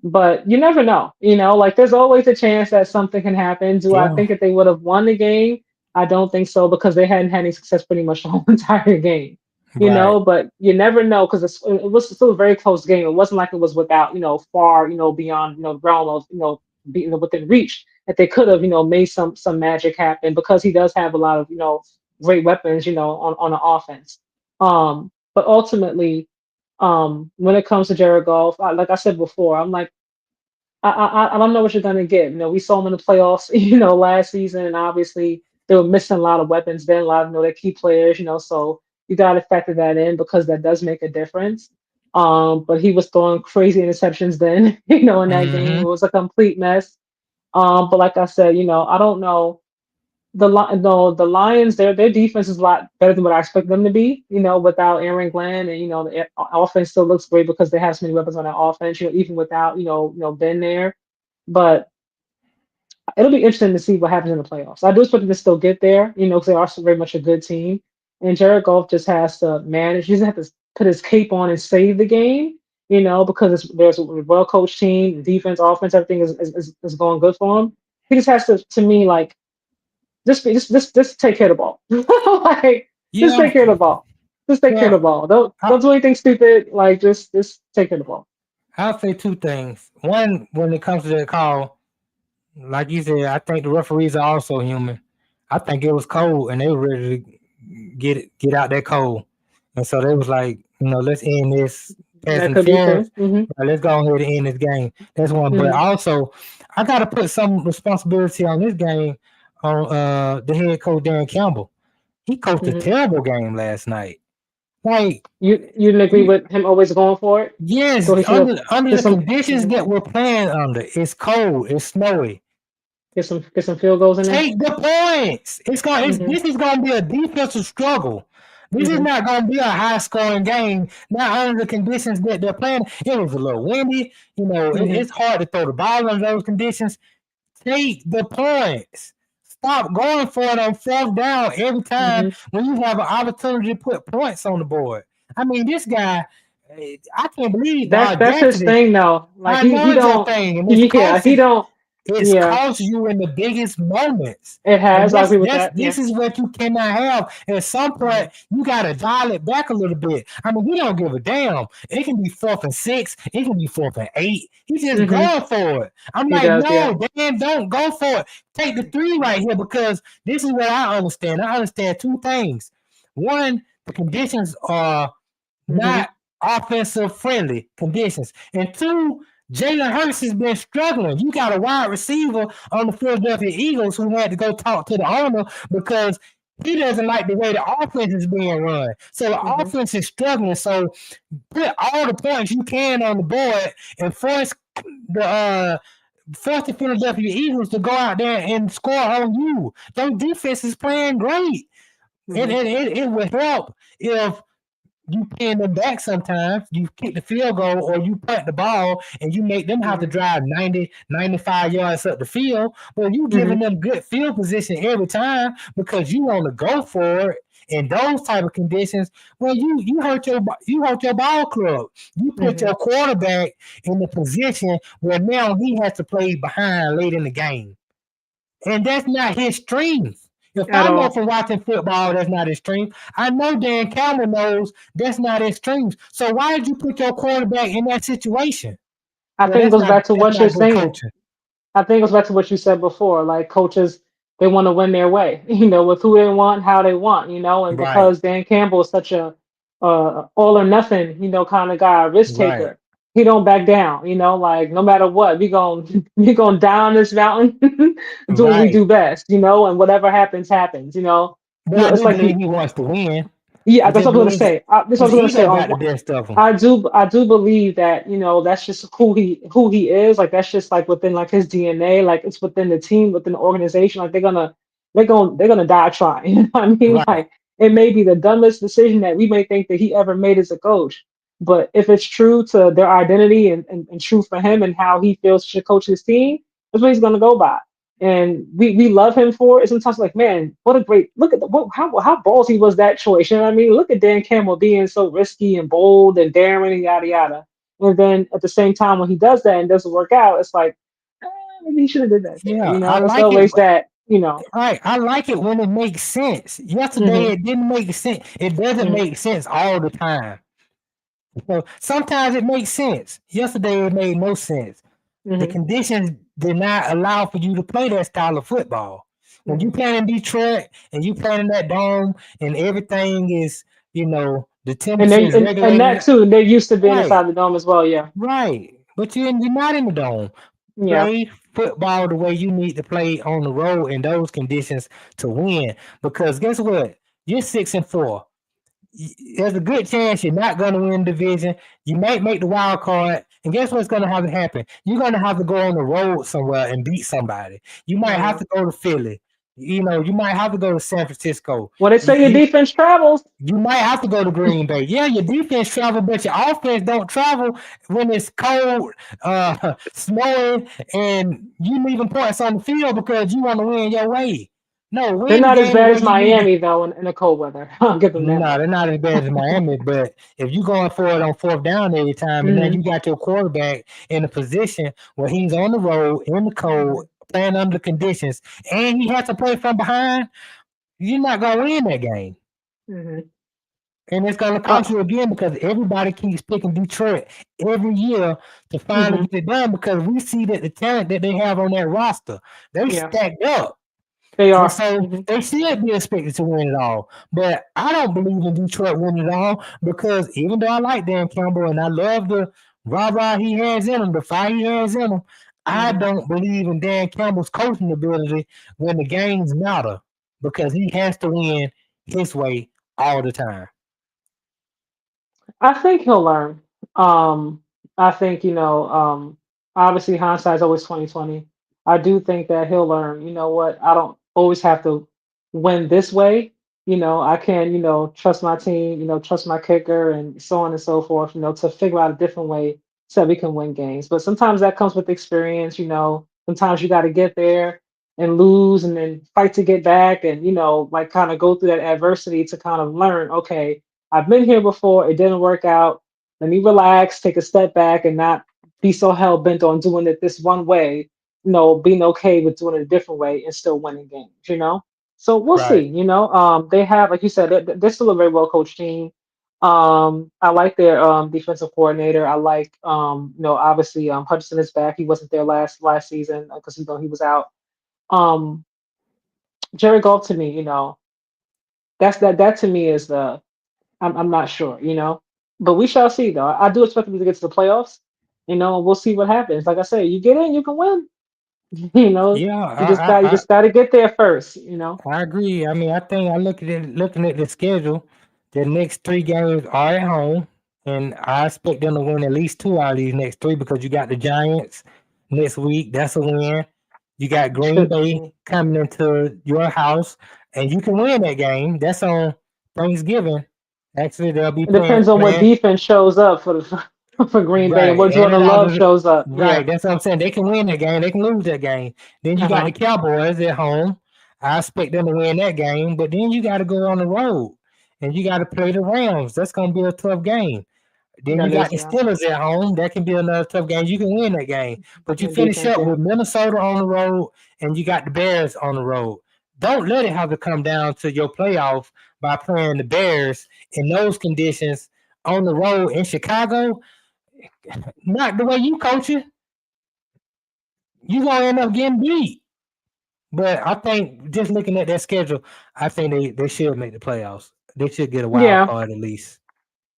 but you never know. Like there's always a chance that something can happen. Do I Yeah, think that they would have won the game? I don't think so because they hadn't had any success pretty much the whole entire game. right. But you never know because it was still a very close game. It wasn't like it was without, far, beyond, the realm of, being within reach that they could have, made some magic happen because he does have a lot of, great weapons, on the offense. But ultimately, when it comes to Jared Goff, like I said before, I'm like, I don't know what you're gonna get. We saw them in the playoffs, last season, and obviously they were missing a lot of weapons then, a lot of their key players, so you gotta factor that in because that does make a difference. But he was throwing crazy interceptions then, in that game. It Mm-hmm. was a complete mess. But like I said, I don't know. No, the Lions, their defense is a lot better than what I expect them to be. Without Aaron Glenn, and the offense still looks great because they have so many weapons on that offense. Even without Ben there, but it'll be interesting to see what happens in the playoffs. I do expect them to still get there. Because they are still very much a good team, and Jared Goff just has to manage. He doesn't have to put his cape on and save the game. Because there's a well coached team, defense, offense, everything is going good for him. He just has to me, like just take care of the ball. Like just Yeah. take care of the ball. Just take care of the Well, ball. Don't I, don't do anything stupid. Like just take care of the ball. I'll say two things. One, when it comes to that call, like you said, I think the referees are also human. I think it was cold, and they were ready to get out that cold, and so they was like, let's end this pass That could be interference. too. Hmm. Let's go ahead and end this game. That's one. But Hmm. also, I got to put some responsibility on this game on the head coach Darren Campbell. He coached a Hmm. terrible game last night. Like, You didn't agree you, with him always going for it. yes, So he should have under get the some conditions that we're playing under, it's cold, it's snowy. get some field goals in there. Take the points. Hmm. This is gonna be a defensive struggle. This is Hmm. not gonna be a high scoring game. Not under the conditions that they're playing. It was a little windy. Hmm. It's hard to throw the ball under those conditions. Take the points. Stop going for it on fourth down every time Hmm. when you have an opportunity to put points on the board. I mean, this guy, I can't believe the That's his audacity. thing though. Like I he know it's a don't. thing, and Yeah, he don't. it's Yeah, cost you in the biggest moments. it And has. I agree with that. Yeah. this is what you cannot have. At some Hmm. point, you gotta dial it back a little bit. I mean, he don't give a damn. It can be 4th and 6. It can be 4th and 8. He's just Hmm. going for it. I'm He like, does. Yeah. no, Dan, don't go for it. Take the 3 right here because this is what I understand. I understand two things. One, the conditions are Hmm. not offensive friendly conditions. And two, Jalen Hurts has been struggling. You got a wide receiver on the Philadelphia Eagles who had to go talk to the owner because he doesn't like the way the offense is being run. So the Hmm. offense is struggling. So put all the points you can on the board and the force the Philadelphia Eagles to go out there and score on you. Those defense is playing great. Hmm. It would help if you pin them back sometimes. You kick the field goal or you punt the ball and you make them have to Hmm. drive 90, 95 yards up the field. Well, you Hmm. giving them good field position every time because you want to go for it in those type of conditions. Well, you hurt your ball club. You put Hmm. your quarterback in the position where now he has to play behind late in the game. And that's not his strength. If at I know all. from watching football that's not extreme, I know Dan Campbell knows that's not extreme. So why did you put your quarterback in that situation? I Well, think it goes back to that's what you're not good saying. coaching. I think it goes back to what you said before. Like coaches, they want to win their way, with who they want, how they want, and Right, because Dan Campbell is such a all or nothing, kind of guy, risk right, taker. He don't back down, like no matter what, we going we gonna down this mountain, do what we right. do best, and whatever happens, happens. But I It's do like believe he wants to win. yeah, I that's just what I'm gonna believe say. That's what I his was gonna say. ego got the best of him. I do believe that that's just who he is. Like that's just like within like his DNA. Like it's within the team, within the organization. Like they're gonna die trying. You know what I mean? Right, Like it may be the dumbest decision that we may think that he ever made as a coach, but if it's true to their identity and true for him and how he feels he should coach his team, that's what he's gonna go by. And we love him for it. Sometimes like, man, what a great look at how ballsy was that choice. You know what I mean? Look at Dan Campbell being so risky and bold and daring and yada yada. And then at the same time when he does that and doesn't work out, it's like, maybe he should have did that there. yeah, I It's like it. always that. Right, I like it when it makes sense. Yesterday, Hmm. it didn't make sense. It doesn't Hmm. make sense all the time. So sometimes it makes sense. Yesterday, it made no sense. The Hmm. conditions did not allow for you to play that style of football. When you Hmm. play in Detroit and you play in that dome and everything is, the And temperature they is and regulated. that too, they're used to being Right, inside the dome as well. Yeah. right. But you're not in the dome. Yeah. Play football the way you need to play on the road in those conditions to win. Because guess what? You're 6-4. There's a good chance you're not going to win the division. You might make the wild card, and guess what's going to have to happen? You're going to have to go on the road somewhere and beat somebody. You might have Hmm. to go to Philly. You might have to go to San Francisco. Well, they You, say your you, defense travels. you might have to go to Green Bay. Yeah, your defense travel, but your offense don't travel when it's cold, snowing, and you leaving points on the field because you want to win your way. No, They're win the not as game the bad way as you need to. Miami though in the cold weather. I'll give them that No, they're much. not as bad as Miami, but if you going for it on fourth down every time, and then Hmm. you got your quarterback in a position where he's on the road in the cold, Hmm. playing under the conditions, and he has to play from behind, you're not gonna win that game. Hmm. And it's gonna Uh, cost you again because everybody keeps picking Detroit every year to finally hmm. get it done because we see that the talent that they have on that roster, they Yeah, stacked up. they And are. so Hmm. they should be expected to win it all. But I don't believe in Detroit winning it all because even though I like Dan Campbell and I love the rah-rah he has in him, the fire he has in him, I Hmm. don't believe in Dan Campbell's coaching ability when the games matter because he has to win his way all the time. I think he'll learn. Um, I think obviously hindsight's always 2020. I do think that he'll learn. You know what? I don't always have to win this way. I can trust my team. Trust my kicker and so on and so forth. To figure out a different way so we can win games. But sometimes that comes with experience. Sometimes you got to get there and lose and then fight to get back and like kind of go through that adversity to kind of learn. Okay, I've been here before. It didn't work out. Let me relax, take a step back, and not be so hell bent on doing it this one way. Being okay with doing it a different way and still winning games. So we'll see. Right. They have, like you said, they're still a very well coached team. I like their defensive coordinator. I like, obviously Hudson is back. He wasn't there last season because he was out. Um, Jerry Goff to me, that to me is the I'm not sure. But we shall see though. I do expect them to get to the playoffs, and we'll see what happens. Like I say, you get in, you can win. Yeah, You just gotta get there first. I agree. I mean, I think I look at it, looking at the schedule, the next three games are at home, and I expect them to win at least two out of these next three because you got the Giants next week. That's a win. You got Green Should Bay coming into your house, and you can win that game. That's on Thanksgiving. Actually, they'll be it depends on what playing. defense shows up for the for Green Bay and Right, what and it Jordan all Love shows up. Yeah. right. That's what I'm saying. They can win that game. They can lose that game. Then you got the Uh-huh. Cowboys at home. I expect them to win that game, but then you got to go on the road and you got to play the Rams. That's going to be a tough game. Then you That got is, the yeah. Steelers at home. That can be another tough game. You can win that game, but you And finish defense, up yeah. with Minnesota on the road and you got the Bears on the road. don't let it have to come down to your playoff by playing the Bears in those conditions on the road in Chicago. Not the way you coach it. You gonna end up getting beat. But I think just looking at that schedule, I think they should make the playoffs. They should get a wild Yeah, card at least.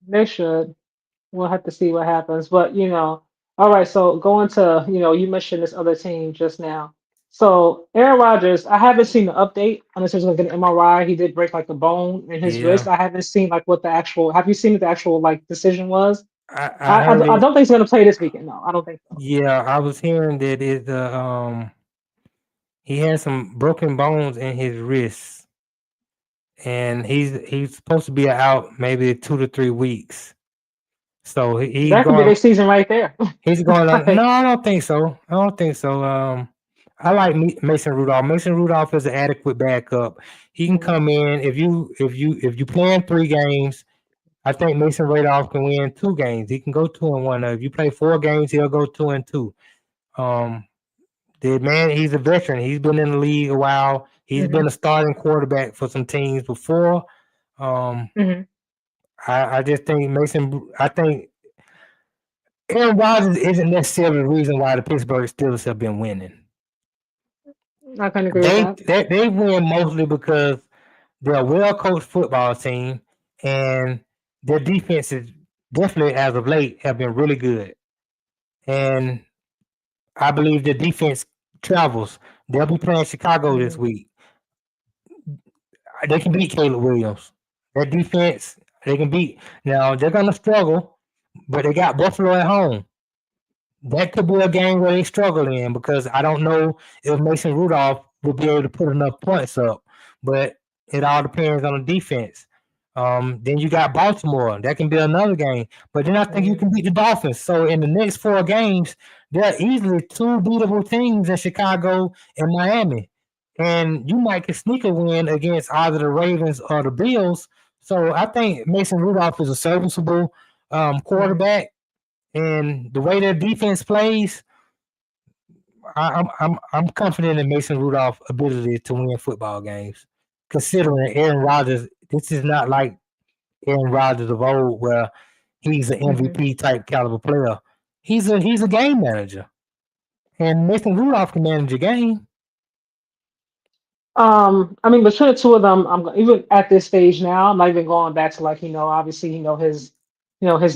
they should. We'll have to see what happens. But all right. So going to you mentioned this other team just now. So Aaron Rodgers, I haven't seen the update unless he's going to get an MRI. He did break like a bone in his wrist. Yeah, I haven't seen like what the actual. Have you seen what the actual like decision was? I heard I it. don't think he's going to play this weekend. No, I don't think so. Yeah, I was hearing that he had some broken bones in his wrists, and he's supposed to be out maybe 2 to 3 weeks. So he's That could be going. their season right there. He's going on. No, Like, I don't think so. I don't think so. I like Mason Rudolph. Mason Rudolph is an adequate backup. He can mhm, come in if you playing 3 games. I think Mason Rudolph can win 2 games. He can go 2-1. If you play 4 games, he'll go 2-2. Um, the man, he's a veteran. He's been in the league a while. He's been mhm, a starting quarterback for some teams before. Um, mhm. I just think Mason. I think Aaron Rodgers isn't necessarily the reason why the Pittsburgh Steelers have been winning. I can agree with They that. they, they win mostly because they're a well coached football team and their defenses definitely as of late have been really good. And I believe the defense travels. They'll be playing Chicago this Mhm, week. They can beat Caleb Williams. Their defense, they can beat. Now they're gonna struggle, but they got Buffalo at home. That could be a game where they struggle in because I don't know if Mason Rudolph will be able to put enough points up, but it all depends on the defense. Then you got Baltimore. That can be another game. But then I think you mhm, can beat the Dolphins. So in the next 4 games, there are easily 2 beatable teams in Chicago and Miami. And you might can sneak a win against either the Ravens or the Bills. So I think Mason Rudolph is a serviceable mhm. quarterback and the way their defense plays, I'm confident in Mason Rudolph's ability to win football games. Considering Aaron Rodgers, this is not like Aaron Rodgers of old, where he's an Mhm. MVP type caliber player. He's a game manager, and Mason Rudolph can manage a game. I mean, between the two of them, even at this stage now, I'm not even going back to like, obviously, his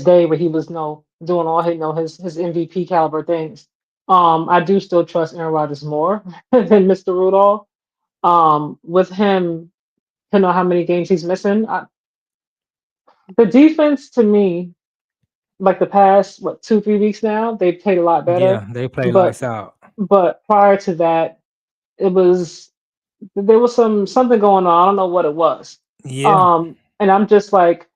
day where he was, doing all his, his MVP caliber things. I do still trust Aaron Rodgers more than Mr. Rudolph. With him, to know how many games he's missing, the defense to me, like the past, what, 2, 3 weeks now, they've played a lot better. Yeah, they play But, lights out. prior to that, it was there was something going on. I don't know what it was. Yeah, And I'm just like,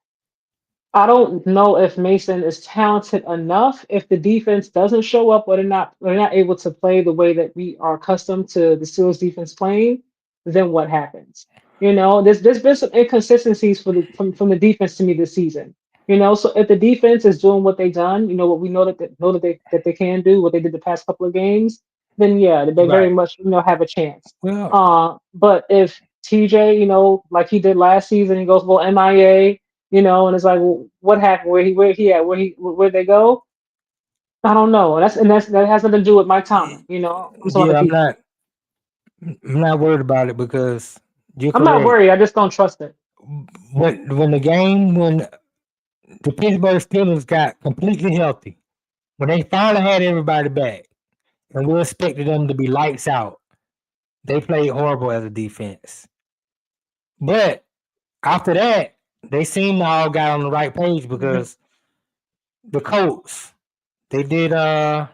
I don't know if Mason is talented enough. If the defense doesn't show up, or they're not able to play the way that we are accustomed to the Steelers defense playing, then what happens? There's been some inconsistencies from the defense to me this season. So if the defense is doing what they've done, what we know that they can do, what they did the past couple of games, then yeah, they very right. much have a chance. Well, But if TJ, like he did last season, he goes, well, MIA, and it's like, well, what happened? Where he at? Where'd they go? I don't know. That has nothing to do with Mike Tomlin. I'm talking about yeah, the I'm defense. not worried about it because you're I'm not correct. worried. I just don't trust it. When the Pittsburgh Steelers got completely healthy, when they finally had everybody back, and we expected them to be lights out, they played horrible as a defense. But after that, they seemed to all got on the right page Hmm. because the Colts, they did uh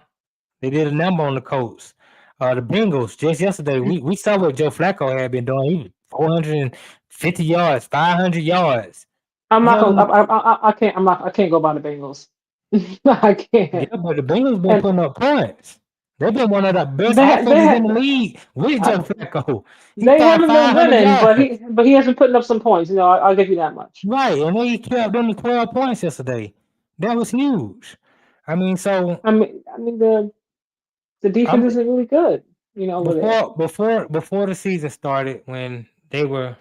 they did a number on the Colts. The Bengals just yesterday, we saw what Joe Flacco had been doing. He was 450 yards, 500 yards. I'm not gonna. Young, I can't. I'm not. I can't go by the Bengals. I can't. yeah, but the Bengals been And putting up points. They've been one of the best they ha- they offenses in ha- the league with Joe I, Flacco. He they got haven't been 500 winning, but yards. he hasn't putting up some points. I'll give you that much. Right, and they kept them to 12 points yesterday. That was huge. I mean, so I mean the defense I'm isn't really good. over there. Before the season started, when they were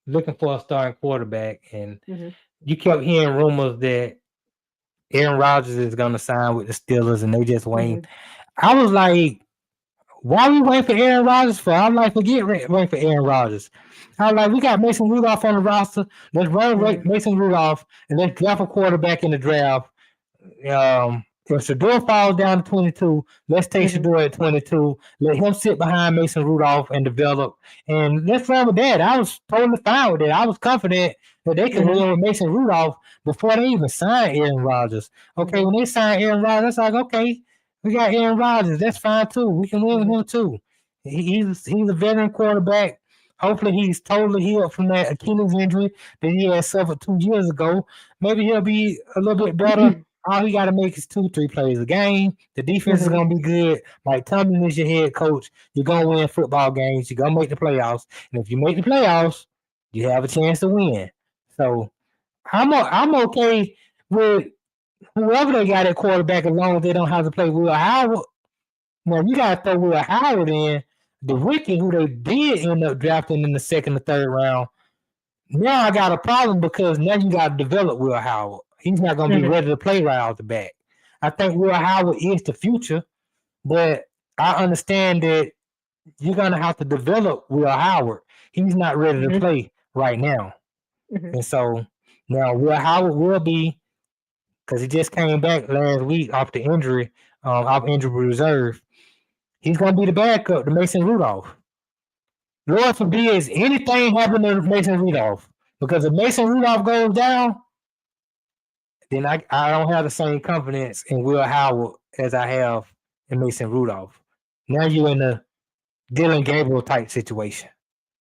looking for a starting quarterback, and Hmm. you kept hearing rumors that Aaron Rodgers is going to sign with the Steelers, and they just waiting. Hmm. I was like, why we waiting for Aaron Rodgers for? I'm like, forget waiting for Aaron Rodgers. I was like, we got Mason Rudolph on the roster. Let's run Hmm. Mason Rudolph and let's draft a quarterback in the draft. If Shedeur falls down to 22, let's take Hmm. Shedeur at 22. Let him sit behind Mason Rudolph and develop. And let's run with that. I was totally fine with it. I was confident that they could Hmm. win with Mason Rudolph before they even signed Aaron Rodgers. Okay, Hmm. when they signed Aaron Rodgers, I was like, okay, we got Aaron Rodgers. That's fine too. We can win with Hmm. him too. He's a veteran quarterback. Hopefully, he's totally healed from that Achilles injury that he had suffered 2 years ago. Maybe he'll be a little bit better. All he got to make is 2, 3 plays a game. The defense is Hmm. going to be good. Mike Tomlin is your head coach. You're going to win football games. You're going to make the playoffs. And if you make the playoffs, you have a chance to win. So I'm okay with whoever they got at quarterback as long as they don't have to play Will Howard. Now, you got to throw Will Howard in. The rookie who they did end up drafting in the second or third round. Now I got a problem because now you got to develop Will Howard. He's not going to be Hmm. ready to play right off the bat. I think Will Howard is the future, but I understand that you're going to have to develop Will Howard. He's not ready to Hmm. play right now. Hmm. And so now Will Howard will be, because he just came back last week off the injury, off injury reserve. He's going to be the backup to Mason Rudolph. Lord forbid anything happen to Mason Rudolph. Because if Mason Rudolph goes down, then I don't have the same confidence in Will Howard as I have in Mason Rudolph. Now you're in a Dylan Gabriel type situation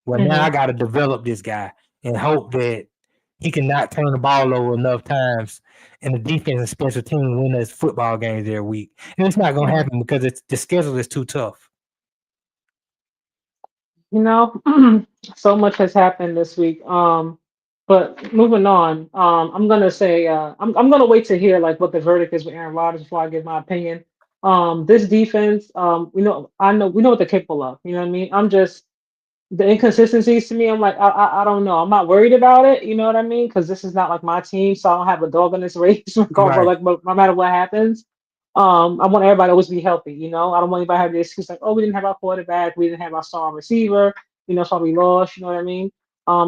where now Hmm. I got to develop this guy and hope that he can not turn the ball over enough times and the defense and special team win us football games every week. And it's not going to Hmm. happen because the schedule is too tough. You know, so much has happened this week. But moving on, I'm gonna say I'm gonna wait to hear like what the verdict is with Aaron Rodgers before I give my opinion. This defense, I know we know what they're capable of. You know what I mean? I'm just the inconsistencies to me. I'm like I don't know. I'm not worried about it. You know what I mean? Because this is not like my team, so I don't have a dog in this race, regardless Right, like no matter what happens. I want everybody to always be healthy. I don't want anybody to have the excuse like, oh, we didn't have our quarterback, we didn't have our star receiver. So we lost. You know what I mean?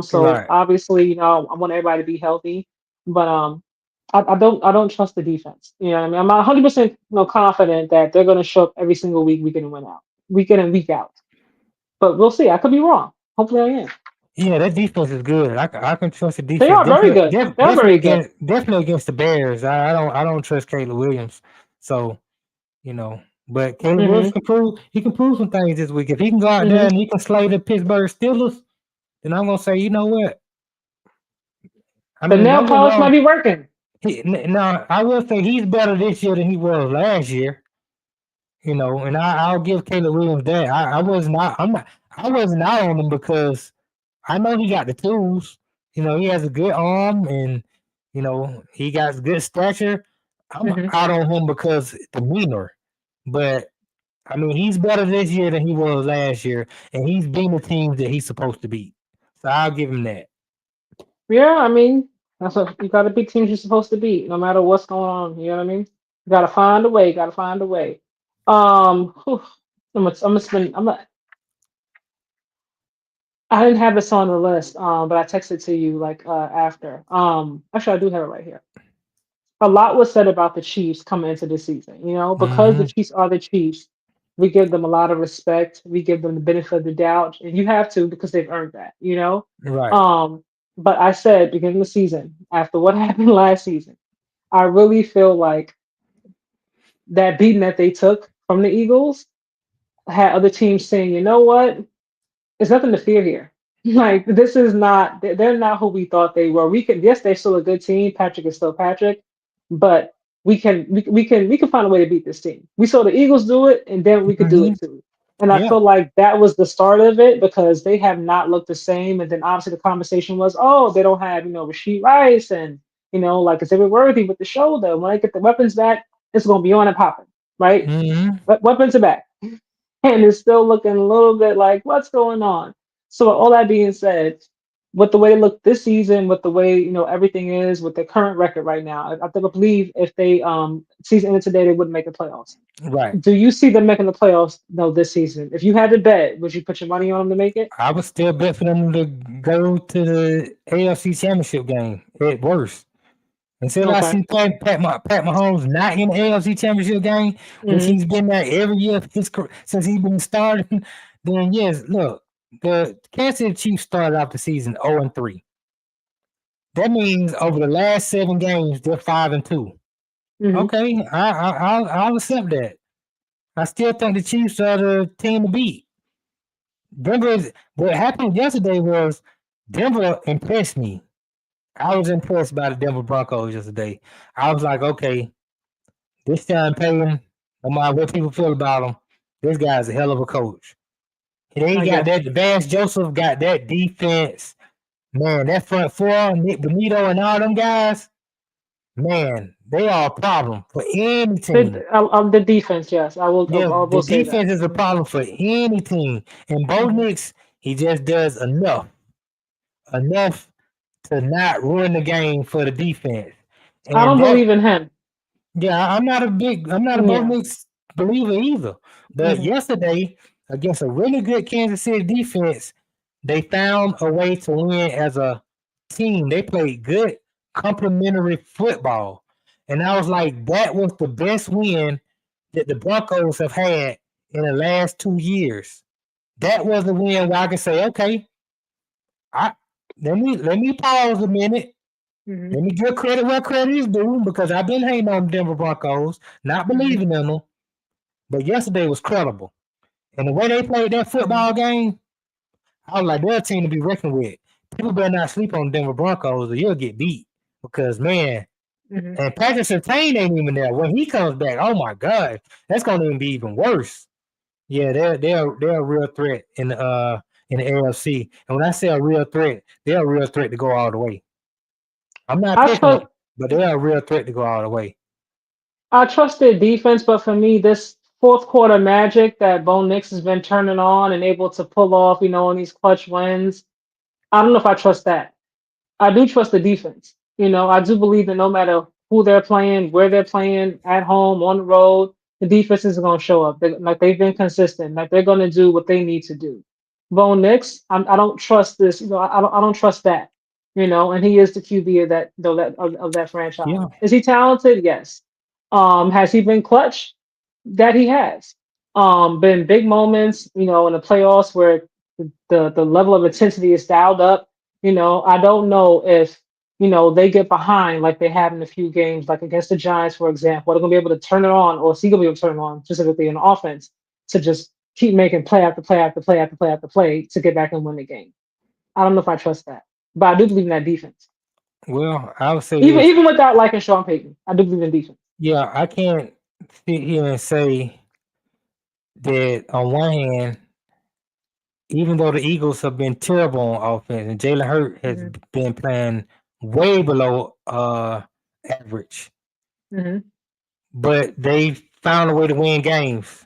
So right. obviously, I want everybody to be healthy, but I don't trust the defense. You know what I mean? I'm not 100% confident that they're going to show up every single week in and win out, week in and week out. But we'll see. I could be wrong. Hopefully, I am. Yeah, that defense is good. I can trust the They defense are very definitely, good. They are very good. definitely against the Bears. I don't trust Caleb Williams. So but Caleb Williams Hmm. can prove he can prove some things this week. If he can go out there Hmm. and he can slay the Pittsburgh Steelers, then I'm gonna say, you know what? I The mean, nail don't get me polish might wrong. be working. Now I will say he's better this year than he was last year. And I'll give Caleb Williams that. I was not. I'm not. I wasn't out on him because I know he got the tools. He has a good arm and he got good stature. I'm Hmm. out on him because demeanor. But I mean, he's better this year than he was last year, and he's beating the teams that he's supposed to beat. So I'll give him that. Yeah, I mean, that's what you got to beat teams you're supposed to beat, no matter what's going on. You know what I mean? You got to find a way. Got to find a way. Whew, I'm gonna spend. I didn't have this on the list, but I texted to you like after. Actually, I do have it right here. A lot was said about the Chiefs coming into the season. Because the Hmm. Chiefs are the Chiefs, we give them a lot of respect. We give them the benefit of the doubt, and you have to because they've earned that. Right. Um, but I said beginning of the season, after what happened last season, I really feel like that beating that they took from the Eagles had other teams saying, you know what? There's nothing to fear here. Like this is not they're not who we thought they were. We can yes, they're still a good team. Patrick is still Patrick, but we can find a way to beat this team. We saw the Eagles do it, and then we could do Hmm. it too. And I Yeah. feel like that was the start of it because they have not looked the same. And then obviously the conversation was, oh, they don't have Rasheed Rice and like it's every worthy with the shoulder. When I get the weapons back, it's gonna be on and popping, right? Hmm. Weapons are back. and it's still looking a little bit like what's going on. So all that being said, with the way they look this season, with the way everything is, with their current record right now, I believe if they season ended today, they wouldn't make the playoffs. Right. Do you see them making the playoffs? No, this season. If you had to bet, would you put your money on them to make it? I would still bet for them to go to the AFC Championship game at worst. Until I Okay. see Pat Mahomes not in the AFC Championship game, which Hmm. he's been there every year since he's been starting, then yes, look, the Kansas City Chiefs started off the season 0-3. That means over the last 7 games, they're 5-2. Hmm. Okay, I'll accept that. I still think the Chiefs are the team to beat. What happened yesterday was Denver impressed me. I was impressed by the Denver Broncos yesterday. I was like, okay, this time Payton, no matter what people feel about him, this guy's a hell of a coach. And he I got guess. that. Vance Joseph got that defense. Man, that front four, Nick Benito and all them guys, man, they are a problem for any team. The defense, yes, Yeah, I the will say that. defense is a problem for any team. And Bo Hmm. Nix, he just does enough to not ruin the game for the defense. I And don't that, believe in him. yeah, I'm not a Bo Yeah. Nix believer either. But Hmm. yesterday, against a really good Kansas City defense, they found a way to win as a team. They played good complementary football. And I was like, that was the best win that the Broncos have had in the last 2 years. That was the win where I could say, okay, I let me pause a minute. Hmm. Let me give credit where credit is due because I've been hating on the Denver Broncos, not Hmm. believing in them. But yesterday was credible. And the way they played that Hmm. football game, I was like, they're a team to be reckoned with. People better not sleep on the Denver Broncos or you'll get beat. Because man, Hmm. and Patrick Surtain ain't even there. When he comes back, oh my god, that's gonna even be even worse. Yeah, they're a real threat in the AFC. And when I say a real threat, they're a real threat to go all the way. I'm not I picking them, trust. but they're a real threat to go all the way. I trust their defense, but for me, this fourth quarter magic that Bo Nix has been turning on and able to pull off, in these clutch wins, I don't know if I trust that. I do trust the defense. I do believe that no matter who they're playing, where they're playing, at home, on the road, the defense is going to show up. Like they've been consistent. Like they're going to do what they need to do. Bo Nix, I don't trust this. I don't trust that. And he is the QB of that, though, of that franchise. Yeah, Is he talented? Yes. Has he been clutch? That he has. Been big moments, in the playoffs where the level of intensity is dialed up. I don't know if they get behind like they have in a few games, like against the Giants, for example. They're gonna be able to turn it on, or is he gonna be able to turn it on specifically in offense to just keep making play after play after play after play after play to get back and win the game. I don't know if I trust that, but I do believe in that defense. well, I would say Even this. even without liking Sean Payton, I do believe in defense. Yeah, I can't sit here and say that on one hand, even though the Eagles have been terrible on offense and Jalen Hurt has Hmm. been playing way below average, Hmm. but they found a way to win games.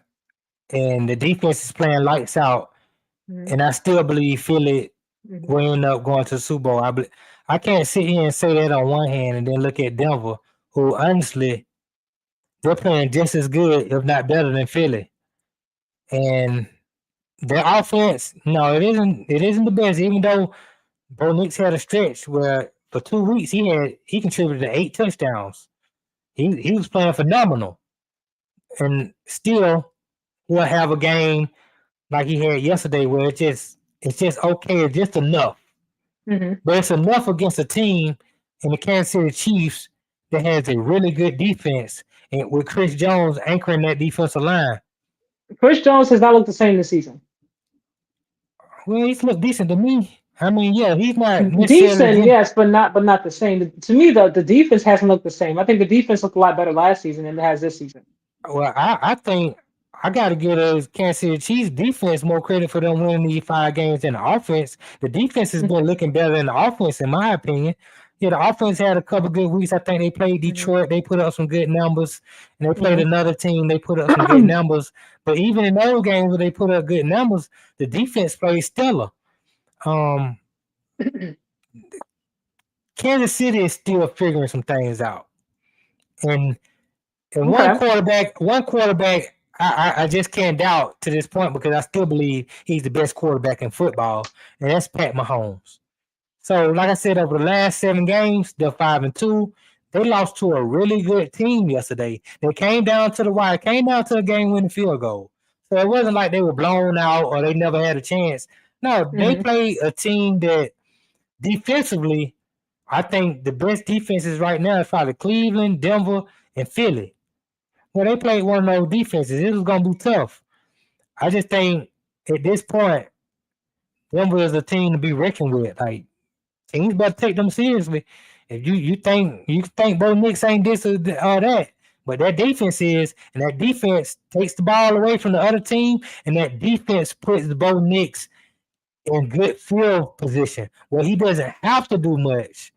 And the defense is playing lights out. Hmm. And I still believe Philly Hmm. will end up going to the Super Bowl. I can't sit here and say that on one hand and then look at Denver, who honestly they're playing just as good, if not better than Philly. And their offense, no, it isn't. It isn't the best. Even though Bo Nix had a stretch where for 2 weeks he contributed to 8 touchdowns. He was playing phenomenal, and still he'll have a game like he had yesterday where it's just okay, it's just enough. Hmm. But it's enough against a team in the Kansas City Chiefs that has a really good defense, and with Chris Jones anchoring that defensive line. Chris Jones has not looked the same this season. Well, he's looked decent to me. I mean, yeah, he's not necessarily Decent, getting. yes, but not the same. To me, the defense hasn't looked the same. I think the defense looked a lot better last season than it has this season. Well, I think I got to give the Kansas City Chiefs defense more credit for them winning these 5 games than the offense. The defense has been looking better than the offense, in my opinion. Yeah, the offense had a couple good weeks. I think they played Hmm. Detroit. They put up some good numbers, and they played Hmm. another team. They put up some good numbers. But even in those games where they put up good numbers, the defense played stellar. Um, Kansas City is still figuring some things out, and one Okay. quarterback, I just can't doubt to this point because I still believe he's the best quarterback in football, and that's Pat Mahomes. So, like I said, over the last 7 games, they're 5-2. They lost to a really good team yesterday. They came down to the wire, came down to a game-winning field goal. So it wasn't like they were blown out or they never had a chance. No, they Hmm. played a team that defensively, I think the best defenses right now is probably Cleveland, Denver, and Philly. Well, they played one of those defenses. It was gonna be tough. I just think at this point, Denver is a team to be reckoned with. Like teams better take them seriously. If you think Bo Nix ain't this or that, but that defense is, and that defense takes the ball away from the other team, and that defense puts Bo Nix in good field position where he doesn't have to do much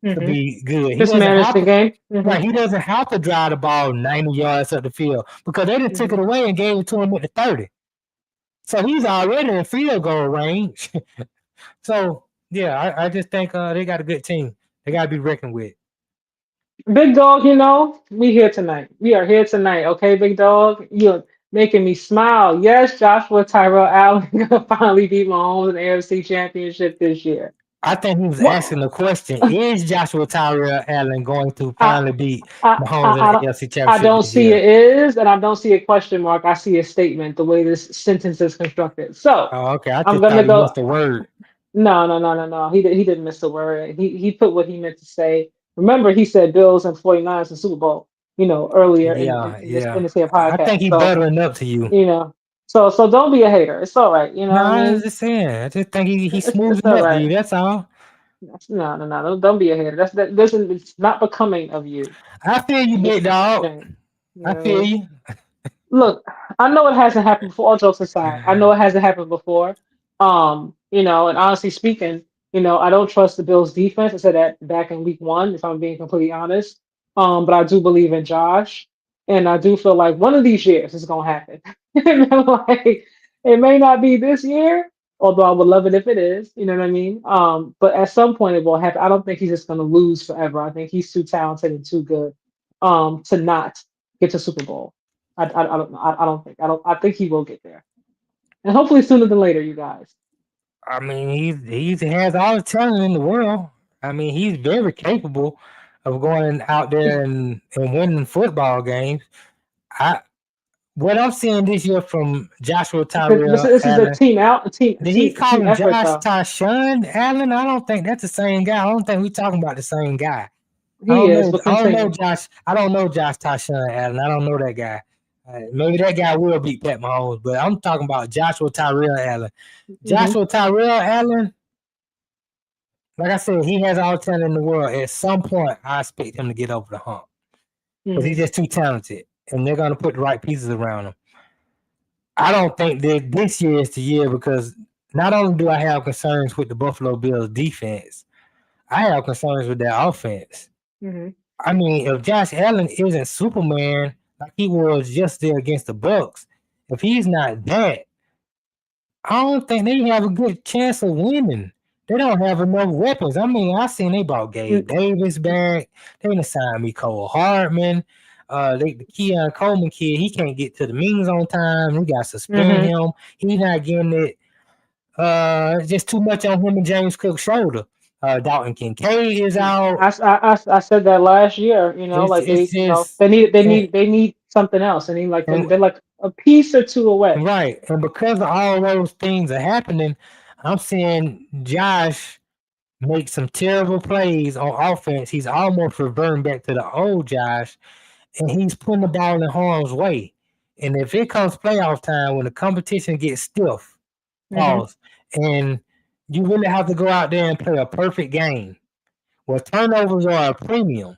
to Hmm. be good. He Just doesn't manage have the to. game. Hmm. Right, he doesn't have to drive the ball 90 yards up the field because they didn't took Hmm. it away and gave it to him at the 30. So he's already in field goal range. So yeah, I just think they got a good team. They got to be reckoned with. Big dog, we here tonight. We are here tonight, okay, big dog? You're making me smile. Yes, Joshua Tyrell Allen gonna finally beat Mahomes in the AFC Championship this year. I think he was What? asking the question: is Joshua Tyrell Allen going to I, finally beat I, Mahomes in I, I, the don't- AFC I Championship don't this see year? it is, and I don't see a question mark. I see a statement. The way this sentence is constructed. So Oh, okay. I I'm just gonna thought he go. missed a word. No, no, no, no, no. He didn't miss a word. He put what he meant to say. Remember, he said Bills and 49ers in Super Bowl, earlier Yeah, in yeah. this here I think podcast. he So, buttering up to you. you know, so don't be a hater. It's all right. You know No, what I I was mean? just saying. I just think he's It's smoothing all up to right. you. That's all. No, no, no. Don't be a hater. That doesn't. It's not becoming of you. I feel you, It's big dog. shame. You I know what I feel mean? you. Look, I know it hasn't happened before. All jokes aside, I know it hasn't happened before. And honestly speaking, I don't trust the Bills' defense. I said that back in week one, if I'm being completely honest. But I do believe in Josh, and I do feel like one of these years it's gonna happen. Like it may not be this year, although I would love it if it is. You know what I mean? But at some point it will happen. I don't think he's just gonna lose forever. I think he's too talented and too good, to not get to Super Bowl. I don't know. I think he will get there, and hopefully sooner than later, you guys. I mean, he has all the talent in the world. I mean, he's very capable of going out there and winning football games. I What I'm seeing this year from Joshua This Tyrell is a Allen. team out, Did he a call team him effort Josh though. Tyshawn Allen? I don't think that's the same guy. I don't think we're talking about the same guy. I He don't is, know. but I don't know continue. Josh. I don't know Josh Tyshawn Allen. I don't know that guy. Maybe that guy will beat Pat Mahomes, but I'm talking about Joshua Tyrell Allen. Hmm. Joshua Tyrell Allen, like I said, he has all the talent in the world. At some point, I expect him to get over the hump because he's Hmm. just too talented, and they're gonna put the right pieces around him. I don't think that this year is the year because not only do I have concerns with the Buffalo Bills defense, I have concerns with their offense. Hmm. I mean, if Josh Allen isn't Superman like he was just there against the Bucks, if he's not that, I don't think they have a good chance of winning. They don't have enough weapons. I mean, I seen they brought Gabe Davis back. They done signed me Cole Hartman. The Keon Coleman kid, he can't get to the meetings on time. We got to suspend Hmm. him. He's not getting it. Just too much on him and James Cook's shoulder. Dalton Kincaid is out. I said that last year. Like It's they, just and, they need something else, and and they're like a piece or two away. right. And because of all those things are happening, I'm seeing Josh make some terrible plays on offense. He's almost reverting back to the old Josh, and he's putting the ball in harm's way. And if it comes playoff time when the competition gets stiff, Hmm. pause, and you really have to go out there and play a perfect game. Well, turnovers are a premium.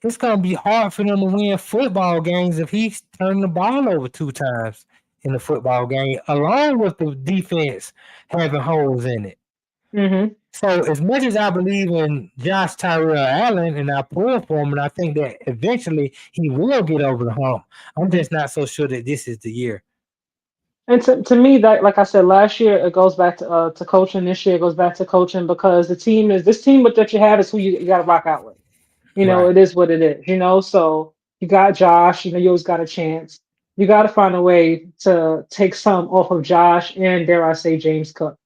It's gonna be hard for them to win football games if he's turning the ball over 2 times in the football game, along with the defense having holes in it. Mm-hmm. So as much as I believe in Josh Tyrell Allen and I pull for him, and I think that eventually he will get over the hump, I'm Mm-hmm. just not so sure that this is the year. And to me, that like I said last year, it goes back to coaching. This year, it goes back to coaching because the team is this team that you have is who you got to rock out with. Right. It is what it is. So you got Josh. You always got a chance. You got to find a way to take some off of Josh and dare I say James Cook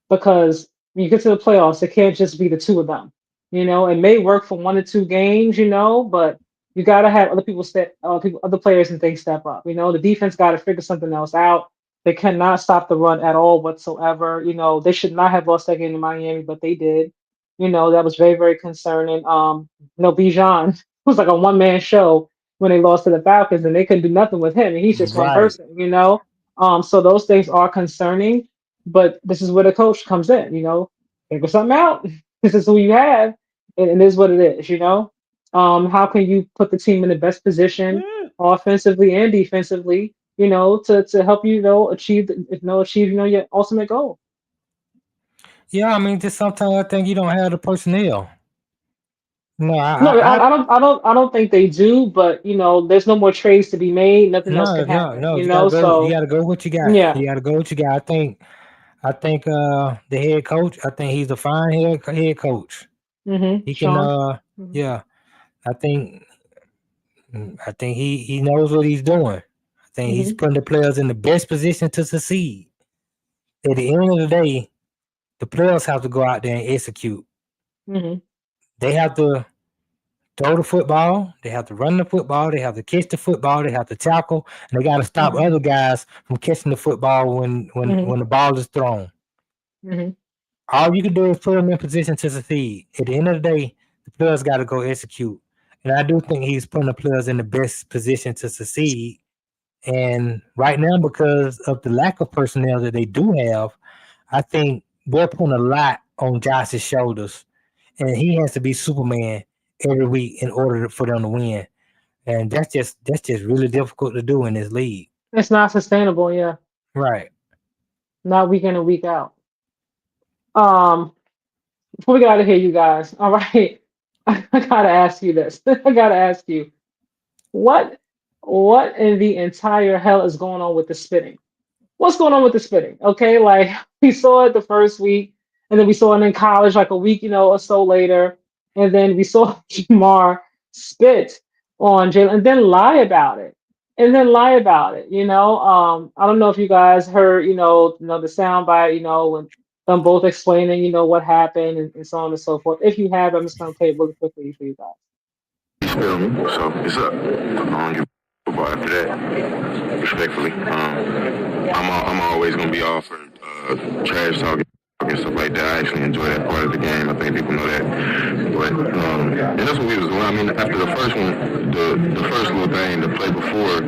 because when you get to the playoffs, it can't just be the two of them. It may work for 1 or 2 games, but you got to have other people other players and things step up. The defense got to figure something else out. They cannot stop the run at all whatsoever. They should not have lost that game to Miami, but they did. That was very, very concerning. Bijan was like a one-man show when they lost to the Falcons, and they couldn't do nothing with him, and he's just one Right. person. So those things are concerning, but this is where the coach comes in. Figure something out. This is who you have, and it is what it is. How can you put the team in the best position offensively and defensively, to help achieve your ultimate goal. Yeah, I mean, just sometimes I think you don't have the personnel. No, No, I don't think they do, but there's no more trades to be made. Nothing else no, can no, happen. no. You gotta go. You So gotta go what you got. yeah. You gotta go what you got. I think the head coach. I think he's a fine head coach. He can. Sean. Hmm. Yeah. I think. I think he knows what he's doing. I think he's Hmm. putting the players in the best position to succeed. At the end of the day, the players have to go out there and execute. Hmm. They have to throw the football. They have to run the football. They have to catch the football. They have to tackle, and they got to stop Hmm. other guys from catching the football when when Hmm. when the ball is thrown. Hmm. All you can do is put them in position to succeed. At the end of the day, the players got to go execute. And I do think he's putting the players in the best position to succeed. And right now, because of the lack of personnel that they do have, I think they're putting a lot on Josh's shoulders. And he has to be Superman every week in order for them to win. And that's just really difficult to do in this league. It's not sustainable. Yeah, Right. not week in and week out. Um, Before we get out of here, you guys. All right, I gotta ask you this. I gotta ask you what what in the entire hell is going on with the spitting? What's going on with the spitting? Okay, like we saw it the first week, and then we saw it in college like a week, or so later, and then we saw Jamar spit on Jalen and then lie about it, and then lie about it. I don't know if you guys heard, the sound bite, when them both explaining, what happened and so on and so forth. If you have, I'm just gonna play it really quickly for you guys. Feel me? So it's up. I don't give a football after that. Respectfully, I'm always gonna be all for trash talking and stuff like that. I actually enjoy that part of the game. I think people know that. But and that's what we was doing. I mean, after the first one, the first little thing, the play before,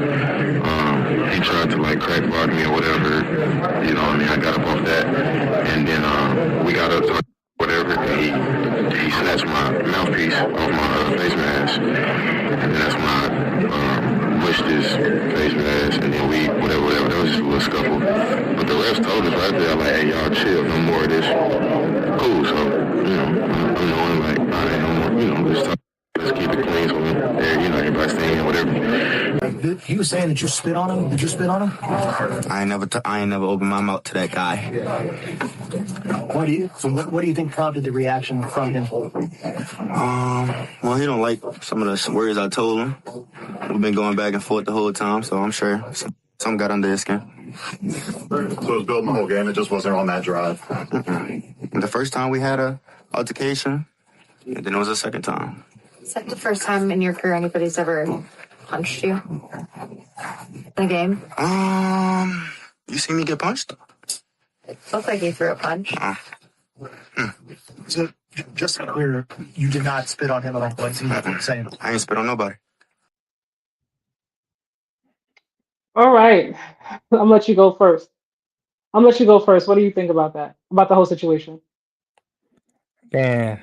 he tried to like crack block me or whatever. I mean, I got up off that, and then we got up to whatever, and he snatched my mouthpiece off my face mask, and that's when I mushed his face mask, and then we whatever. That was just a little scuffle. But the refs told us right there, like, hey, y'all chill, no more of this. Cool. So I'm knowing like, all right, no more. Just talk. Let's keep it clean so everybody's staying whatever. He was saying that you spit on him. Did you spit on him? I ain't never opened my mouth to that guy. What do you think prompted the reaction from him? Well, he don't like some of the words I told him. We've been going back and forth the whole time, so I'm sure some got under his skin. So it was building the whole game. It just wasn't on that drive. The first time we had a altercation, and then it was the second time. Is that the first time in your career anybody's ever punched you in a game? You see me get punched? It looked like you threw a punch. So, just to be clear, you did not spit on him at all. What's he saying? I ain't spit on nobody. All right, I'm gonna let you go first. I'm gonna let you go first. What do you think about that? About the whole situation? And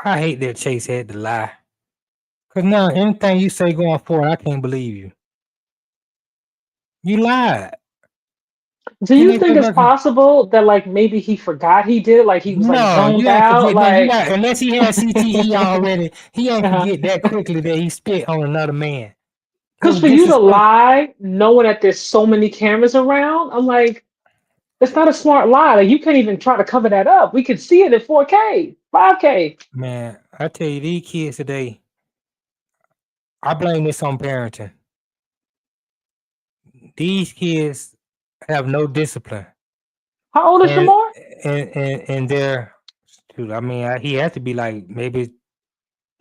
I hate that Chase had to lie. Cause now anything you say going forward, I can't believe you. You lied. Do And you they think just it's like, possible that like maybe he forgot he did it, like he was like no, zoned you ain't out, forget. No, you like got unless he had CTE already. He ain't uh-huh. forget that quickly that he spit on another man. It Because was for you to disrespectful. lie, knowing that there's so many cameras around, I'm like, it's not a smart lie. Like you can't even try to cover that up. We could see it in 4K, 5K. Man, I tell you, these kids today, I blame this on parenting. These kids have no discipline, How old is and Shamar? and they're, shoot, I mean, he has to be like maybe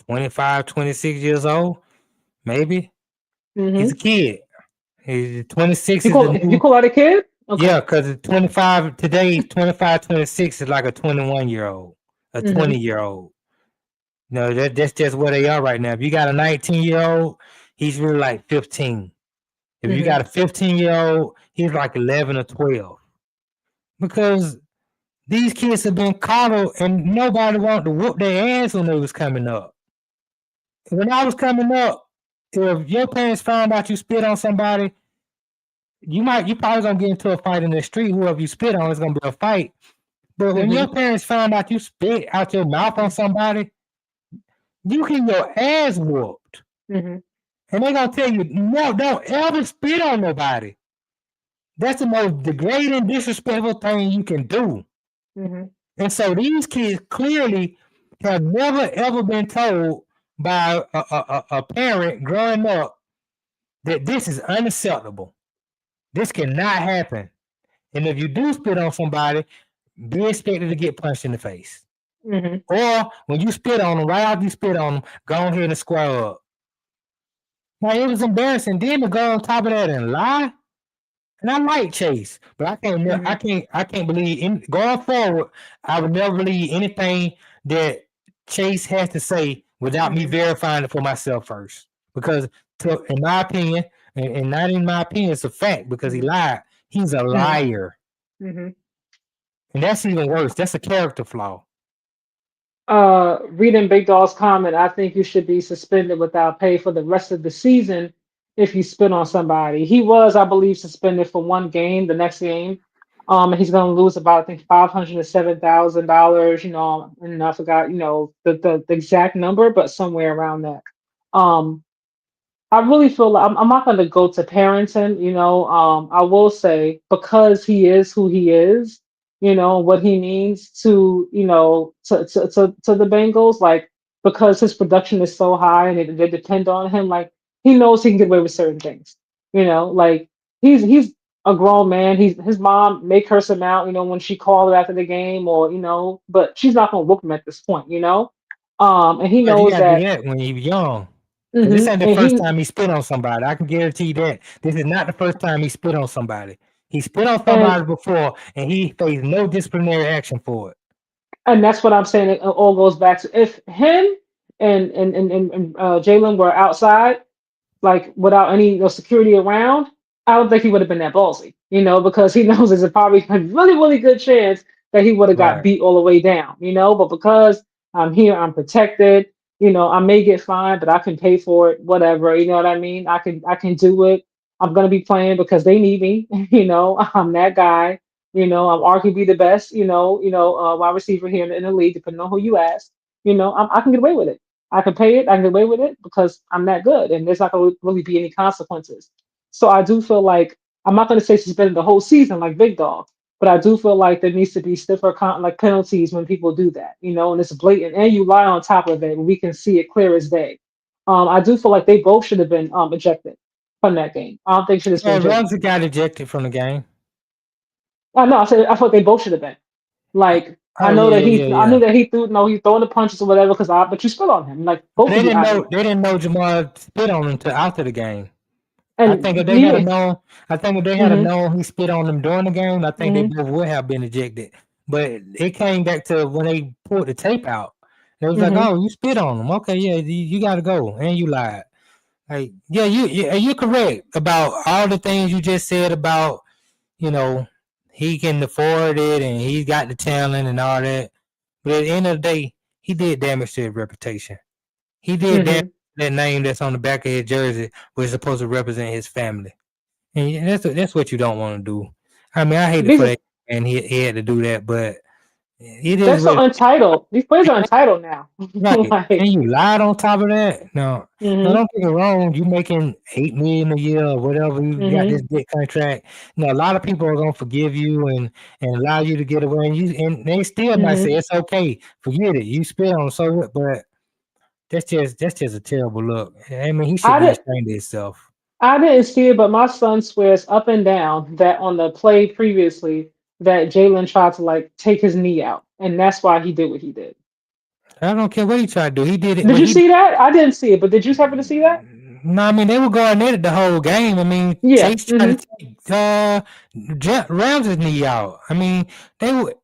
25, 26 years old, maybe. He's a Mm-hmm. kid. He's 26 You is the you new, call that a kid? Okay. yeah, because 25 today, 25, 26 is like a 21-year-old, a Mm-hmm. 20-year-old. No, that's just where they are right now. If you got a 19-year-old, he's really like 15. If you Mm-hmm. got a 15-year-old, he's like 11 or 12. Because these kids have been coddled and nobody wanted to whoop their ass when they was coming up. When I was coming up, if your parents found out you spit on somebody, you probably gonna get into a fight in the street. Whoever you spit on is gonna be a fight. But when Mm-hmm. your parents found out you spit out your mouth on somebody, you get your ass whooped. Mm-hmm. And they gonna tell you, no, don't ever spit on nobody. That's the most degrading, disrespectful thing you can do. Mm-hmm. And so these kids clearly have never ever been told by a parent growing up that this is unacceptable. This cannot happen. And if you do spit on somebody, be expected to get punched in the face. Mm-hmm. Or when you spit on them, right after you spit on them, go ahead and square up. Now it was embarrassing. Then to go on top of that and lie. And I like Chase, but Mm-hmm. I can't believe going forward. I would never believe anything that Chase has to say without me Mm-hmm. verifying it for myself first. Because, in my opinion, and not in my opinion, it's a fact because he Mm-hmm. lied. He's a Mm-hmm. liar, Mm-hmm. and that's even worse. That's a character flaw. Reading Big Dog's comment, I think you should be suspended without pay for the rest of the season if you spit on somebody. He was, I believe, suspended for one game, the next game. And he's going to lose about, I think, $507,000. And I forgot, the exact number, but somewhere around that. Um, I really feel like I'm not going to go to parenting, I will say because he is who he is, what he means to, to the Bengals, like because his production is so high and they depend on him, like he knows he can get away with certain things, like he's a grown man. His mom may curse him out, when she called after the game or, but she's not going to whoop him at this point, and he But you knows got to do that. that when you're young. Because this Hmm. ain't the And first he, time he spit on somebody. I can guarantee you that. This is not the first time he spit on somebody. He spit on and somebody before, and he faced no disciplinary action for it. And that's what I'm saying. It all goes back to if him and Jalen were outside, like without any security around, I don't think he would have been that ballsy, because he knows there's a probably a really, really good chance that he would have got Right. beat all the way down, but because I'm here, I'm protected, I may get fined, but I can pay for it, whatever, you know what I mean? I can do it. I'm gonna be playing because they need me, I'm that guy, I'm arguably the best, wide receiver here in the league, depending on who you ask, I can get away with it. I can pay it. I can get away with it because I'm that good, and there's not going to really be any consequences. So I do feel like I'm not going to say suspended the whole season like Big Dog, but I do feel like there needs to be stiffer like penalties when people do that, and it's blatant, and you lie on top of it. We can see it clear as day. I do feel like they both should have been ejected from that game. I don't think it should have been Jalen. Ramsey got ejected from the game. No, I said I thought they both should have been. Like I Oh know yeah, that yeah, yeah, I knew yeah. that he threw no, he's throwing the punches or whatever but you spit on him. Like both They of you didn't out of know. here. They didn't know Jamal spit on him until after the game. I And think if they had yeah, known, I think if they had hmm known he spit on them during the game, I think they hmm both would have been ejected. But it came back to when they pulled the tape out. It was like, hmm oh, you spit on them. Okay, yeah, you got to go, and you lied. Like, yeah, you're correct about all the things you just said about, you know, he can afford it and he's got the talent and all that. But at the end of the day, he did damage to his reputation. He did damage hmm to that name that's on the back of his jersey, which is supposed to represent his family. And that's what you don't want to do. I mean, I hate it These for are that, and he had to do that, but it they're is what so it entitled. These players are entitled now. right. And Like, you lied on top of that. No, no, hmm don't get me wrong. You making $8 million a year or whatever. You got this hmm big contract. A lot of people are gonna forgive you and allow you to get away. And they still might say hmm it's okay. Forget it. You spit on so what? But that's just a terrible look. I mean, he should I be did. ashamed of himself. I didn't see it, but my son swears up and down that on the play previously that Jalen tried to like take his knee out, and that's why he did what he did. I don't care what he tried to do. He did it. Did Well, you he see that? I didn't see it, but did you happen to see that? no. I mean, they were going at it the whole game. I mean, Yeah. Chase tried to take Ramsey's knee out. I mean, they were.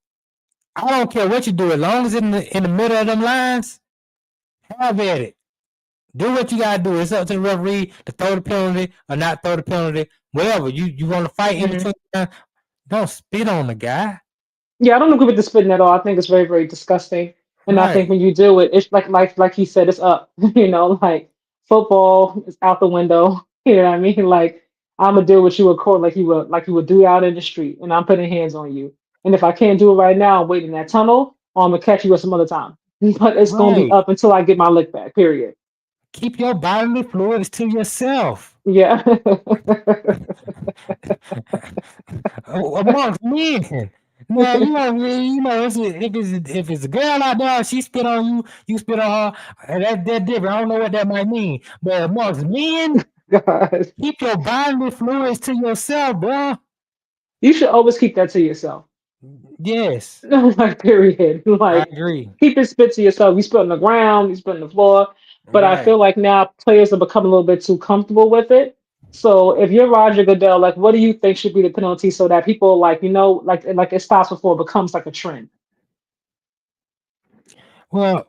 I don't care what you do, as long as in the middle of them lines, have at it. Do what you gotta do. It's up to the referee to throw the penalty or not throw the penalty. Whatever you want to fight in hmm between. Don't spit on the guy. Yeah, I don't agree with the spitting at all. I think it's very, very disgusting. And I Right. think when you do it, it's like he said, it's up. Like football is out the window. You know what I mean? Like I'm gonna deal with you in court like you would do out in the street, and I'm putting hands on you. And if I can't do it right now, I'm waiting in that tunnel, or I'm gonna catch you at some other time. But it's gonna be Right. up until I get my lick back. Period. Keep your bodily fluids to yourself. Yeah. Amongst men. Now if it's a girl out there, she spit on you, you spit on her. That's different. I don't know what that might mean, but amongst men, God. keep your bodily fluids to yourself, bro. You should always keep that to yourself. Yes, Like period. I Like agree. keep it spit to yourself. You spit on the ground, you spit on the floor. But I feel Right. like now players are becoming a little bit too comfortable with it. So if you're Roger Goodell, like what do you think should be the penalty so that people like it stops before it becomes like a trend? Well,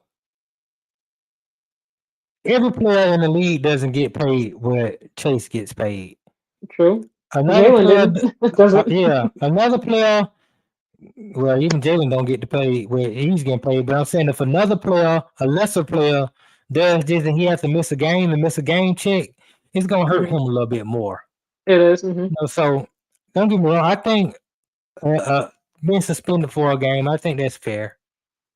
every player in the league doesn't get paid what Chase gets paid. True. Another Jalen player, didn't doesn't. yeah, another player. Well, even Jalen don't get to pay where he's getting paid. But I'm saying if another player, a lesser player, does this and he has to miss a game and miss a game check, it's gonna hurt him Mhm. a little bit more. It is. So don't get me wrong. I think being suspended for a game, I think that's fair.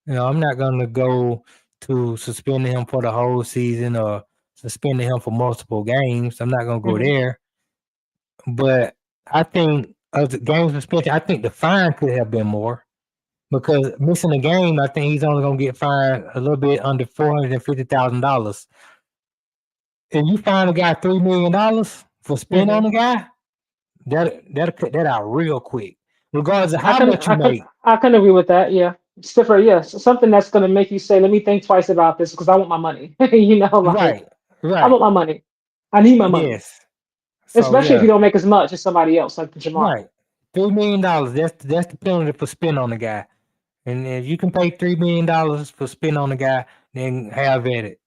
I'm not gonna go to suspending him for the whole season or suspending him for multiple games. I'm not gonna go hmm there. But I think of the game suspension, I think the fine could have been more. Because missing a game, I think he's only gonna get fined a little bit under $450,000. If you fine a guy $3 million for spin on hmm the guy, that'll cut that out real quick, regardless of I how can much you I can make. I can agree with that. Yeah, stiffer. Yes, something that's gonna make you say, "Let me think twice about this because I want my money." Like Right, I want right, my money. I need my money, yes. So especially if you yeah, don't make as much as somebody else, like Jamar. right. $3 million. That's the penalty for spin on the guy. And if you can pay $3 million for spin on the guy, then have at it.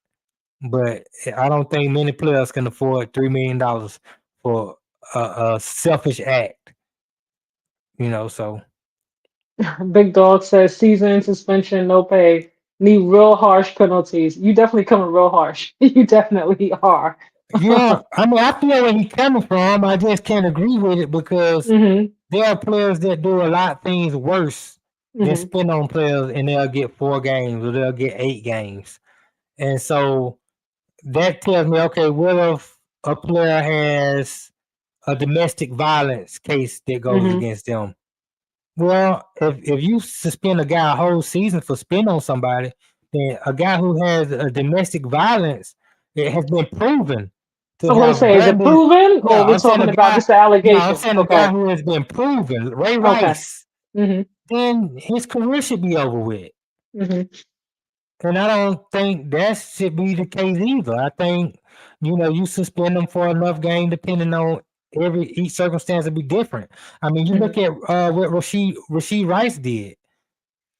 But I don't think many players can afford $3 million for a selfish act. So Big Dog says season suspension, no pay. Need real harsh penalties. You definitely coming real harsh. You definitely are. I mean, I feel where he's coming from. I just can't agree with it because hmm there are players that do a lot of things worse than hmm spin on players, and they'll get 4 games or they'll get 8 games. And so that tells me, okay, what if a player has a domestic violence case that goes hmm against them? Well, if you suspend a guy a whole season for spin on somebody, then a guy who has a domestic violence it has been proven to I'm gonna have say, is done it this. proven No, or we're I'm saying talking a about guy. just the No, I'm allegations? saying a guy Okay. who has been proven, Ray Okay. Rice. hmm Then his career should be over with. hmm And I don't think that should be the case either. I think you suspend them for enough game, depending on each circumstance will be different. I mean, you hmm look at what Rasheed Rice did.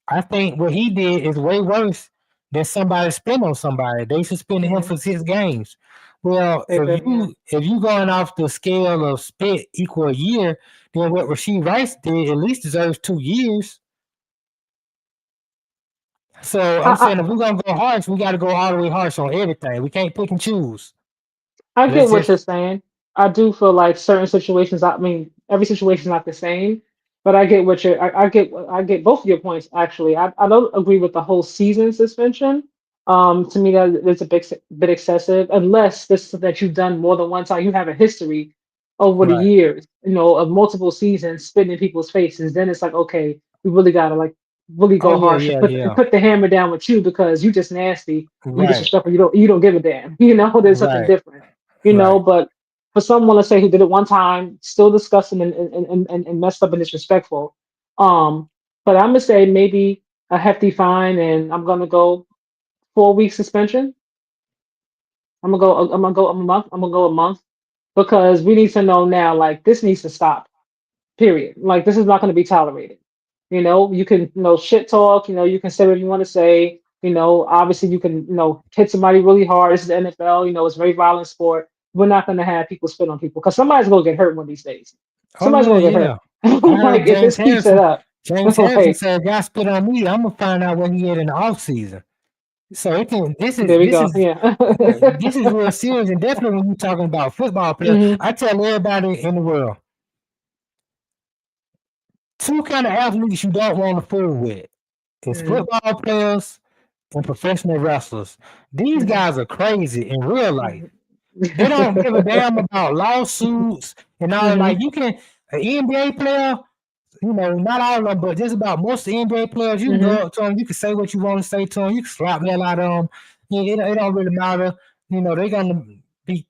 I think what he did is way worse than somebody spin on somebody. They suspended him hmm for 6 games. Well, They if did, yeah. you going off the scale of spit equal a year, then what Rasheed Rice did at least deserves 2 years. So I'm I, saying if we're gonna go harsh, we got to go all the way harsh on everything. We can't pick and choose. I Let's get what just you're saying. I do feel like certain situations. I mean, every situation is not the same. But I get what I get both of your points actually. I don't agree with the whole season suspension. To me that it's a bit excessive unless this is that you've done more than one time. You have a history over the Right. years, of multiple seasons spitting in people's faces. Then it's like, okay, we really gotta like really Oh go yeah, harsh and yeah, put yeah. put the hammer down with you because you just nasty, you Right, disrespectful, you don't give a damn. There's something right, different. right. But for someone, let's say, who did it one time, still disgusting and messed up and disrespectful. Um, but I'm gonna say maybe a hefty fine, and I'm gonna go 4 week suspension. I'm a month. I'm gonna go a month because we need to know now. Like this needs to stop. Period. Like this is not gonna be tolerated. You can shit talk. You can say what you want to say. Obviously you can hit somebody really hard. This is the NFL. It's a very violent sport. We're not gonna have people spit on people because somebody's gonna get hurt one of these days. Oh Somebody's yeah, gonna get yeah. hurt. I Like heard if this keeps it up. James Harrison Like said, "If y'all spit on me, I'm gonna find out what he had in the off season." So it can. there we go. Yeah. This is real serious, and definitely when you're talking about football players, Hmm. I tell everybody in the world, two kind of athletes you don't want to fool with is Hmm. football players and professional wrestlers. These Hmm. guys are crazy in real life. Hmm. They don't give a damn about lawsuits and all. Hmm. Like you can an NBA player, not all of them, but just about most of the NBA players, you can go Hmm. up to them, you can say what you want to say to them, you can slap the hell out of them. It don't really matter. They're gonna be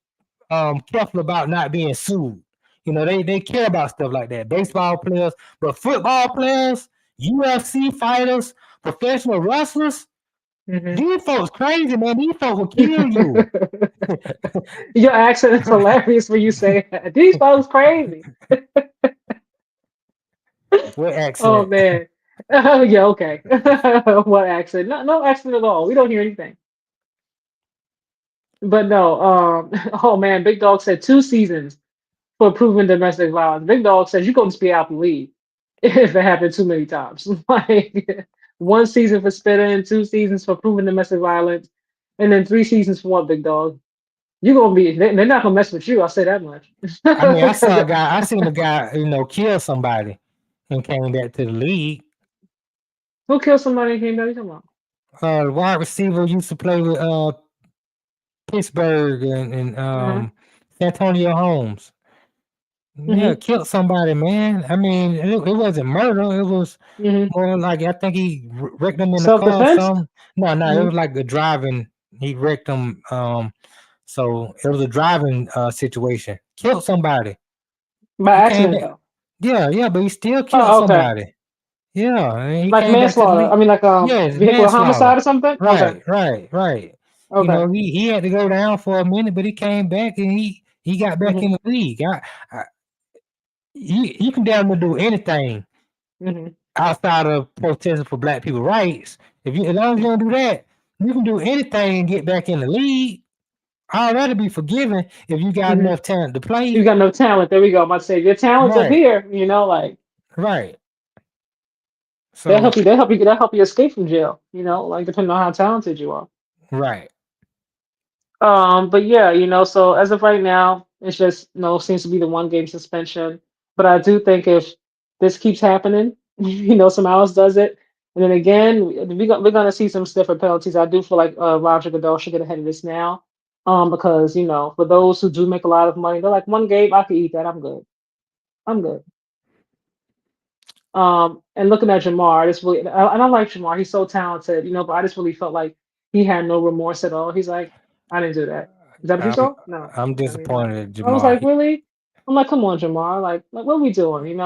careful about not being sued. They care about stuff like that. Baseball players, but football players, UFC fighters, professional wrestlers, Hmm. these folks crazy, man. These folks will kill you. Your accent is hilarious when you say that. These folks crazy. What Oh accent? man. Yeah, okay. What accent? No, no accent at all. We don't hear anything. But no, oh man, Big Dog said 2 seasons for proven domestic violence. Big Dog says you're gonna just be out the league if it happened too many times. Like 1 season for spitting, 2 seasons for proven domestic violence, and then 3 seasons for what, Big Dog? You're gonna be they're not gonna mess with you, I'll say that much. I mean, Because I seen a guy, kill somebody and came back to the league. who killed somebody and came back? Come on. The wide receiver used to play with Pittsburgh and Uh-huh. Santonio Holmes. Yeah, Hmm. killed somebody, man. I mean, it wasn't murder. It was Hmm. more like I think he wrecked them in the Self car or defense? something. No, no, it Hmm. was like a driving. He wrecked them. So it was a driving situation. Killed somebody. By He came accident back. though. Yeah, yeah, but he still killed Oh, okay. somebody. Yeah, and he Like came back to the manslaughter. I league. mean, like Yes, vehicular homicide manslaughter. or something. Okay. Right, right, right. Okay. He had to go down for a minute, but he came back and he got back Hmm. in the league. I, you can damn near do anything Hmm. outside of protesting for black people rights. As long as you don't do that, you can do anything and get back in the league. I'd rather be forgiven if you got Hmm. enough talent to You play. got no talent. There we go. I'm about to say your talent's up Right, here. Like right. they'll help So, you. They'll help you escape from jail. Like depending on how talented you are. right. But yeah, so as of right now, it's just seems to be the 1 game suspension. But I do think if this keeps happening, someone else does it, and then again, we're gonna see some stiffer penalties. I do feel like Roger Goodell should get ahead of this now. Because for those who do make a lot of money, they're like 1 game, I could eat that. I'm good. I'm good. And looking at Jamar, I just really, I don't like Jamar. He's so talented, but I just really felt like he had no remorse at all. He's like, I didn't do that. Is that what you I'm saw? No. I'm I mean, like, disappointed at I was Jamar. like, really? I'm like, come on, Jamar. Like what are we doing?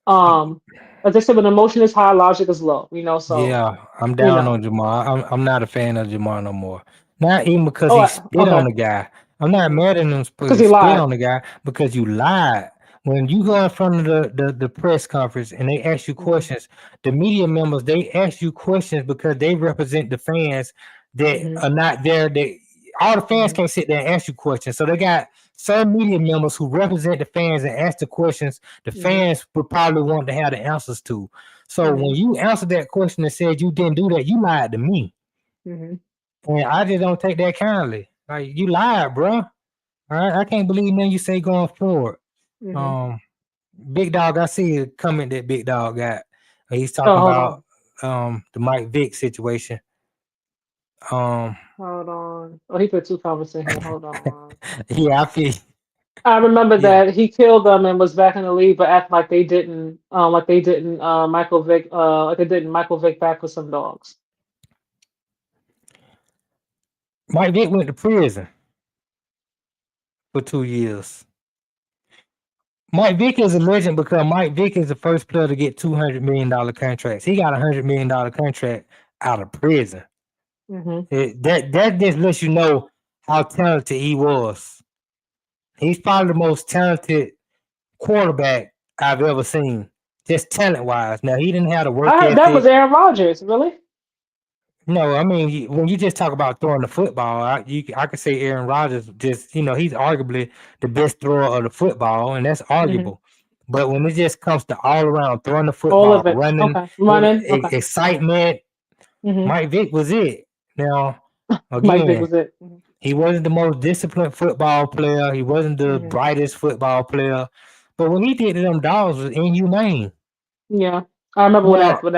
Um, as they said, when emotion is high, logic is low. So Yeah, I'm you down know. on Jamar. I'm not a fan of Jamar no more. Not even because Oh, he spit on okay. the guy. I'm not Hmm. mad at him because Because he he spit lied. on the guy because you lied. When you go in front of the press conference and they ask you Hmm. questions, the media members they ask you questions because they represent the fans that Hmm. are not there. They all the fans Hmm. can't sit there and ask you questions. So they got some media members who represent the fans and ask the questions the Hmm. fans would probably want to have the answers to. So Hmm. when you answered that question and said you didn't do that, you lied to me. Hmm. And I just don't take that kindly. Like you lied, bro. All right, I can't believe nothing you say going forward. Hmm. Um, Big Dog, I see a comment that Big Dog got. He's Oh, talking hold about on. the Mike Vick situation. Um, Hold on. Oh, he put two comments in here. Hold on. yeah, I feel I remember yeah. that he killed them and was back in the league, but act like they didn't, Michael Vick, like they didn't Michael Vick back with some dogs. Mike Vick went to prison for 2 years. Mike Vick is a legend because Mike Vick is the first player to get $200 million contracts. He got $100 million contract out of prison. Hmm. That just lets you know how talented he was. He's probably the most talented quarterback I've ever seen, just talent wise. Now he didn't have the work That was ethic. Aaron Rodgers, really? No, I mean when you just talk about throwing the football, I could say Aaron Rodgers. Just he's arguably the best thrower of the football, and that's Hmm. arguable. But when it just comes to all around throwing the All football, of it. running, Okay. Running. Okay. excitement, Hmm. Mike Vick was it. Now Mike Vick again, was it. he wasn't the most disciplined football player. He wasn't the Hmm. brightest football player. But what he did to them dogs was inhumane. Yeah. I remember Now, when that happened.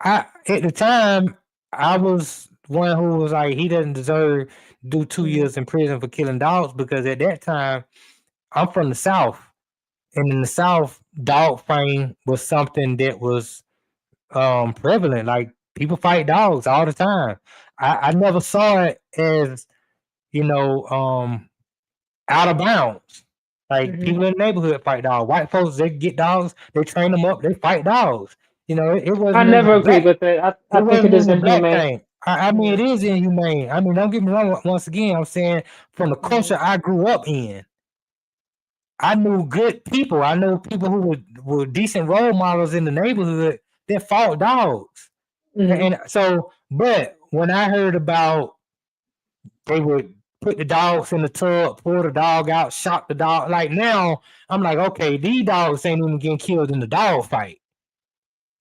I at the time I was one who was like, he doesn't deserve to do two Hmm. years in prison for killing dogs because at that time I'm from the South, and in the South, dog fighting was something that was prevalent. Like people fight dogs all the time. I never saw it as you know um out of bounds. Like Hmm. people in the neighborhood fight dogs. White folks, they get dogs, they train them up, they fight dogs. It I wasn't even never a agreed black. with it. I It think it wasn't is even a black inhumane. thing. I mean, Yeah. it is inhumane. I mean, don't get me wrong. Once again, I'm saying from the Hmm. culture I grew up in, I knew good people. I knew people who were decent role models in the neighborhood that fought dogs. Hmm. And so, but when I heard about they would put the dogs in the tub, pull the dog out, shock the dog. Like now, I'm like, okay, these dogs ain't even getting killed in the dog fight.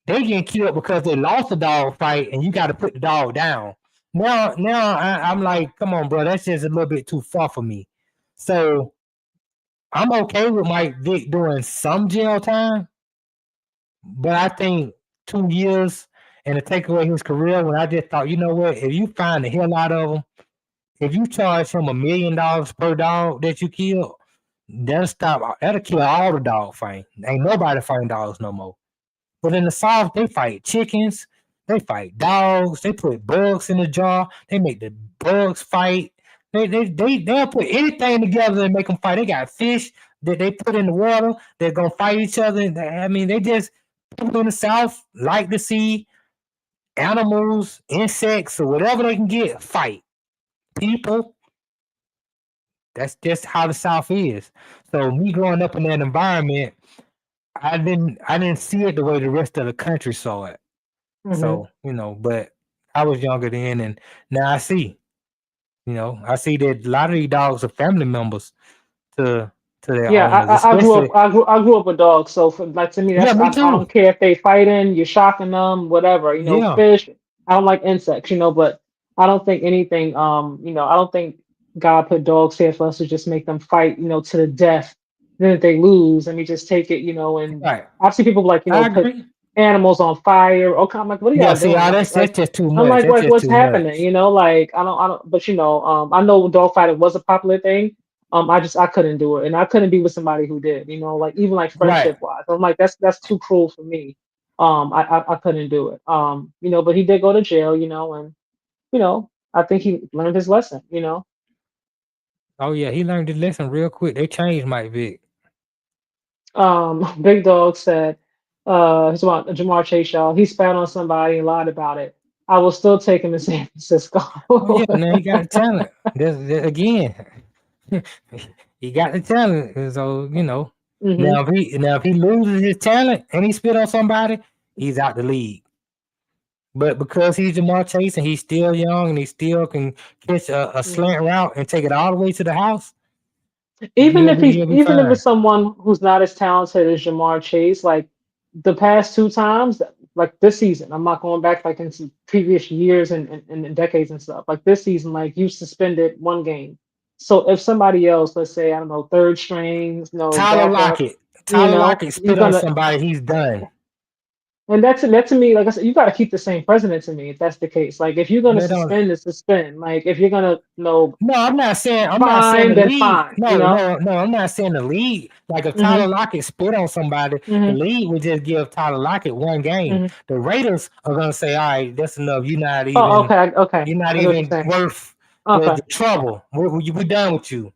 They getting killed because they lost the dog fight, and you got to put the dog down. I'm like, come on, bro, that's just a little bit too far for me. So I'm okay with Mike Vick doing some jail time, but I think 2 years and to take away his career when I just thought, you know what, if you find the hell out of him, if you charge him $1 million per dog that you kill, that'll kill all the dog fighting. Ain't nobody fighting dogs no more. But in the South, they fight chickens, they fight dogs, they put bugs in the jar, they make the bugs fight. They'll put anything together and make them fight. They got fish that they put in the water, they're gonna fight each other. I mean, they just people in the South like to see animals, insects, or whatever they can get fight. People, that's just how the South is. So me growing up in that environment, I didn't see it the way the rest of the country saw it. Hmm. So, but I was younger then and now I see, I see that a lot of these dogs are family members to to their Yeah, owners, I grew up especially I grew up with dogs, so for, like to me yeah, that's me I too. don't care if they fighting, you're shocking them, whatever, Yeah, fish. I don't like insects, but I don't think anything I don't think God put dogs here for us to just make them fight, to the death. Then if they lose, let me just take it, and right. I've seen people like, I put agree. animals on fire. Okay, I'm like, what are Yeah, y'all see, doing? that's just too I'm much. That's like, just what's too happening? much. Like I don't, but I know dog fighting was a popular thing. I couldn't do it, and I couldn't be with somebody who did. Like even like Right. friendship wise, I'm like that's too cruel for me. I couldn't do it. But he did go to jail. And I think he learned his lesson. Oh yeah, he learned his lesson real quick. They changed Mike Vick. Big Dog said, he's about Jamar Chase, y'all. He spat on somebody and lied about it. I will still take him to San Oh yeah, Francisco. now he got the talent. Again, he got the talent. And so Hmm. now if he loses his talent and he spit on somebody, he's out the league. But because he's Jamar Chase and he's still young and he still can catch a slant route and take it all the way to the house, he'll be Even if fine. it's someone who's not as talented as Jamar Chase, like the past two times, like this season, I'm not going back like into previous years and decades and stuff. Like this season, like you suspended one game. So if somebody else, let's say I don't know, third strings, Tyler backup, Lockett. You Tyler know, Lockett you're spit on gonna, somebody, he's done. and that to me, like I said, you got to keep the same president to me if that's the case. Like if you're gonna They don't. suspend, to suspend. Like if you're gonna No, I'm not saying. I'm not saying fine, the then league. fine. You No, know. no, no. I'm not saying the league. Like if Tyler Mhm. Lockett spit on somebody, the Mhm. league would just give Tyler Lockett one game. Mhm. The Raiders are gonna say, "All right, that's enough. Oh, okay. Okay. You're not I get what you're even saying. worth Okay. the trouble. We done with you."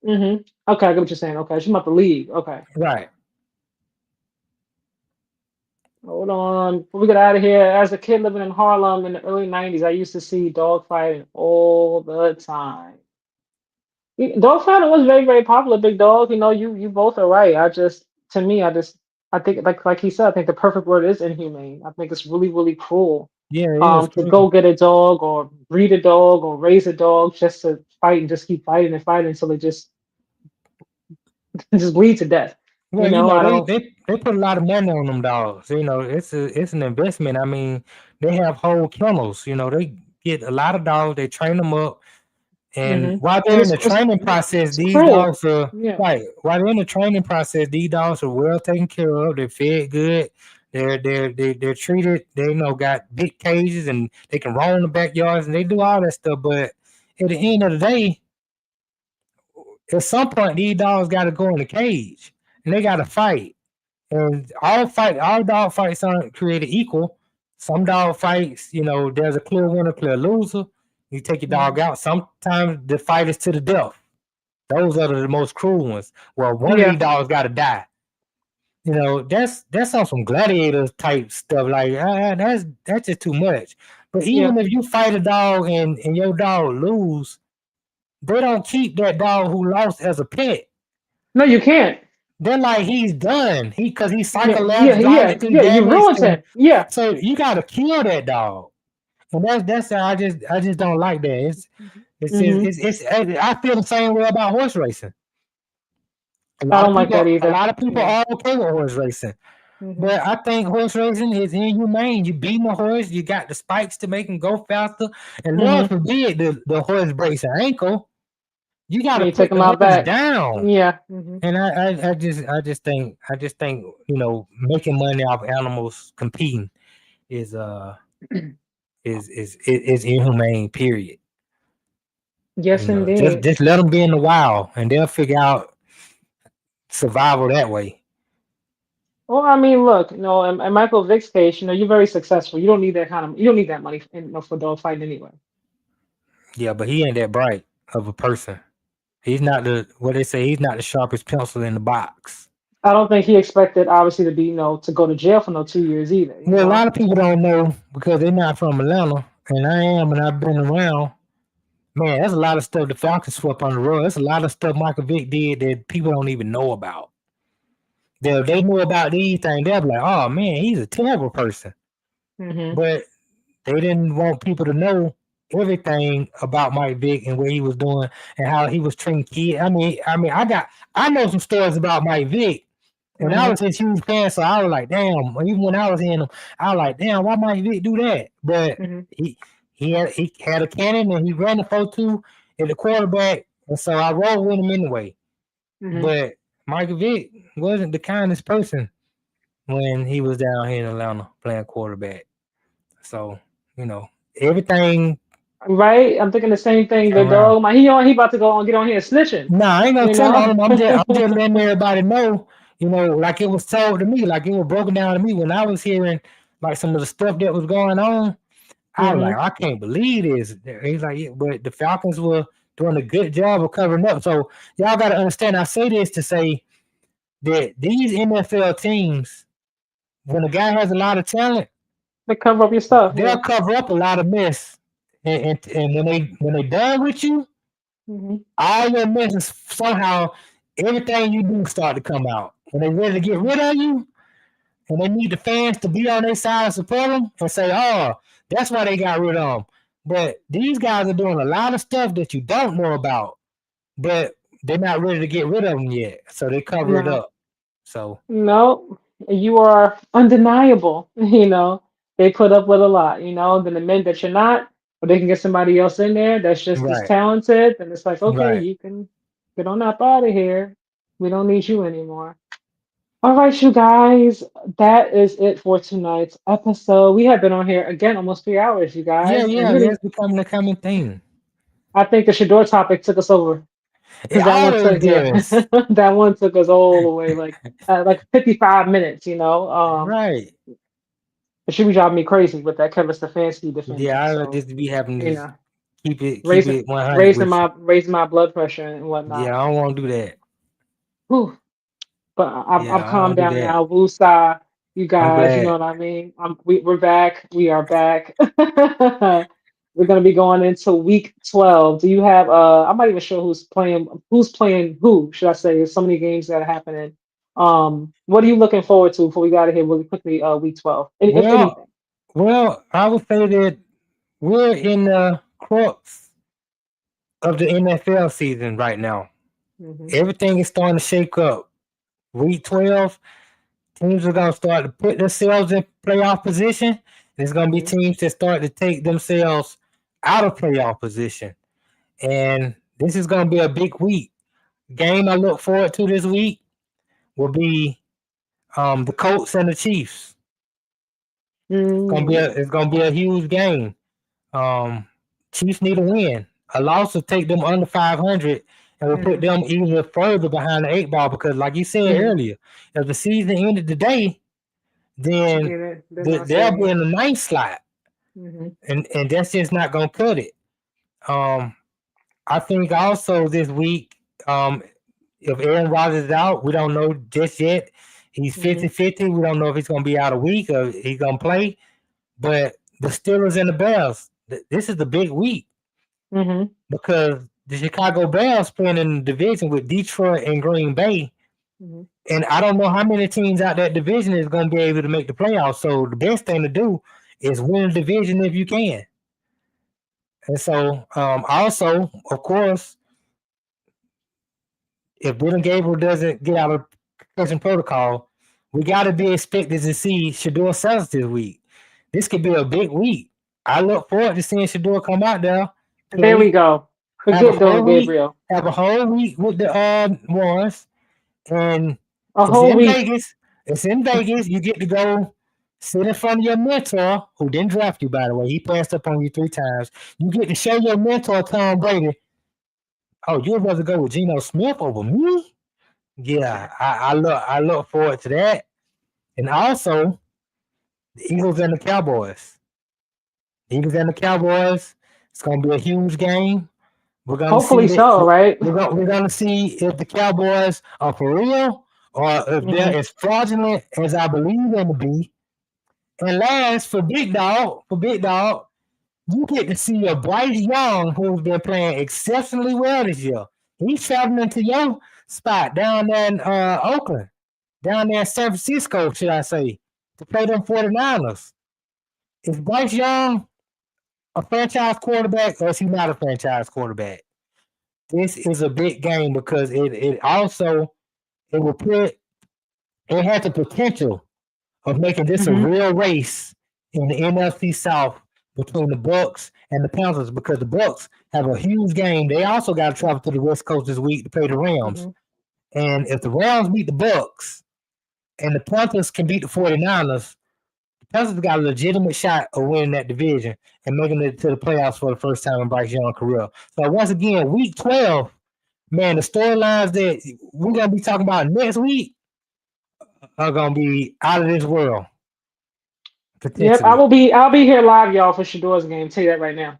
Mhm. Okay, I get what you're saying. Okay, she's about the league. Okay. Right. Hold on. Before we get out of here, as a kid living in Harlem in the early 90s, I used to see dog fighting all the time. Dog fighting was very, very popular, big dog. You know, you both are right. To me, I think like he said, I think the perfect word is inhumane. I think it's really, really cruel. Yeah, it is To crazy. go get a dog or breed a dog or raise a dog just to fight and just keep fighting and fighting until it just just bleed to death. You Well, know, I don't. they put a lot of money on them dogs. It's an investment. I mean, they have whole kennels. They get a lot of dogs. They train them up. And Hmm. while And they're in the training process, it's cruel. Yeah. while they're in the training process, these dogs are well taken care of. They're fed good. They're treated. They got big cages and they can roam in the backyards and they do all that stuff. But at the end of the day, at some point, these dogs got to go in the cage and they got to fight. And all dog fights aren't created equal. Some dog fights, there's a clear winner, clear loser. You take your dog Mhm. out. Sometimes the fight is to the death. Those are the most cruel ones. Well, one of Yeah. these dogs got to die. That's on some gladiator type stuff. Like that's just too much. But Yeah. even if you fight a dog and your dog lose, they don't keep that dog who lost as a pet. No, you can't. They're like he's done. Because he's Yeah. Yeah. Yeah. psychologically Yeah. You damaged, ruined and him. Yeah. so you gotta kill that dog. And that's how I just don't like that. Hmm. I feel the same way about horse racing. I don't like that A either. lot of people Yeah. are okay with horse racing, Hmm. but I think horse racing is inhumane. You beating a horse, you got the spikes to make him go faster, and Lord Hmm. forbid the horse breaks an ankle. You got And to you take put him the out horse back. down. Yeah. Hmm. And I just think making money off animals competing is is inhumane. Period. Yes, Just indeed. just let them be in the wild, and they'll figure out survival that way. Well, I mean, look, in Michael Vick's case, you're very successful. You don't need that kind of, you don't need that money, for dog fighting anyway. Yeah, but he ain't that bright of a person. He's not the what they say. He's not the sharpest pencil in the box. I don't think he expected, obviously, to be, to go to jail for no 2 years either. Well, a lot of people don't know because they're not from Atlanta, and I am, and I've been around. Man, there's a lot of stuff the Falcons swept on the road. There's a lot of stuff Michael Vick did that people don't even know about. They knew about these things. They'll be like, "Oh man, he's a terrible person," Hmm. but they didn't want people to know everything about Mike Vick and what he was doing and how he was treating kids. I know some stories about Mike Vick, and I Hmm. was his huge fan, so I was like, damn. Even when I was in him, I was like, damn, why Mike Vick do that? But Hmm. he had a cannon and he ran the 4-2 at the quarterback, and so I rolled with him anyway. Hmm. But Mike Vick wasn't the kindest person when he was down here in Atlanta playing quarterback. So, you know, everything Right? I'm thinking the same thing. turn The around. dog, he about to go on, get on here snitching, Nah, I ain't gonna you tell know? on him. I'm just letting everybody know, like it was told to me, like it was broken down to me when I was hearing like some of the stuff that was going on. I was like, Hmm. I can't believe this. He's like, yeah, but the Falcons were doing a good job of covering up. So y'all got to understand. I say this to say that these NFL teams, when a guy has a lot of talent, They cover up your stuff. they'll Yeah. cover up a lot of mess. And when they done with you, Hmm. all your mess somehow everything you do start to come out. When they ready to get rid of you, and they need the fans to be on their side and support them and say, "Oh, that's why they got rid of them." But these guys are doing a lot of stuff that you don't know about, but they're not ready to get rid of them yet, so they cover it No. up. So No, you are undeniable. They put up with a lot. Then the men that you're not, or they can get somebody else in there that's just as right, talented, and it's like, okay, right. you can get on up out of here. We don't need you anymore. All right, you guys, that is it for tonight's episode. We have been on here again almost 3 hours, you Yeah, guys, and yeah, really, that's becoming a common thing. I think the Shedeur topic took us over It because that one always took, yeah, does. that one took us all the way, like 55 minutes, Right. it should be driving me crazy with that Kevin Stefanski defending. Yeah, I So, just be having you to know, keep raising it 100 raising with you. my blood pressure and whatnot. Yeah, I don't want to do that. Whew. But I'm Yeah, I calmed don't do down that. now. Woosah, you I'm guys, you know glad. what I mean? We're back. We are back. We're gonna be going into week 12. Do you have I'm not even sure who's playing who, should I say? There's so many games that are happening. What are you looking forward to before we got out of here really quickly, week 12? If Well, anything. well, I would say that we're in the crux of the NFL season right now. Hmm. Everything is starting to shake up. Week 12, teams are going to start to put themselves in playoff position. There's going to be Hmm. teams that start to take themselves out of playoff position. And this is going to be a big week. Game I look forward to this week will be the Colts and the Chiefs. Mm. It's gonna be a huge game. Um, Chiefs need a win. A loss will take them under 500 and will put Hmm. them even further behind the eight ball because, like you said Hmm. earlier, if the season ended today, then Yeah, they're not they'll be serious. in the ninth slot, Hmm. and that's just not gonna cut it. Um, I think also this week, if Aaron Rodgers is out, we don't know just yet. He's Hmm. 50-50. We don't know if he's gonna be out a week or he's gonna play. But the Steelers and the Bears, this is the big week Hmm. because the Chicago Bears playing in the division with Detroit and Green Bay. Hmm. And I don't know how many teams out that division is going to be able to make the playoffs. So the best thing to do is win the division if you can. And so, also, of course, if Dylan Gabriel doesn't get out of concussion protocol, we got to be expected to see Shedeur Sanders this week. This could be a big week. I look forward to seeing Shedeur come out there, There we play, go. have a Forget whole Dylan week, Gabriel. have a whole week with the ones, and A it's whole in week. Vegas. It's in Vegas. You get to go sit in front of your mentor, who didn't draft you, by the way. He passed up on you 3 times. You get to show your mentor, Tom Brady, oh, you'd rather go with Geno Smith over me? Yeah, I look forward to that. And also the Eagles and the Cowboys. Eagles and the Cowboys. It's gonna be a huge game. We're gonna see Hopefully that so, right? we're gonna see if the Cowboys are for real or if Hmm. they're as fraudulent as I believe them to be. And last, for Big Dog, you get to see a Bryce Young who's been playing exceptionally well this year. He's traveling to your spot down there in Oakland, down there in San Francisco, should I say, to play them 49ers. Is Bryce Young a franchise quarterback or is he not a franchise quarterback? This is a big game because it also it will put it has the potential of making this a Hmm. real race in the NFC South between the Bucks and the Panthers because the Bucks have a huge game. They also got to travel to the West Coast this week to play the Rams. Hmm. And if the Rams beat the Bucks and the Panthers can beat the 49ers, the Panthers got a legitimate shot of winning that division and making it to the playoffs for the first time in Bryce Young's career. So once again, week 12, man, the storylines that we're gonna be talking about next week are gonna be out of this world, Yep, potentially. I'll be here live, y'all, for Shador's game. Tell you that right now.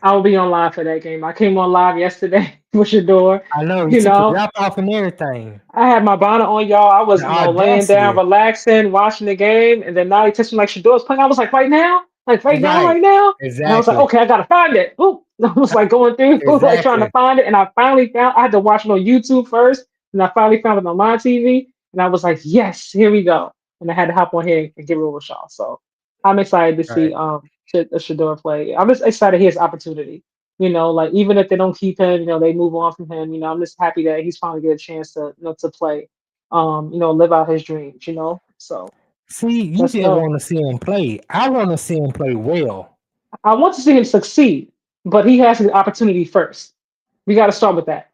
I will be on live for that game. I came on live yesterday for Shador. I know you You took your know, wrap off and everything. I had my bonnet on, y'all. I was, The laying down, audacity. relaxing, watching the game, and then now he texted me like Shador's playing. I was like, right now, Right. right now. And I was like, Exactly. okay, I gotta find it. Ooh. I was like going through, like trying to Exactly. find it, and I finally found. I had to watch it on YouTube first, and I finally found it on my TV, and I was like, yes, here we go. And I had to hop on here and give it a shot. So I'm excited to see Right. Shador play. I'm just excited he has opportunity. Like even if they don't keep him, they move on from him. I'm just happy that he's finally get a chance to to play, live out his dreams. So See, you let's just go. want to see him play. I want to see him play well. I want to see him succeed, but he has the opportunity first. We got to start with that.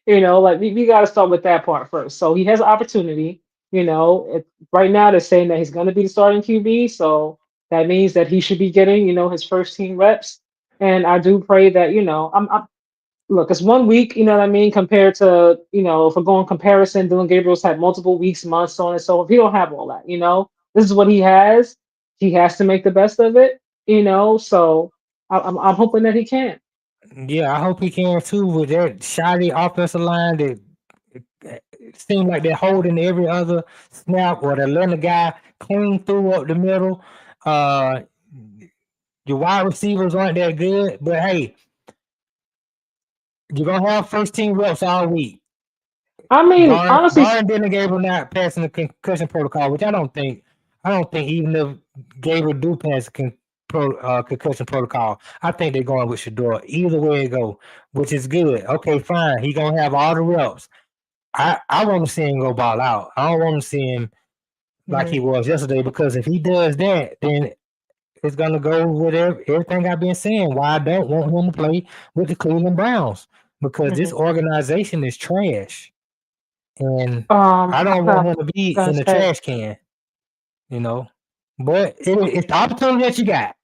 Like we got to start with that part first. So he has an opportunity. Right now they're saying that he's going to be the starting QB. So that means that he should be getting, his first team reps. And I do pray that, I'm look, it's 1 week, you know what I mean, compared to, if we're going comparison, Dylan Gabriel's had multiple weeks, months, so on and so forth. He don't have all that, This is what he has. He has to make the best of it, So I'm hoping that he can. Yeah, I hope he can too with that shoddy offensive line that it seems like they're holding every other snap or they're letting the guy clean through up the middle. Uh, your wide receivers aren't that good, but hey, you're gonna have first team reps all week. I mean, honestly, Barring Dylan Gabriel not passing the concussion protocol, which I don't think. I don't think even if Gabriel do pass the concussion protocol, I think they're going with Shedeur. Either way it go, which is good. Okay, fine. He gonna have all the reps. I want to see him go ball out. I don't want to see him like mhm, he was yesterday because if he does that, then it's gonna go with everything I've been saying. Why I don't want him to play with the Cleveland Browns because this mhm. organization is trash, and I I don't want got him to be gonna in the say, trash can. You know, but it's the opportunity that you got.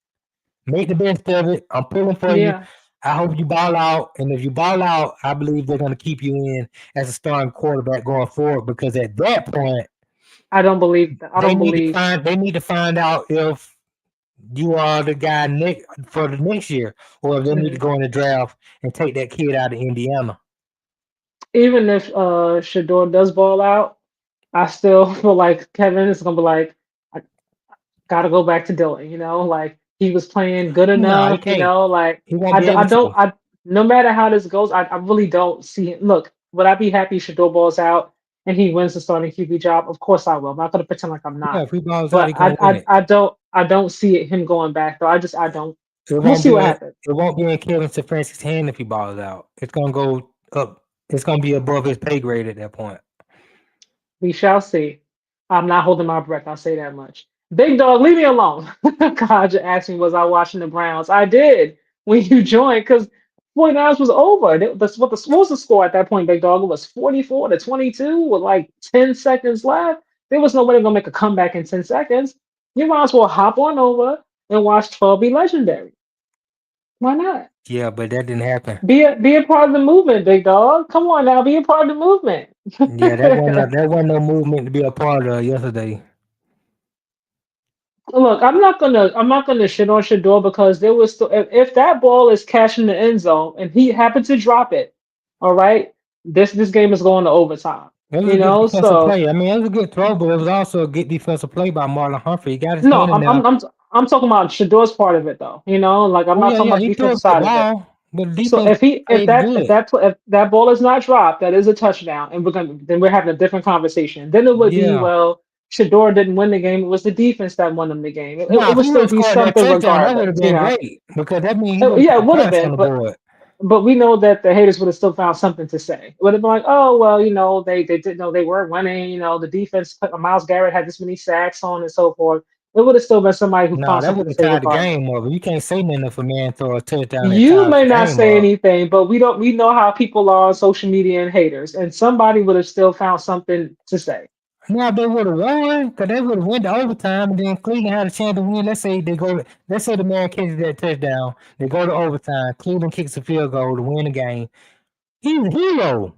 Make the best of it. I'm pulling for you. yeah, I hope you ball out, and if you ball out, I believe they're going to keep you in as a starting quarterback going forward. Because at that point, I don't believe that. I don't believe. they need to find out if you are the guy next for the next year, or if they need to Mhm. go in the draft and take that kid out of Indiana. Even if Shador does ball out, I still feel like Kevin is gonna be like, I gotta go back to Dylan. Like he was playing good No, he enough. can't. Like He won't be I able don't. to. No matter how this goes, I really don't see it. Look, would I be happy if Shador balls out and he wins the starting QB job? Of course I will. I'm not gonna pretend like I'm Yeah, not. if he balls out, But he gonna win it. I don't see him going back though. I don't. It We'll won't see be what in, happens. it won't be in Kevin Stefanski's hand if he balls out. It's gonna go up. It's gonna be above his pay grade at that point. We shall see. I'm not holding my breath. I'll say that much. Big dog, leave me alone. Kaja asked me, was I watching the Browns? I did when you joined because 49ers was over. What was the score at that point, Big dog? It was 44-22 with like 10 seconds left. There was no way they're going to make a comeback in 10 seconds. You might as well hop on over and watch 12 be legendary. Why not? Yeah, but that didn't happen. Be a part of the movement, big dog. Come on now, be a part of the movement. Yeah, that wasn't no movement to be a part of yesterday. Look, I'm not gonna shit on Shador because there was still if that ball is catching the end zone and he happened to drop it, all right, this game is going to overtime. It was a You good know, defensive so play. I mean, it was a good throw, but it was also a good defensive play by Marlon Humphrey. He got his no, hand in there. I'm talking about Shador's part of it though. Like I'm Oh not yeah, talking yeah, about he the threw a defensive good side of it. ball, but the So defense played good. if that ball is not dropped, that is a touchdown, and we're having a different conversation. Then it would be, Yeah. well, Shador didn't win the game. It was the defense that won them the game. Now, It if would he would still have be scored that something touchdown, that would have regardless. been great because that means he would have Yeah, put it the would have points on been, the but board. we know that the haters would have still found something to say. It would have been like, oh well, they didn't know they weren't winning. The defense, Miles Garrett had this many sacks on and so forth. It would have still been somebody who No, found that something would to have say tied the regardless. game up. You can't say nothing if a man throw a touchdown that You ties may the not game say up. anything, but we don't. We know how people are on social media and haters, and somebody would have still found something to say. Now, if they would have won, because they would have went to overtime, and then Cleveland had a chance to win. Let's say the man catches that touchdown. They go to overtime. Cleveland kicks a field goal to win the game. He's a hero.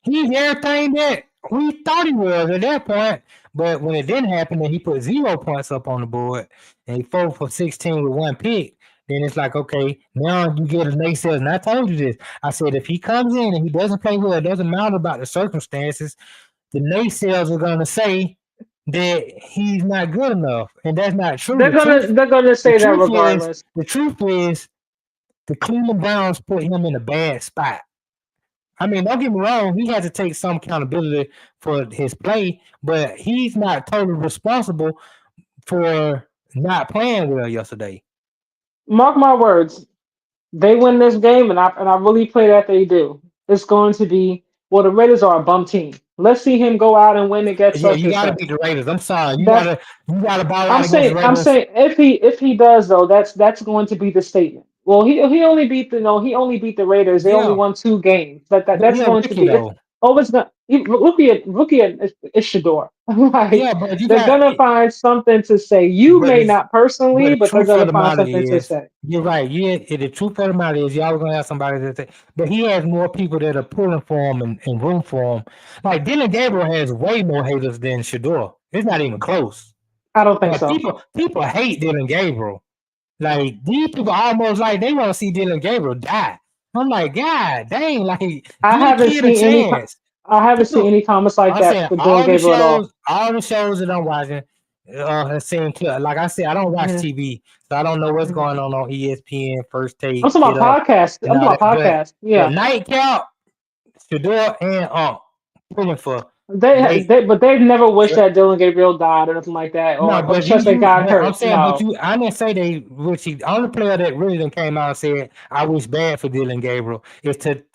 He's everything that we thought he was at that point. But when it didn't happen, then he put 0 points up on the board and he 4 for 16 with one pick. Then it's like, okay, now you get a naysayers. And I told you this. I said, if he comes in and he doesn't play well, it doesn't matter about the circumstances. The naysayers are going to say that he's not good enough. And that's not true. They're gonna The say that truth is, regardless. the truth is, the Cleveland Browns put him in a bad spot. I mean, don't get me wrong, he has to take some accountability for his play, but he's not totally responsible for not playing well yesterday. Mark my words. They win this game, and I really pray that they do. It's going to be, well, the Raiders are a bum team. Let's see him go out and win against Yeah, us you this got to Sunday. beat the Raiders. I'm sorry, That's you gotta ball I'm out against the saying I'm Raiders. saying if he does though, that's going to be the statement. Well, he only beat he only beat the Raiders. They only Yeah, won 2 games. but That's yeah, going to rookie be it's though. always gonna rookie it's Shedeur. Yeah, Like but you they're got. gonna find something to say. You But may it's not personally, but the but they're truth of gonna the find matter something to is, say. you're right. The truth of the matter is, y'all gonna have somebody that say, but he has more people that are pulling for him and room for him. Like Dylan Gabriel has way more haters than Shador. It's not even close. I don't think Like so. people hate Dylan Gabriel. Like these people almost like they want to see Dylan Gabriel die. I'm like, God dang, like I give the haven't kid a seen chance. I haven't seen People, any comments like I'm that saying for Dylan Gabriel at all. all the shows that I'm watching, have seen clip. Like I said, I don't watch Mhm, TV, so I don't know what's mhm. going on ESPN, First I'm Take, talking Get about Up, podcasts. and I'm all talking that. about podcasts. But Yeah. Nightcap, Shador, and pulling for They, they. they, but they've never wished that Dylan Gabriel died or nothing like that, No, or but trust that God but I'm hurt. saying, but No. you, I didn't say they, which he, the only player that really done came out and said, I wish bad for Dylan Gabriel is Talik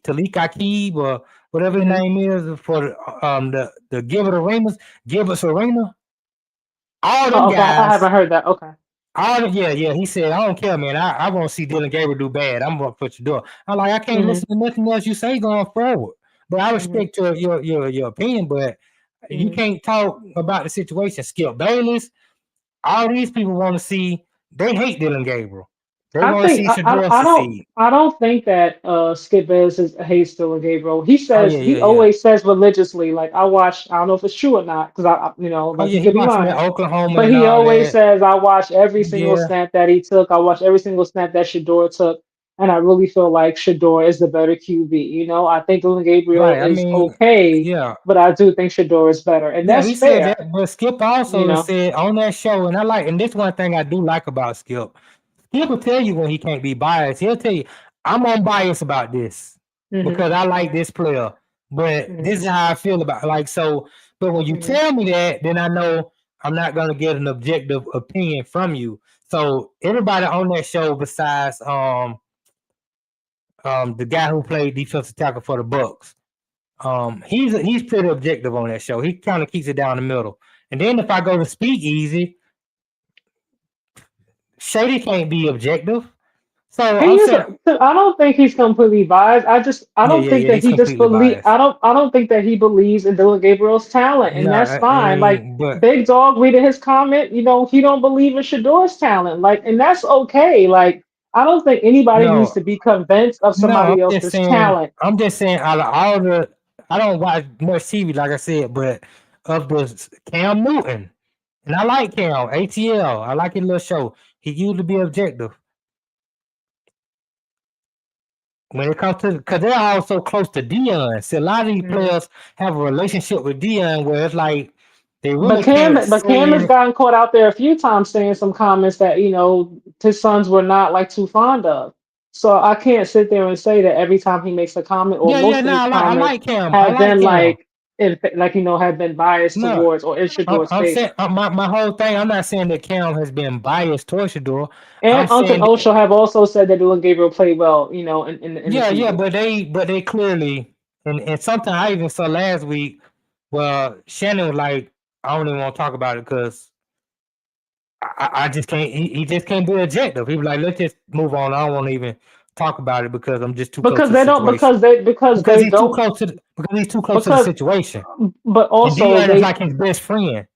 Akib or whatever his Hmm. name is for the Gilbert Arena, all them Oh, okay, I guys. haven't heard that. Okay. Yeah. He said, I don't care, man. I want to see Dylan Gabriel do bad. I'm gonna put you door. I'm like, I can't Hmm. listen to nothing else you say going forward. But I Hmm. respect your opinion, but you Hmm. can't talk about the situation. Skip Bayless, all these people want to see. They hate Dylan Gabriel. They I want to think see Shador succeed. I don't think that Skip Bayless is hates Dylan Gabriel. Oh yeah, He yeah. always says religiously, like I watch. I don't know if it's true or not because Oh like yeah, he he could be watching that lying. Oklahoma But and he all always that. says, I watch every single Yeah, snap that he took. I watch every single snap that Shador took. And I really feel like Shador is the better QB. I think Dylan Gabriel right. I is mean, okay, yeah, but I do think Shador is better. And yeah. that's He said fair, that, but Skip you also know. said on that show, and and this one thing I do like about Skip. He will tell you when he can't be biased. He'll tell you, I'm unbiased about this Hmm. because I like this player, but Hmm. this is how I feel about like so. But when you Hmm. tell me that, then I know I'm not gonna get an objective opinion from you. So everybody on that show, besides the guy who played defensive tackle for the Bucks, he's pretty objective on that show. He kind of keeps it down the middle. And then if I go to Speakeasy, Shady can't be objective. So He I'm is. saying, I don't think he's completely biased. I don't think yeah, that he's he just completely believe. biased. I don't think that he believes in Dylan Gabriel's talent, and No, that's I fine. Like mean, but Big Dog reading his comment, he don't believe in Shador's talent. Like, and that's okay. Like, I don't think anybody needs no, to be convinced of no. somebody else's talent. I'm just saying, out of all the, I don't watch much TV, like I said, but of the Cam Newton, and I like Cam ATL. I like his little show. He used to be objective when it comes to because they're all so close to Dion. See, a lot of these Mhm. players have a relationship with Dion where it's like they But really can't Cam say has any. gotten caught out there a few times saying some comments that his sons were not like too fond of. So I can't sit there and say that every time he makes a comment or Yeah, most of no, his I comments like Cam. I have like been Cam. have been biased No, towards or in Shador's I'm saying favor. my whole thing. I'm not saying that Cam has been biased towards Shador. I'm And Unc and saying that, Osho have also said that Dylan Gabriel played well, in the yeah, TV. but they clearly and something I even saw last week. Well, Shannon was like, I don't even want to talk about it because I just can't. He just can't be objective. He was like, let's just move on. I don't want to even talk about it because I'm just too close Because to the they don't situation. because Because they he's too don't close to because he's too close to the because situation. but And also Dion is they like his best friend.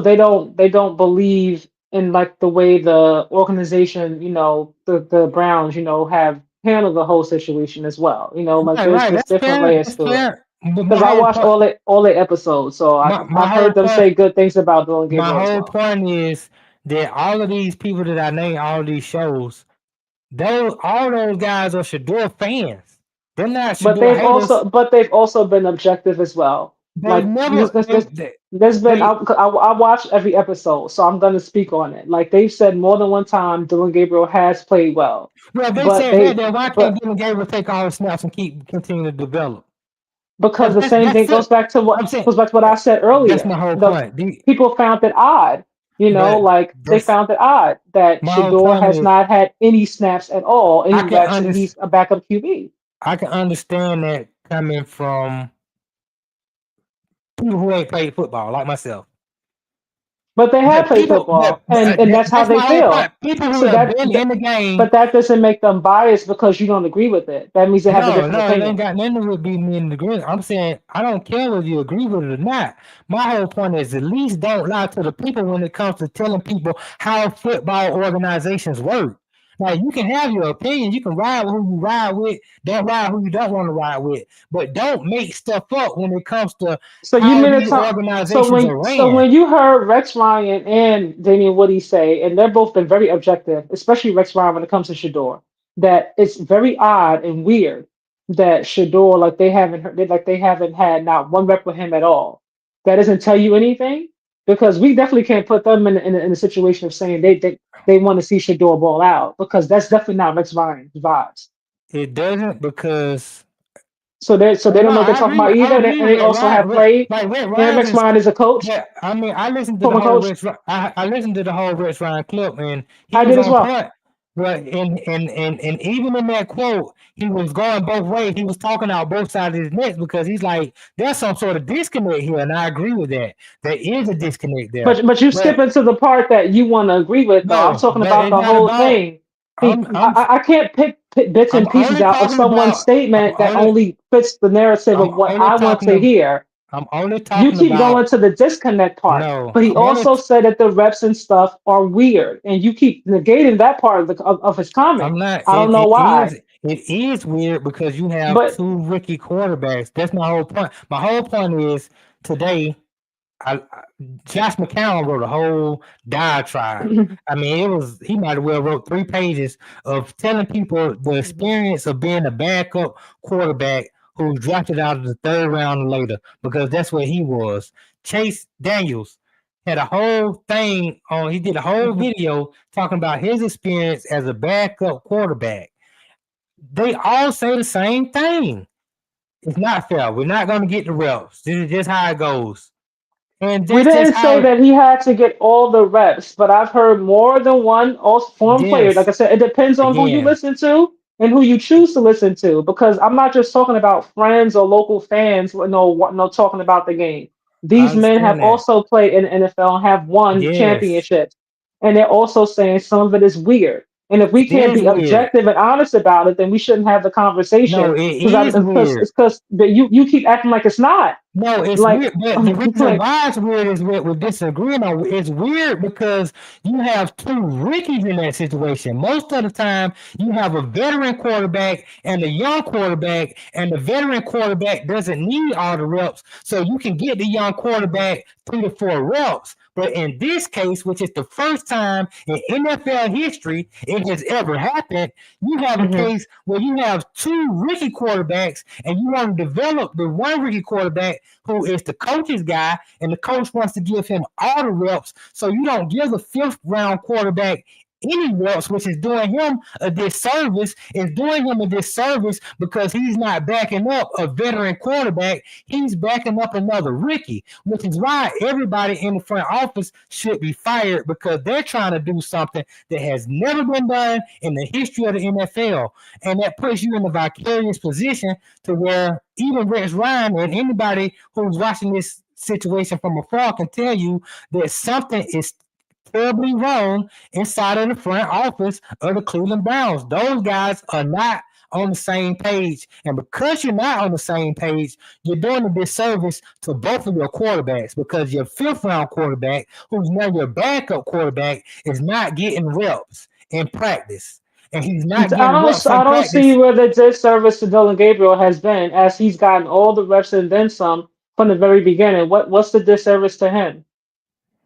they don't believe in like the way the organization, the Browns, have handled the whole situation as well. Like Right. there's That's different fair. layers That's to it. fair. But Because I watched all the episodes, so my I've whole heard them point say good things about Dylan my Gabriel as whole well. point is that all of these people that I named, all these shows, all those guys are Shador fans. They're not Shador haters. But they've also been objective as well. They've Like never there's been they I watched every episode, so I'm gonna speak on it. Like they've said more than one time, Dylan Gabriel has played well, well they but said that, they then why can't but Dylan Gabriel take all the snaps and continue to develop? because the same thing That's it. I'm saying goes back to what I said that's earlier. my whole The point. people found it odd, But like they that's found it odd that my whole Shador point has is not had any snaps at all, and I can he's a backup QB. I can understand that coming from people who ain't played football like myself. But they have But played people, football, and that's how that's they my whole point. feel. People who So have been in the but game. that doesn't make them biased because you don't agree with it. That means they have a No, different no, it ain't opinion. got nothing to do with being in the green. I'm saying I don't care whether you agree with it or not. My whole point is at least don't lie to the people when it comes to telling people how football organizations work. Now you can have your opinion, you can ride with who you ride with, don't ride who you don't want to ride with, but don't make stuff up when it comes to So you how mean these it's not, organizations are so ran. when you heard Rex Ryan and Damian Woody say, and they're both been very objective, especially Rex Ryan when it comes to Shedeur, that it's very odd and weird that Shedeur like they haven't had not one rep with him at all. That doesn't tell you anything because we definitely can't put them in a situation of saying they want to see Shedeur ball out because that's definitely not Rex Ryan's vibes. It doesn't because So they don't know what they're I talking agree about with either, and they Red also Ryan. have played. Like Red And Ryan's Rex is Ryan is a coach, yeah. I mean, I listened to the former whole coach. I listened to the whole Rex Ryan clip, and he I was did as on well. point. But and even in that quote, he was going both ways. He was talking out both sides of his neck because he's like, there's some sort of disconnect here, and I agree with that. There is a disconnect there. But you skip But into the part that you want to agree with, though. I'm no, talking but about it's the not whole about. thing. I'm I'm I can't pick bits I'm and pieces only out of talking someone's about. I'm statement that only only fits the narrative I'm of what only I want talking. to hear. I'm only You talking keep about. going to the disconnect part, No, but he I'm only also said that the reps and stuff are weird, and you keep negating that part of his comment. I'm not. I don't know why, It is weird because you have but two rookie quarterbacks. That's my whole point. My whole point is today. Josh McCown wrote a whole diatribe. I mean, it was he might have well wrote 3 pages of telling people the experience of being a backup quarterback who was drafted out of the 3rd round or later because that's where he was. Chase Daniels had a whole thing on. He did a whole video talking about his experience as a backup quarterback. They all say the same thing. It's not fair. We're not going to get the reps. This is just how it goes. And we that's just didn't say how. that he had to get all the reps, but I've heard more than one also former player. Like Yes, I said, it depends on who you again, listen to and who you choose to listen to. Because I'm not just talking about friends or local fans. No, talking about the game. I These men have understand that. also played in the NFL and have won Yes, championships, and they're also saying some of it is weird. And if we it can't is be weird. objective and honest about it, then we shouldn't have the No, conversation. it Because is weird. it's because you keep acting like it's not. No, it's Like weird. But the reason like why it's weird is what we're disagreeing on. It's weird because you have two rookies in that situation. Most of the time, you have a veteran quarterback and a young quarterback, and the veteran quarterback doesn't need all the reps, so you can get the young quarterback 3 to 4 reps. But in this case, which is the first time in NFL history it has ever happened, you have a mhm. case where you have two rookie quarterbacks and you want to develop the one rookie quarterback who is the coach's guy, and the coach wants to give him all the reps. So you don't give the 5th round quarterback any reps, which is doing him a disservice, is doing him a disservice because he's not backing up a veteran quarterback. He's backing up another rookie, which is why everybody in the front office should be fired because they're trying to do something that has never been done in the history of the NFL. And that puts you in a vicarious position to where even Rex Ryan and anybody who's watching this situation from afar can tell you that something is terribly wrong inside of the front office of the Cleveland Browns. Those guys are not on the same page. And because you're not on the same page, you're doing a disservice to both of your quarterbacks because your 5th round quarterback, who's now your backup quarterback, is not getting reps in practice. And he's not getting reps in I don't see practice. where the disservice to Dylan Gabriel has been, as he's gotten all the reps and then some from the very beginning. What's the disservice to him?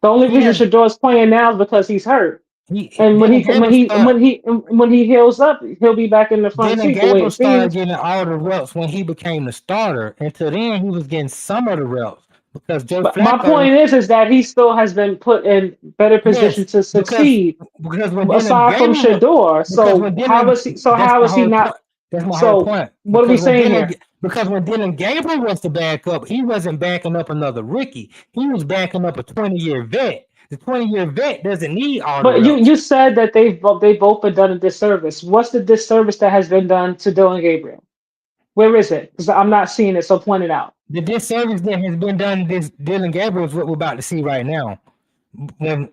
The only He reason has Shador's playing now is because he's hurt. he And Dylan Gabriel start when he heals up, he'll be back in the front Dylan seat the way Gabriel it started seems. getting all the reps when he became the starter. Until then, he was getting some of the reps because Joe But my Flacco. point is that he still has been put in better position Yes, to succeed because when Dylan aside from Gabriel was Shador. because So when Dylan that's how my is he whole not? point. That's my whole So point. what are we saying here? Because when Dylan Gabriel was the backup, he wasn't backing up another rookie. He was backing up a 20-year vet. The 20-year vet doesn't need all the But reps. you said that they both been done a disservice. What's the disservice that has been done to Dylan Gabriel? Where is it? Because I'm not seeing it. So point it out. The disservice that has been done to this Dylan Gabriel is what we're about to see right now. when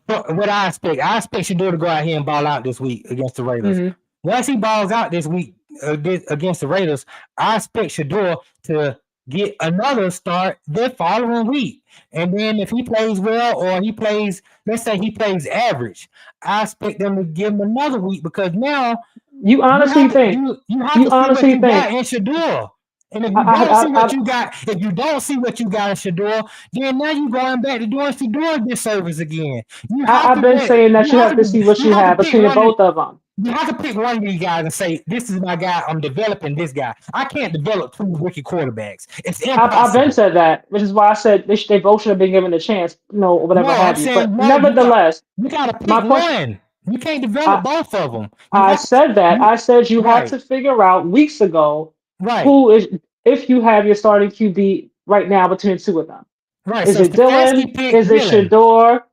what I expect Shedeur to go out here and ball out this week against the Raiders. Hmm. Once he balls out this week against the Raiders, I expect Shedeur to get another start the following week. And then if he plays well or he plays, let's say he plays average, I expect them to give him another week because now You honestly think? you have You to see what honestly you got think? in Shedeur. And if I you don't see what I you got, if you don't see what you got in Shedeur, then now you're going back to doing Shedeur disservice again. You have I've to been saying that you you have have to to see what you you have to have pick between the one. both of them. You have to pick one of these guys and say, "This is my guy. I'm developing this guy." I can't develop two rookie quarterbacks. It's I've been impossible. said that, which is why I said they both should have been given a chance, or No, whatever I'm have you. But saying no. nevertheless, You got to pick my question. one. You can't develop I both of them. You I have to. said that. You I said you have right, to figure out weeks ago right, who is if you have your starting QB right now between the two of them. right. Is So it Dylan? Stefanski picked Is it Dylan. Shador?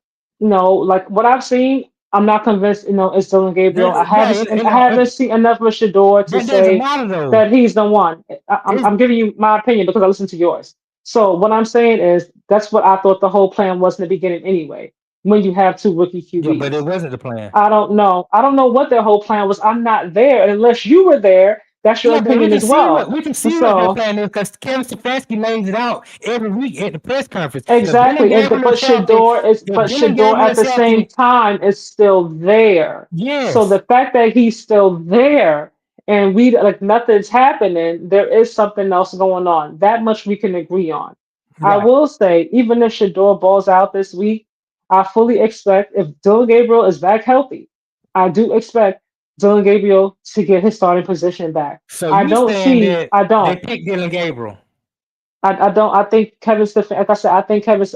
Like what I've seen, I'm not convinced. It's Dylan Gabriel. Right, I haven't seen enough of Shador to that doesn't say matter though. that he's the one. It's, I'm giving you my opinion because I listened to yours. So what I'm saying is that's what I thought the whole plan was in the beginning anyway. When you have two rookie yeah, but it QBs, wasn't the plan. I don't know. I don't know what their whole plan was. I'm not there, and unless you were there, that's your Yeah, but opinion as well. we can And see what their so plan is because Kevin Stefanski lays it out every week at the press conference. If Dylan exactly, Gabriel is healthy, if but Dylan Shador Gabriel at is the same healthy, time is still there. So yes, the fact that he's still there and we like nothing's happening, there is something else going on. That much we can agree on. I right. will say, even if Shador balls out this week, I fully expect if Dylan Gabriel is back healthy, I do expect Dylan Gabriel to get his starting position back. So you saying that I they don't. picked Dylan Gabriel? I don't. I think Kevin Stefanski, like I said,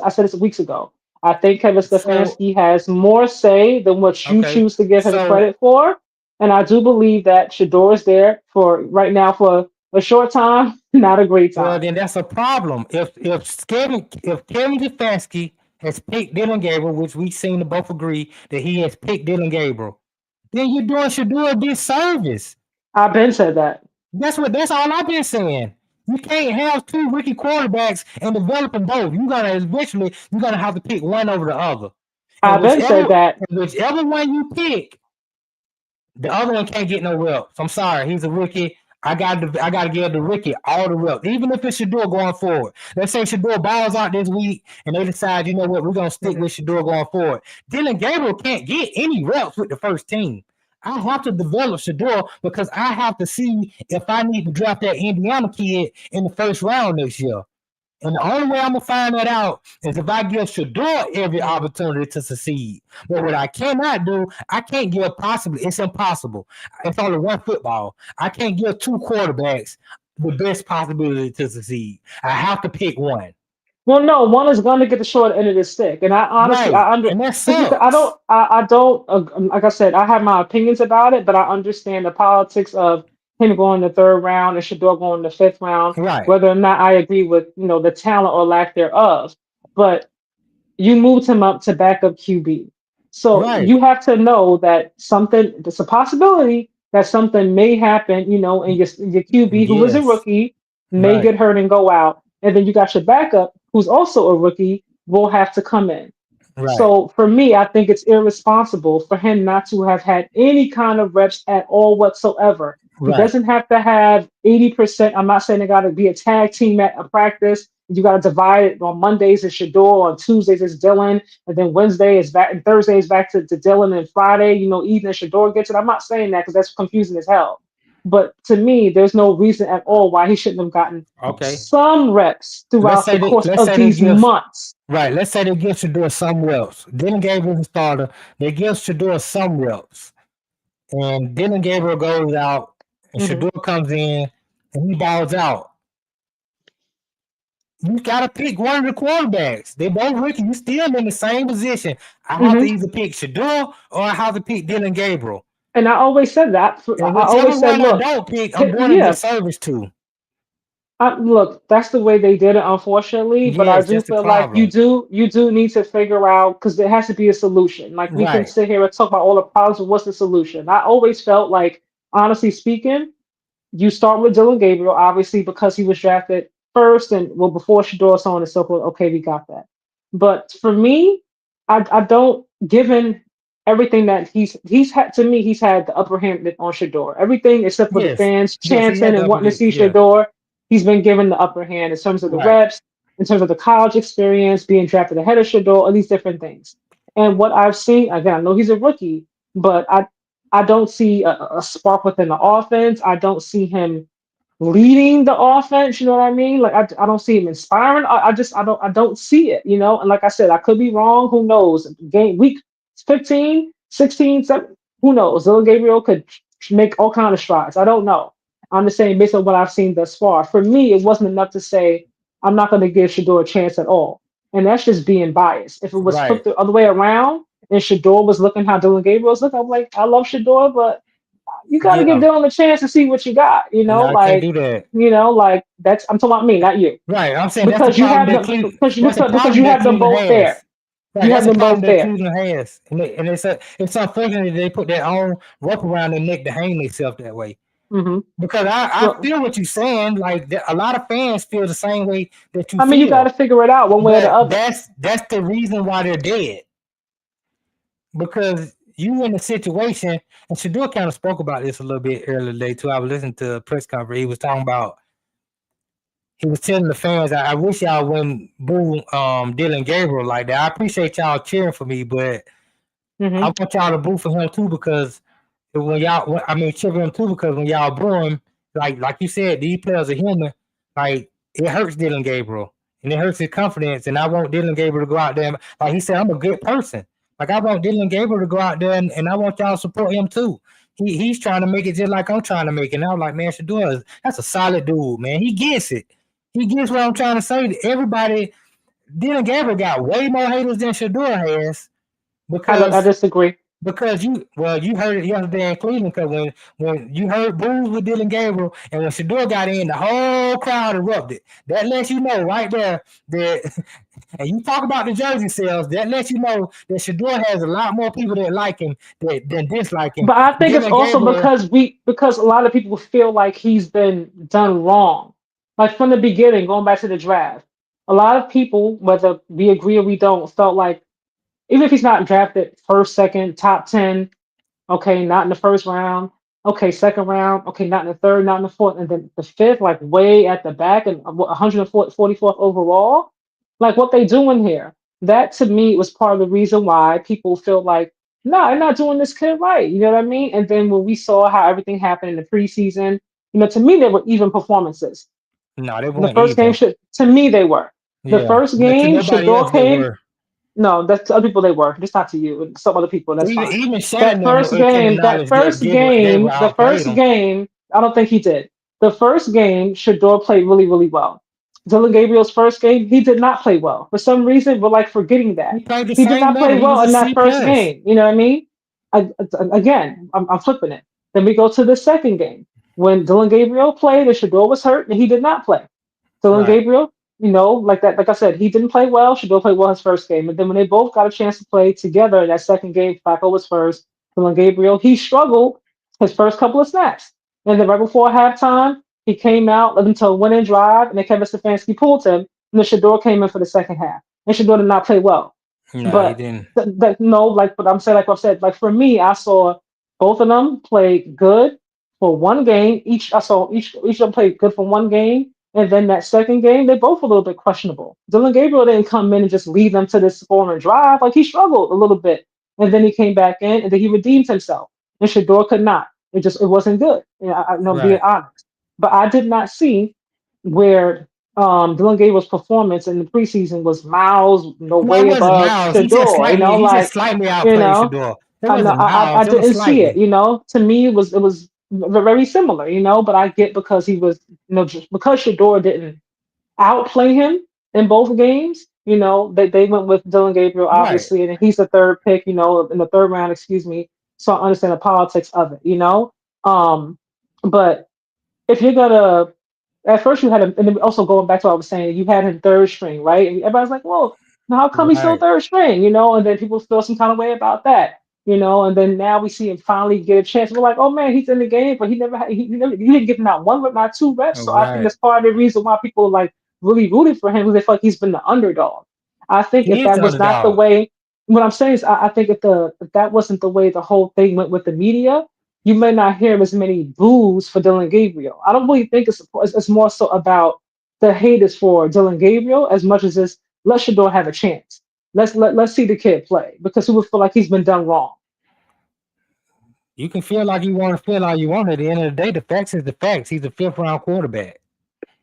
I said this weeks ago. I think Kevin So Stefanski has more say than what you okay, choose to give him so credit for. And I do believe that Shador is there for right now for a short time, not a great well time. then that's a problem. If Kevin Stefanski has picked Dylan Gabriel, which we've seen to both agree that he has picked Dylan Gabriel, then you're doing should do a disservice. I've been said that. That's all I've been saying. You can't have two rookie quarterbacks and developing both. You're gonna have to pick one over the other. And I've been said that. whichever one you pick, the other one can't get no reps. I'm sorry, he's a rookie. I got to give the rookie all the reps, even if it's Shedeur going forward. Let's say Shedeur balls out this week, and they decide, you know what, we're gonna stick Mhm. with Shedeur going forward. Dylan Gabriel can't get any reps with the first team. I have to develop Shedeur because I have to see if I need to draft that Indiana kid in the first round next year. And the only way I'm gonna find that out is if I give Shedeur every opportunity to succeed. But what I cannot do, I can't give possibly. It's impossible. It's only one football. I can't give two quarterbacks the best possibility to succeed. I have to pick one. Well, no, one is going to get the short end of the stick, and I honestly, Right, I under and that because I sucks. don't, I don't, like I said, I have my opinions about it, but I understand the politics of him going the third round and Shador going the fifth round, Right, whether or not I agree with the talent or lack thereof. But you moved him up to backup QB. So right. you have to know that there's a possibility that something may happen, and your QB, who is a Yes, rookie, may right, get hurt and go out. And then you got your backup, who's also a rookie, will have to come in. right, So for me, I think it's irresponsible for him not to have had any kind of reps at all whatsoever. He right, doesn't have to have 80%. I'm not saying it got to be a tag team at a practice. You got to divide it on Mondays it's Shador, on Tuesdays it's Dylan, and then Wednesday is back, and Thursday is back to Dylan, and Friday, Ethan and Shador gets it. I'm not saying that because that's confusing as hell. But to me, there's no reason at all why he shouldn't have gotten okay. some reps throughout the course Let's of say they these give months. right. Let's say they give Shedeur some reps. Dylan Gabriel the starter. They give Shedeur some reps. And Dylan Gabriel goes out, and Mhm. Shedeur comes in, and he balls out. You gotta pick one of the quarterbacks. They both rookie. You still in the same position. I have to Mhm. either pick Shedeur or I have to pick Dylan Gabriel. And I always said that. And I whichever always said, one I look, don't pick, I'm doing a yeah, disservice to. look, that's the way they did it, unfortunately. But I Yes, do that's the feel like problem. you do need to figure out because there has to be a solution. Like we can Right, sit here and talk about all the problems, but what's the solution? I always felt like, honestly speaking, you start with Dylan Gabriel, obviously because he was drafted first and well before Shador, so on and so forth. Okay, we got that. But for me, I don't, given everything that he's had, to me, he's had the upper hand on Shedeur. Everything except for the Yes, fans yes, he chanting had the and upper. wanting to see Yeah, Shedeur, he's been given the upper hand in terms of the right, reps, in terms of the college experience, being drafted ahead of Shedeur, all these different things. And what I've seen, again, I know he's a rookie, but I don't see a spark within the offense. I don't see him leading the offense. You know what I mean? Like I don't see him inspiring. I don't see it. And like I said, I could be wrong. Who knows? Game week 15, 16, 7, who knows? Dylan Gabriel could make all kind of strides. I don't know. I'm just saying based on what I've seen thus far. For me, it wasn't enough to say I'm not going to give Shador a chance at all. And that's just being biased. If it was right. flipped the other way around and Shador was looking how Dylan Gabriel's looking, I'm like, I love Shador, but you got to give Yeah, Dylan a chance to see what you got. no, I can't do that. Like that's, I'm talking about me, not you, Right, I'm saying that's the because you problem have that them Cleveland. because That's the because problem you that have them Cleveland both there. has. Right, You that's have the them problem both that there. Cleveland has, and it's unfortunate they put their own rope around their neck to hang themselves that way. Hmm. Because I Well, feel what you're saying. Like a lot of fans feel the same way that you I mean, you got to feel, figure it out one way or the but other. that's the reason why they're dead. Because you in a situation, and Shador kind of spoke about this a little bit earlier today too. I was listening to a press conference. He was talking about he was telling the fans, I wish y'all wouldn't boo Dylan Gabriel like that. I appreciate y'all cheering for me, but I Hmm. want y'all to boo for him too because when y'all, I mean, cheer for him too because when y'all boo him, like you said, these players are human. Like it hurts Dylan Gabriel and it hurts his confidence. And I want Dylan Gabriel to go out there. Like he said, I'm a good person. Like I want Dylan Gabriel to go out there and I want y'all to support him too. He's trying to make it just like I'm trying to make it. And I was like, man, Shedeur, that's a solid dude, man. He gets it. He gets what I'm trying to say. Everybody, Dylan Gabriel got way more haters than Shedeur has I because disagree. you heard it yesterday in Cleveland because when you heard booze with Dylan Gabriel and when Shedeur got in, the whole crowd erupted. That lets you know right there that, and you talk about the jersey sales, that lets you know that Shedeur has a lot more people that like him than dislike him. But I think it's Dylan also Gabriel, because a lot of people feel like he's been done wrong. Like from the beginning, going back to the draft, a lot of people, whether we agree or we don't, felt like even if he's not drafted first, second, top 10, okay, not in the first round, okay, second round, okay, not in the third, not in the fourth, and then the fifth, like way at the back and 144th overall. Like what they doing here? That to me was part of the reason why people feel like, no, they're not doing this kid right. You know what I mean? And then when we saw how everything happened in the preseason, to me they were even performances. no, they The weren't first game even. should, to me they were. The Yeah, first but to game, nobody else Shador they came. were. No, that's to other people they were. Just not to you and some other people. That's Even fine. even Shannon them can That acknowledge that first Gabriel game, the outplayed first him. game, I don't think he did. The first game, Shador played really, really well. Dylan Gabriel's first game, he did not play well. For some reason, we're like forgetting He that. played the He did same not play level. He was well a in that C first plus. game. You know what I mean? Again, I'm flipping it. Then we go to the second game when Dylan Gabriel played and Shador was hurt and he did not play. Dylan Right. Gabriel, like that, like I said, he didn't play well. Shador played well his first game, and then when they both got a chance to play together in that second game, Flacco was first. Dylan Gabriel, he struggled his first couple of snaps, and then right before halftime, he came out, led them to a winning drive, and then Kevin Stefanski pulled him, and then Shador came in for the second half, and Shador did not play well. No, he But didn't. no, like, but I'm saying, like I said, like for me, I saw both of them play good for one game. I saw each of them play good for one game, and then that second game, they both were a little bit questionable. Dylan Gabriel didn't come in and just lead them to this scoring drive. Like he struggled a little bit, and then he came back in, and then he redeemed himself. And Shador could not. It wasn't good. I know, being Right. honest. But I did not see where Dylan Gabriel's performance in the preseason was miles, No, it way wasn't above Miles. Shador. He just Like, slightly you outplayed know, Shador. It I know wasn't I Miles. It was didn't see it. slightly. To me it was very similar. But I get because he was, just because Shador didn't outplay him in both games. They went with Dylan Gabriel Right. obviously, and he's the third pick. In the third round, excuse me. So I understand the politics of it. But if you're gonna, at first you had him, and then also going back to what I was saying, you had him third string, right? And everybody's like, well, now how come he's still Right. third string? And then people feel some kind of way about that. And then now we see him finally get a chance. We're like, oh man, he's in the game, but you didn't give him not one rep, not two reps. So I think Right. that's part of the reason why people like really rooted for him because they feel like he's been the underdog. I think He if is that the was not the underdog. way, what I'm saying is, I think if that wasn't the way the whole thing went with the media, you may not hear as many boos for Dylan Gabriel. I don't really think it's more so about the haters for Dylan Gabriel as much as it's let Shedeur have a chance. Let's see the kid play because he would feel like he's been done wrong. You can feel like you want to feel like you want. At the end of the day, the facts is the facts. He's a fifth round quarterback.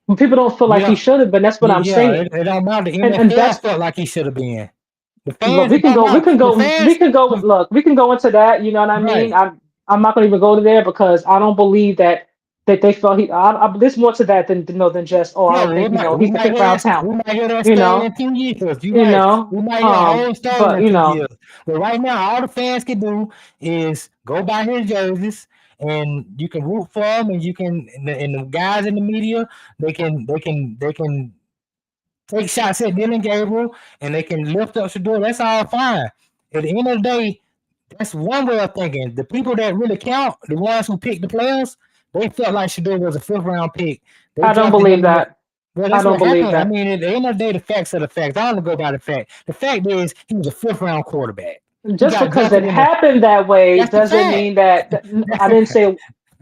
When people don't feel You like he know, should have been, that's what I'm yeah, saying. it don't matter. The And NFL that's felt like he should have been. The look, fans, it don't matter. The fans, look, we can go into that. You know what I mean? right? I'm not going to even go to there because I don't believe that they felt there's more to that than than just I No, don't think we he's the might fifth hear round that we talent. might hear that You story know, in 2 years. You you right. know. We might hear a whole story But in 2 years. But right now, all the fans can do is go buy his jerseys, and you can root for him, and you can and the guys in the media they can take shots at Dylan Gabriel, and they can lift up Shedeur. That's all fine. At the end of the day, that's one way of thinking. The people that really count, the ones who picked the players, they felt like Shedeur was a fifth round pick. They I don't drafted believe him in the. that. Well, I that's don't what believe happened. I that. mean, at the end of the day, the facts are the facts. I don't go by the fact. The fact is, he was a fifth round quarterback. He Just got because drafted it in the. happened that way That's the doesn't fact. mean that That's I the, didn't say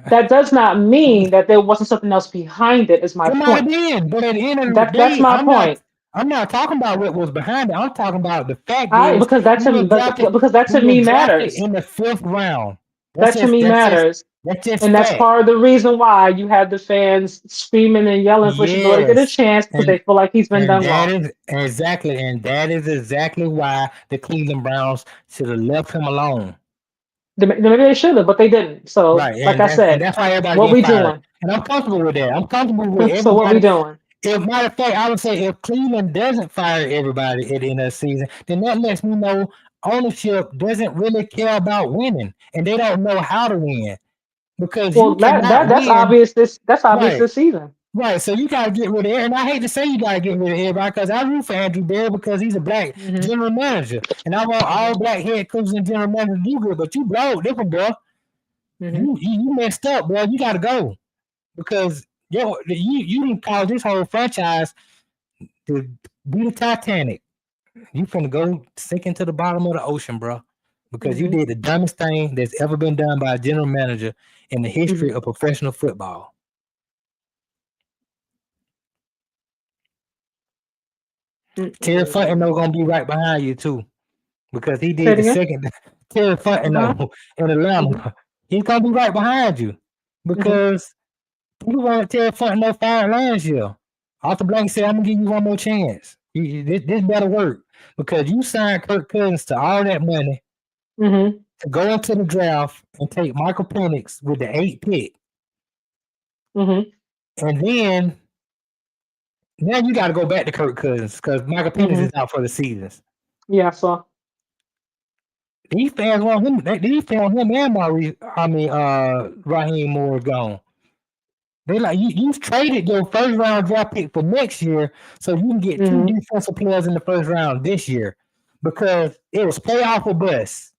that does not mean that there wasn't something else behind it. Is my it might have point. been, but at the end of the That's day, my I'm not. point. I'm not talking about what was behind it. I'm talking about the fact I is because that he to was drafted. because that He to was me drafted matters. in the fifth round. That's That to just. me That's just. matters. That's just And that's fact. part of the reason why you have the fans screaming and yelling for Shador to get a Yes, chance because they and feel like he's been and done that wrong. is exactly why the Cleveland Browns should have left him alone. Maybe they should have, but they didn't. So, Right, like and I and said, that's why everybody what getting we fired. doing? And I'm comfortable with that. I'm comfortable with So what we everybody. doing? If matter of fact, I would say if Cleveland doesn't fire everybody at the end of the season, then that lets me know ownership doesn't really care about winning, and they don't know how to win because Well, you cannot that's win. obvious. That's obvious Right. this season. Right, so you gotta get rid of it. And I hate to say you gotta get rid of everybody because I root for Andrew Barry because he's a black Hmm. general manager. And I want Hmm. all black head coaches and general managers to do good. But you blowed different, bro. Hmm. You messed up, bro. You gotta go. Because you didn't call this whole franchise to be the Titanic. You finna go sink into the bottom of the ocean, bro. Because you Hmm. did the dumbest thing that's ever been done by a general manager in the history Hmm. of professional football. Terry Fontenot gonna be right behind you too, because he Say did it the again. second. Terry Uh-huh. Fontenot in Hmm. Atlanta, he's gonna be right behind you Hmm. because you wanted Terry Fontenot fired last year. Arthur Blank said, "I'm gonna give you one more chance. This better work because you signed Kirk Cousins to all that money Hmm. to go into the draft and take Michael Penix with the 8th pick, Hmm. and then now you got to go back to Kirk Cousins because Michael Penix Hmm. is out for the season. Yeah. So. These fans want him. These fans want him and Maurice. Raheem Moore gone. They like you traded your first round draft pick for next year, so you can get two Hmm. defensive players in the first round this year because it was playoff or bust,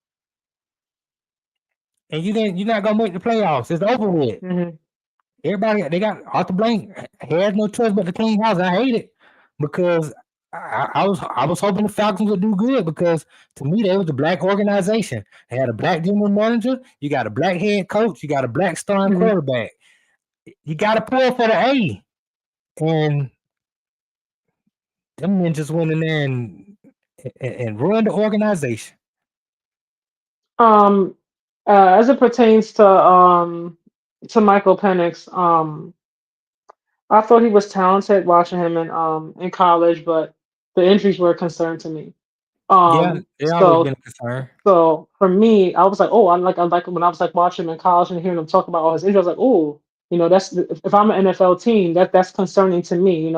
and you didn't. You're not gonna make the playoffs. It's over with. Hmm. Everybody they got Arthur Blank has no choice but to clean house. I hate it because I was hoping the Falcons would do good because to me they was a black organization. They had a black general manager. You got a black head coach. You got a black starting Hmm. quarterback. You got to pull for the A, and them men just went in there and ruined the organization. Um, as it pertains to Michael Penix, I thought he was talented watching him in college, but the injuries were a concern to me. Yeah, they always been So a concern. for me, I was like, oh, I like when I was like watching him in college and hearing him talk about all his injuries. I was like, oh, that's if I'm an NFL team, that's concerning to me.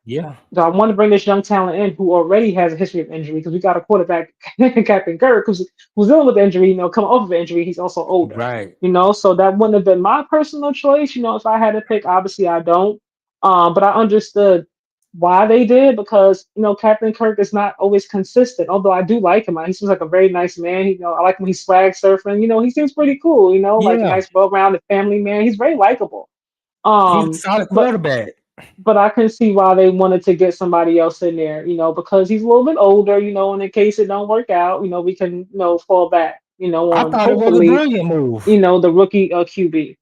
Yeah, Do I want to bring this young talent in who already has a history of injury? Because we got a quarterback, Captain Kirk, who's dealing with injury. Coming off of injury, he's also older. right. So that wouldn't have been my personal choice. If I had to pick, obviously I don't. But I understood why they did because Captain Kirk is not always consistent. Although I do like him, he seems like a very nice man. I like when he's swag surfing. He seems pretty cool. Like a Yeah, nice, well-rounded family man. He's very likable. he's a Um, solid but quarterback. but I can see why they wanted to get somebody else in there, because he's a little bit older, and in case it don't work out, we can, fall back, I on thought it was a hopefully, brilliant move. the rookie QB.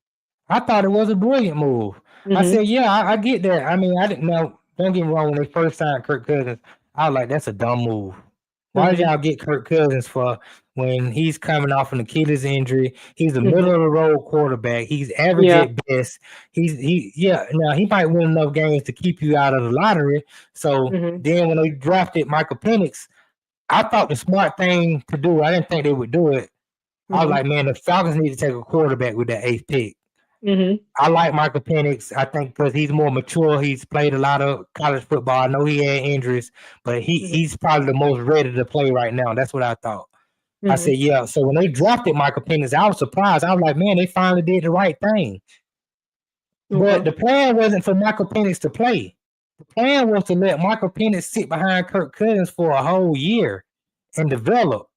I thought it was a brilliant move. I Hmm. said, yeah, I get that. I mean, I didn't know. Don't get me wrong. When they first signed Kirk Cousins, I was like, that's a dumb move. Why did Hmm. y'all get Kirk Cousins for when he's coming off an Achilles injury? He's a middle Hmm. of the road quarterback. He's average Yeah. at best. Yeah. Now he might win enough games to keep you out of the lottery. So Hmm. then when they drafted Michael Penix, I thought the smart thing to do. I didn't think they would do it. I was Hmm. like, man, the Falcons need to take a quarterback with that eighth pick. Hmm. I like Michael Penix. I think because he's more mature. He's played a lot of college football. I know he had injuries, but Hmm. he's probably the most ready to play right now. That's what I thought. I Hmm. said, yeah. So when they drafted Michael Penix, I was surprised. I was like, man, they finally did the right thing. But Okay. the plan wasn't for Michael Penix to play. The plan was to let Michael Penix sit behind Kirk Cousins for a whole year and develop.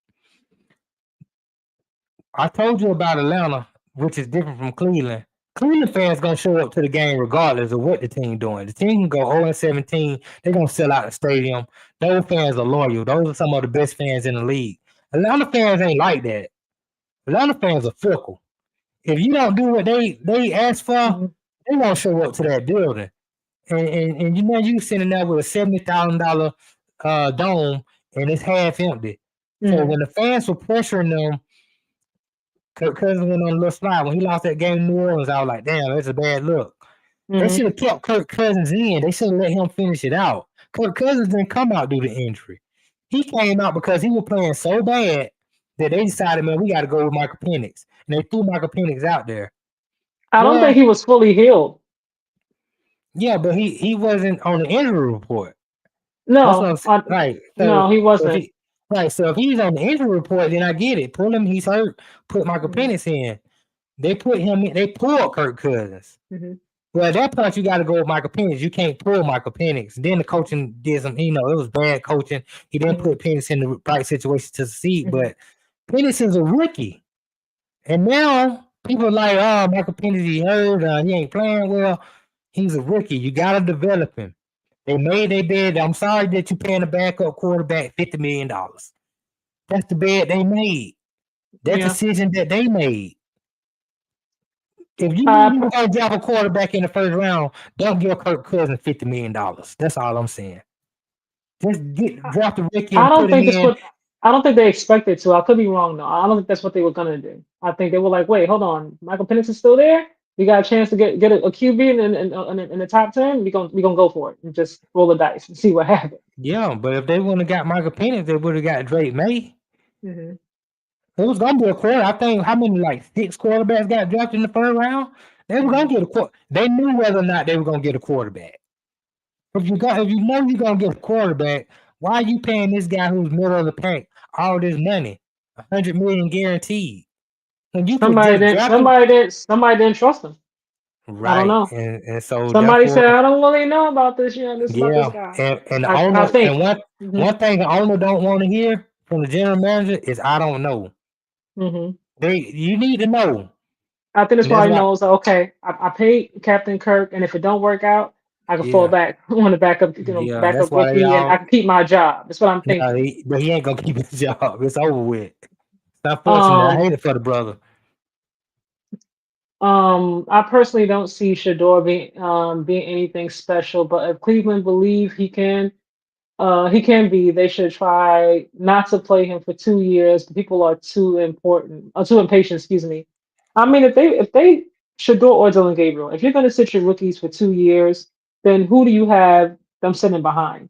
I told you about Atlanta, which is different from Cleveland. Cleveland fans gonna show up to the game regardless of what the team doing. The team can go 0-17. They're gonna sell out the stadium. Those fans are loyal. Those are some of the best fans in the league. Atlanta fans ain't like that. Atlanta fans are fickle. If you don't do what they ask for, Hmm. they won't show up to that building. And you sitting there with a $70,000 dome and it's half empty. So Hmm. when the fans were pressuring them, Kirk Cousins went on a little slide. When he lost that game in New Orleans, I was like, damn, that's a bad look. They Hmm. should have kept Kirk Cousins in. They should have let him finish it out. Kirk Cousins didn't come out due to injury. He came out because he was playing so bad that they decided, man, we got to go with Michael Penix. And they threw Michael Penix out there. I don't think Well, he was fully healed. yeah, but he wasn't on the injury report. That's what No, I'm saying. Right. no, he So if wasn't. he right, so if he's on the injury report, then I get it. Pull him, he's hurt. Put Michael Hmm. Penix in. They put him in. They pulled Kirk Cousins. Hmm. Well, at that point, you got to go with Michael Penix. You can't pull Michael Penix. Then the coaching did some, it was bad coaching. He didn't Hmm. put Penix in the right situation to succeed, Hmm. but Penix is a rookie. And now people are like, oh, Michael Penix, he hurt, he ain't playing well. He's a rookie. You got to develop him. They made their bed. I'm sorry that you're paying a backup quarterback $50 million. That's the bed they made. That Yeah. decision that they made. If you knew I you were per- going to draft a quarterback in the first round, don't give Kirk Cousins $50 million. That's all I'm saying. Just draft a rookie I and don't put him think it's in. what I don't think they expected to. I could be wrong though. I don't think that's what they were gonna do. I think they were like, wait, hold on, Michael Penix is still there. We got a chance to get a QB in the top 10. We gonna go for it and just roll the dice and see what happens. Yeah, but if they wouldn't have got Michael Penix, they would have got Drake May. Hmm. It was going to be a quarter. I think how many, like 6 quarterbacks got drafted in the first round? They were going Hmm. to get a quarter. They knew whether or not they were going to get a quarterback. If you know you're going to get a quarterback, why are you paying this guy who's middle of the pack all this money, $100 million guaranteed, when you could Somebody just didn't. draft him? Somebody didn't trust him. I don't Right, know. and so Somebody therefore, said, I don't really know about this. This about this yeah, guy. and the I owner, and think. one Hmm. one thing the owner don't want to hear from the general manager is I don't know. Hmm. You need to know, I think this and that's probably why. knows. Okay, I paid Captain Kirk, and if it don't work out, I can fall Yeah, back on the backup, yeah, that's backup why they rookie, and I all. can keep my job. That's what I'm No, thinking. but he ain't gonna keep his job. It's over with. It's unfortunate. I Um, hate it for the brother. I personally don't see Shedeur being anything special, but if Cleveland believe he can be, they should try not to play him for 2 years. People are too important, too impatient. Excuse me. I mean, if they Shador or Dylan Gabriel, if you're going to sit your rookies for 2 years, then who do you have them sitting behind?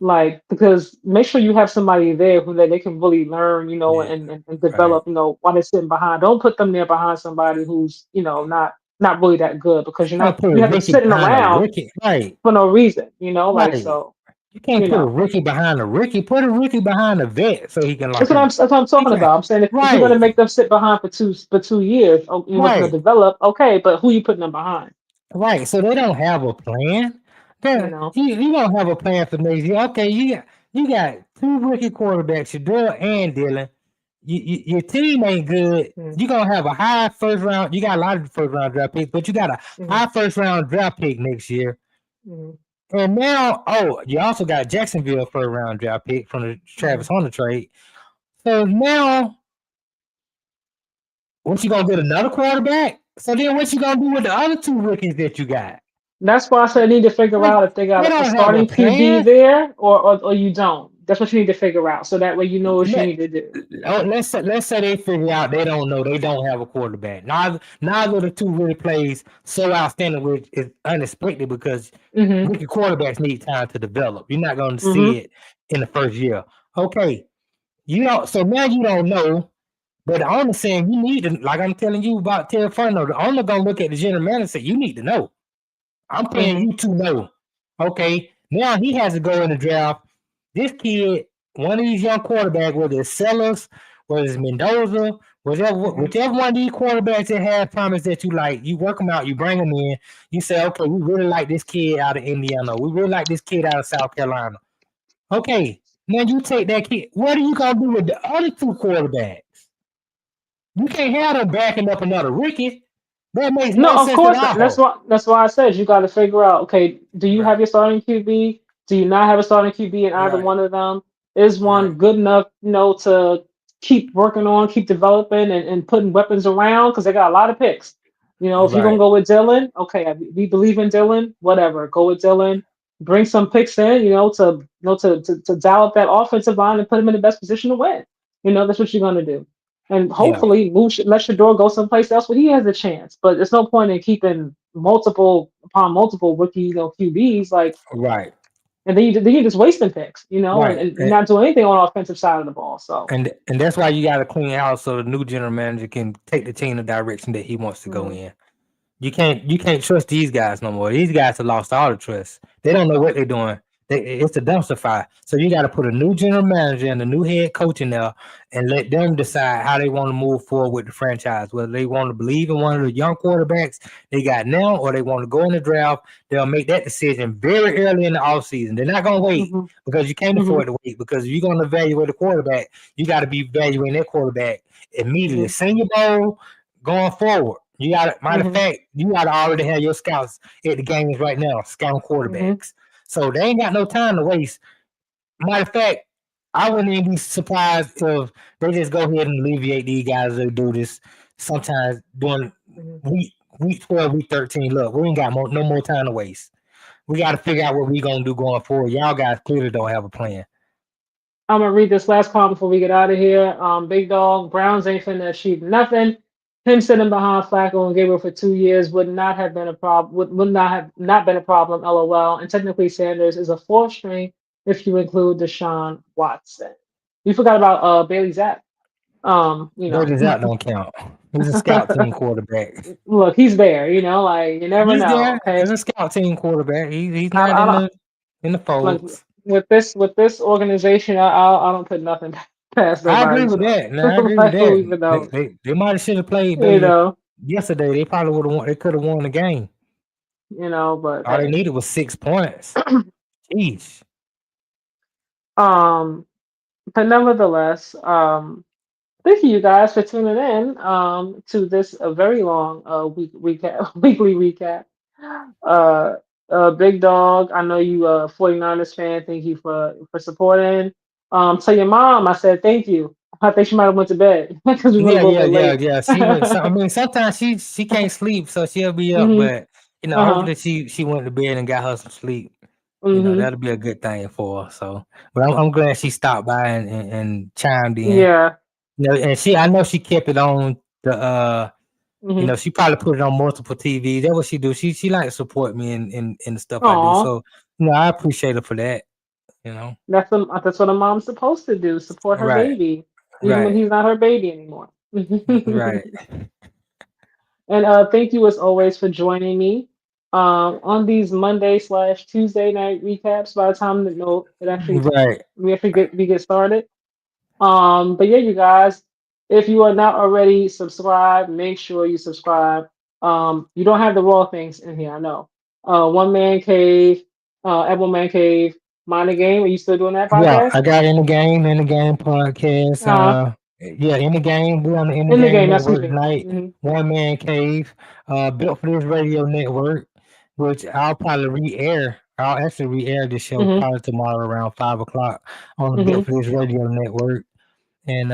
Like, because make sure you have somebody there who they can really learn, Yeah, and right. develop, while they're sitting behind. Don't put them there behind somebody who's, not really that good because You can't put you a have them rookie sitting behind a around rookie. Right, for no reason, like right. so, You can't you put a know. rookie behind a rookie. Put a rookie behind a vet so he can That's lock what I'm in. that's what I'm He talking can't. about. I'm saying if you're gonna Right, make them sit behind for 2 years, you want them to right, develop, okay, but who you putting them behind? right. So they don't have a plan. You know. You don't have a plan for next year. Okay, you got 2 rookie quarterbacks, Shedeur and Dylan. Your team ain't good. Mm-hmm. You're gonna have a high first round. You got a lot of first round draft picks, but you got a Mm-hmm. high first round draft pick next year. Mhm. And now, oh, you also got Jacksonville first round draft pick from the Travis Mhm. Hunter trade. So now, what you gonna get another quarterback? So then, what you gonna do with the other two rookies that you got? That's why I said I need to figure They, out if they they got a don't have a starting QB plan. there or you don't. That's what you need to figure out. So that way you know what you Let, need to do. let's say they figure out they don't know, they don't have a quarterback. Neither of the two really plays so outstanding, which is unexpected because Mhm. rookie quarterbacks need time to develop. You're not going to see Mhm. it in the first year. Okay, you don't. So now you don't know. But the owner saying you need to, like I'm telling you about Terry Fontenot, the owner gonna look at the general manager and say, you need to know. I'm paying Mhm. you to know. Okay. Now he has to go in the draft. This kid, one of these young quarterbacks, whether it's Sellers, whether it's Mendoza, Mhm. whichever one of these quarterbacks that have promise that you like, you work them out, you bring them in, you say, okay, we really like this kid out of Indiana. We really like this kid out of South Carolina. Okay. Now you take that kid. What are you gonna do with the other two quarterbacks? You can't have them backing up another rookie. That makes No, no of sense at course not. all. That's why I said you got to figure out. Okay, do you have Right, your starting QB? Do you not have a starting QB in either right, one of them? Is right, one good enough, to keep working on, keep developing, and putting weapons around? Because they got a lot of picks. If you're gonna right, go with Dylan, okay, we believe in Dylan. Whatever, go with Dylan. Bring some picks in, to dial up that offensive line and put them in the best position to win. That's what you're gonna do, and yeah, hopefully let Shedeur go someplace else where he has a chance. But there's no point in keeping multiple upon multiple rookie, QBs, like, right, and then you're just wasting picks, right. and not doing anything on the offensive side of the ball. So, And that's why you got to clean house so the new general manager can take the team the direction that he wants to go mhm, in. You can't trust these guys no more. These guys have lost all the trust. They don't know what they're doing. It's a dumpster fire. So you got to put a new general manager and a new head coach in there and let them decide how they want to move forward with the franchise. Whether they want to believe in one of the young quarterbacks they got now or they want to go in the draft, they'll make that decision very early in the offseason. They're not going to wait mhm, because you can't mhm, afford to wait because if you're going to evaluate a quarterback, you got to be evaluating that quarterback immediately. mhm, Senior Bowl going forward. You got matter of mhm, fact, you got to already have your scouts at the games right now, scouting mhm. quarterbacks. So they ain't got no time to waste. Matter of fact, I wouldn't even be surprised if they just go ahead and alleviate these guys that do this sometimes during Mhm. week 12, week 13. Look, we ain't got no more time to waste. We got to figure out what we gonna do going forward. Y'all guys clearly don't have a plan. I'm gonna read this last comment before we get out of here. Big Dog Browns ain't finna achieve nothing. Him sitting behind Flacco and Gabriel for 2 years would not have been a problem. Would not been a problem. LOL. And technically, Sanders is a fourth string if you include Deshaun Watson. You forgot about Bailey Zapp. Bailey's out don't count. He's a scout team quarterback. Look, he's there. Like, you never He's know. there Okay, as a scout team quarterback. He's I, not I don't in the like folds. with this organization. I don't put nothing past I agree nobody. with So that. Now I agree with like, that. even They though they, they might have should have played you Bailey know. yesterday. They probably would have won. They could have won the game. But All they hey. needed was 6 points. Jeez. um, but nevertheless, thank you guys for tuning in to this very long week recap weekly recap. Uh Big Dog, I know you 49ers fan. Thank you for supporting. Tell your mom I said thank you. I think she might have went to bed because we went a Yeah, little yeah, bit yeah, late. yeah. She went. I mean, sometimes she can't sleep, so she'll be up. Hmm. But Uh-huh. hopefully she went to bed and got her some sleep. Hmm. That'll be a good thing for her. So, but I'm glad she stopped by and chimed in. Yeah. And I know she kept it on the Hmm. she probably put it on multiple TVs. That's what she do. She like to support me in the stuff I do. Aw. So, I appreciate her for that. You know. That's what a mom's supposed to do. Support her Right, baby, even when right, he's not her baby anymore. right, And thank you as always for joining me on these Monday/Tuesday night recaps. By the time that no, it actually right. we get started. But yeah, you guys, if you are not already subscribed, make sure you subscribe. You don't have the raw things in here, I know. One Man Cave, Apple Man Cave, Mind the Game. Are you still doing that Yeah, podcast? I got in the game podcast. Uh, Yeah, in the game. We on the in the in the game game. Excuse network me. tonight. Hmm. One man cave. Built for this radio network. which I'll probably re-air. I'll actually re-air this show Mm-hmm. probably tomorrow around 5 o'clock on the Mm-hmm. Netflix Radio Network. And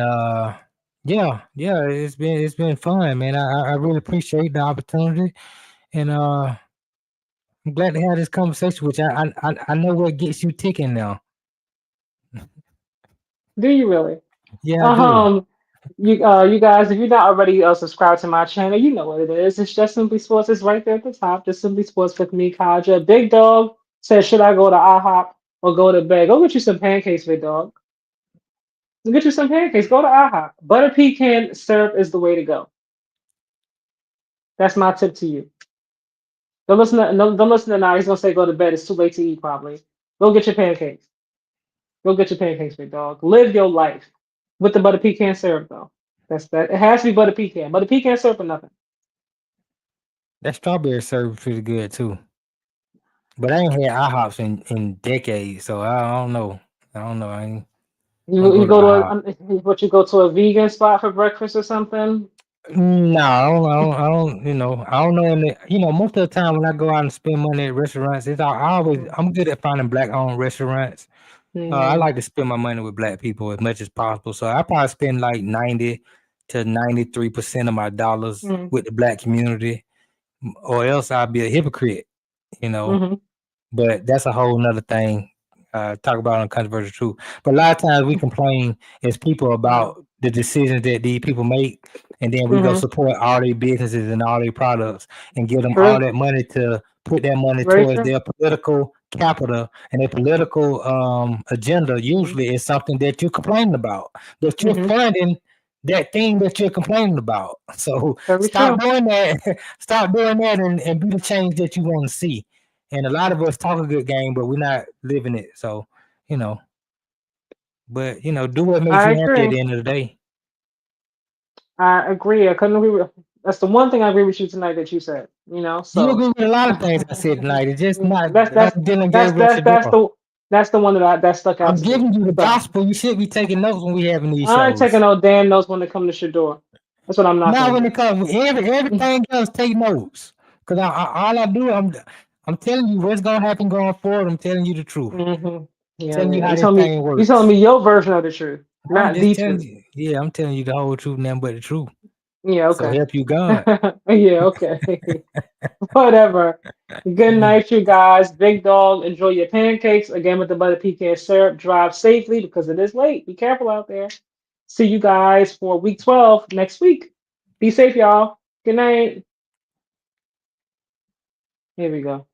yeah, it's been fun, man. I really appreciate the opportunity, and I'm glad to have this conversation with you. I know what gets you ticking now. Do you really? Yeah, I do. Um, you guys, if you're not already subscribed to my channel, you know what it is. It's just Simply Sports. It's right there at the top. Just Simply Sports with me, Kaja. Big Dog says, should I go to IHOP or go to bed? Go get you some pancakes, Big Dog. Go get you some pancakes. Go to IHOP. Butter pecan syrup is the way to go. That's my tip to you. Don't listen to no, don't listen to now. He's gonna say go to bed. It's too late to eat, probably. Go get your pancakes. Go get your pancakes, Big Dog. Live your life with the butter pecan syrup, though. That's that. It has to be butter pecan. Butter pecan syrup or nothing. That strawberry serves pretty good too. But I ain't had IHOPs in decades, so I don't know. I don't know. I don't You go to go to IHOP. what you go to a vegan spot for breakfast or something. No, I don't know. Most of the time when I go out and spend money at restaurants, I'm good at finding black-owned restaurants. I Mm-hmm. like to spend my money with black people as much as possible. So I probably spend like 90 to 93% of my dollars with the black community, or else I'll be a hypocrite. You know, Mm-hmm. but that's a whole nother thing. Talk about on controversial truth. But a lot of times we complain as people about the decisions that these people make, and then we go Mm-hmm. support all their businesses and all their products and give them all True. that money to put that money Very towards true. their political capital and their political agenda. Mm-hmm. Usually, is something that you're complaining about, that you're Mm-hmm. funding that thing that you're complaining about. So Very stop true. doing that. Stop doing that, and be the change that you want to see. And a lot of us talk a good game, but we're not living it. So, you know, do what makes I you happy at agree. the end of the day. I agree. I couldn't agree with. That's the one thing I agree with you tonight that you said. You So agree with a lot of things I said tonight. It's just not that's that's Dylan that's Gabriel that's that's Shedeur. the one that stuck out I'm to me. giving you the So. gospel. You should be taking notes when we having these I ain't taking shows. no damn notes when it comes to Shedeur. That's what I'm not Now, gonna when do. it comes everything else, take notes. Cause all I do, I'm telling you what's gonna happen going forward. I'm telling you the truth. Hmm. Yeah, Telling you yeah. how this thing You telling works. me your version of the truth, I'm not just the telling truth. you. Yeah, I'm telling you the whole truth, nothing but the truth. Yeah, So okay. help you God. Yeah, okay. Whatever. Good night, you guys. Big dog. Enjoy your pancakes again with the butter pecan syrup. Drive safely because it is late. Be careful out there. See you guys for week 12 next week. Be safe, y'all. Good night. Here we go.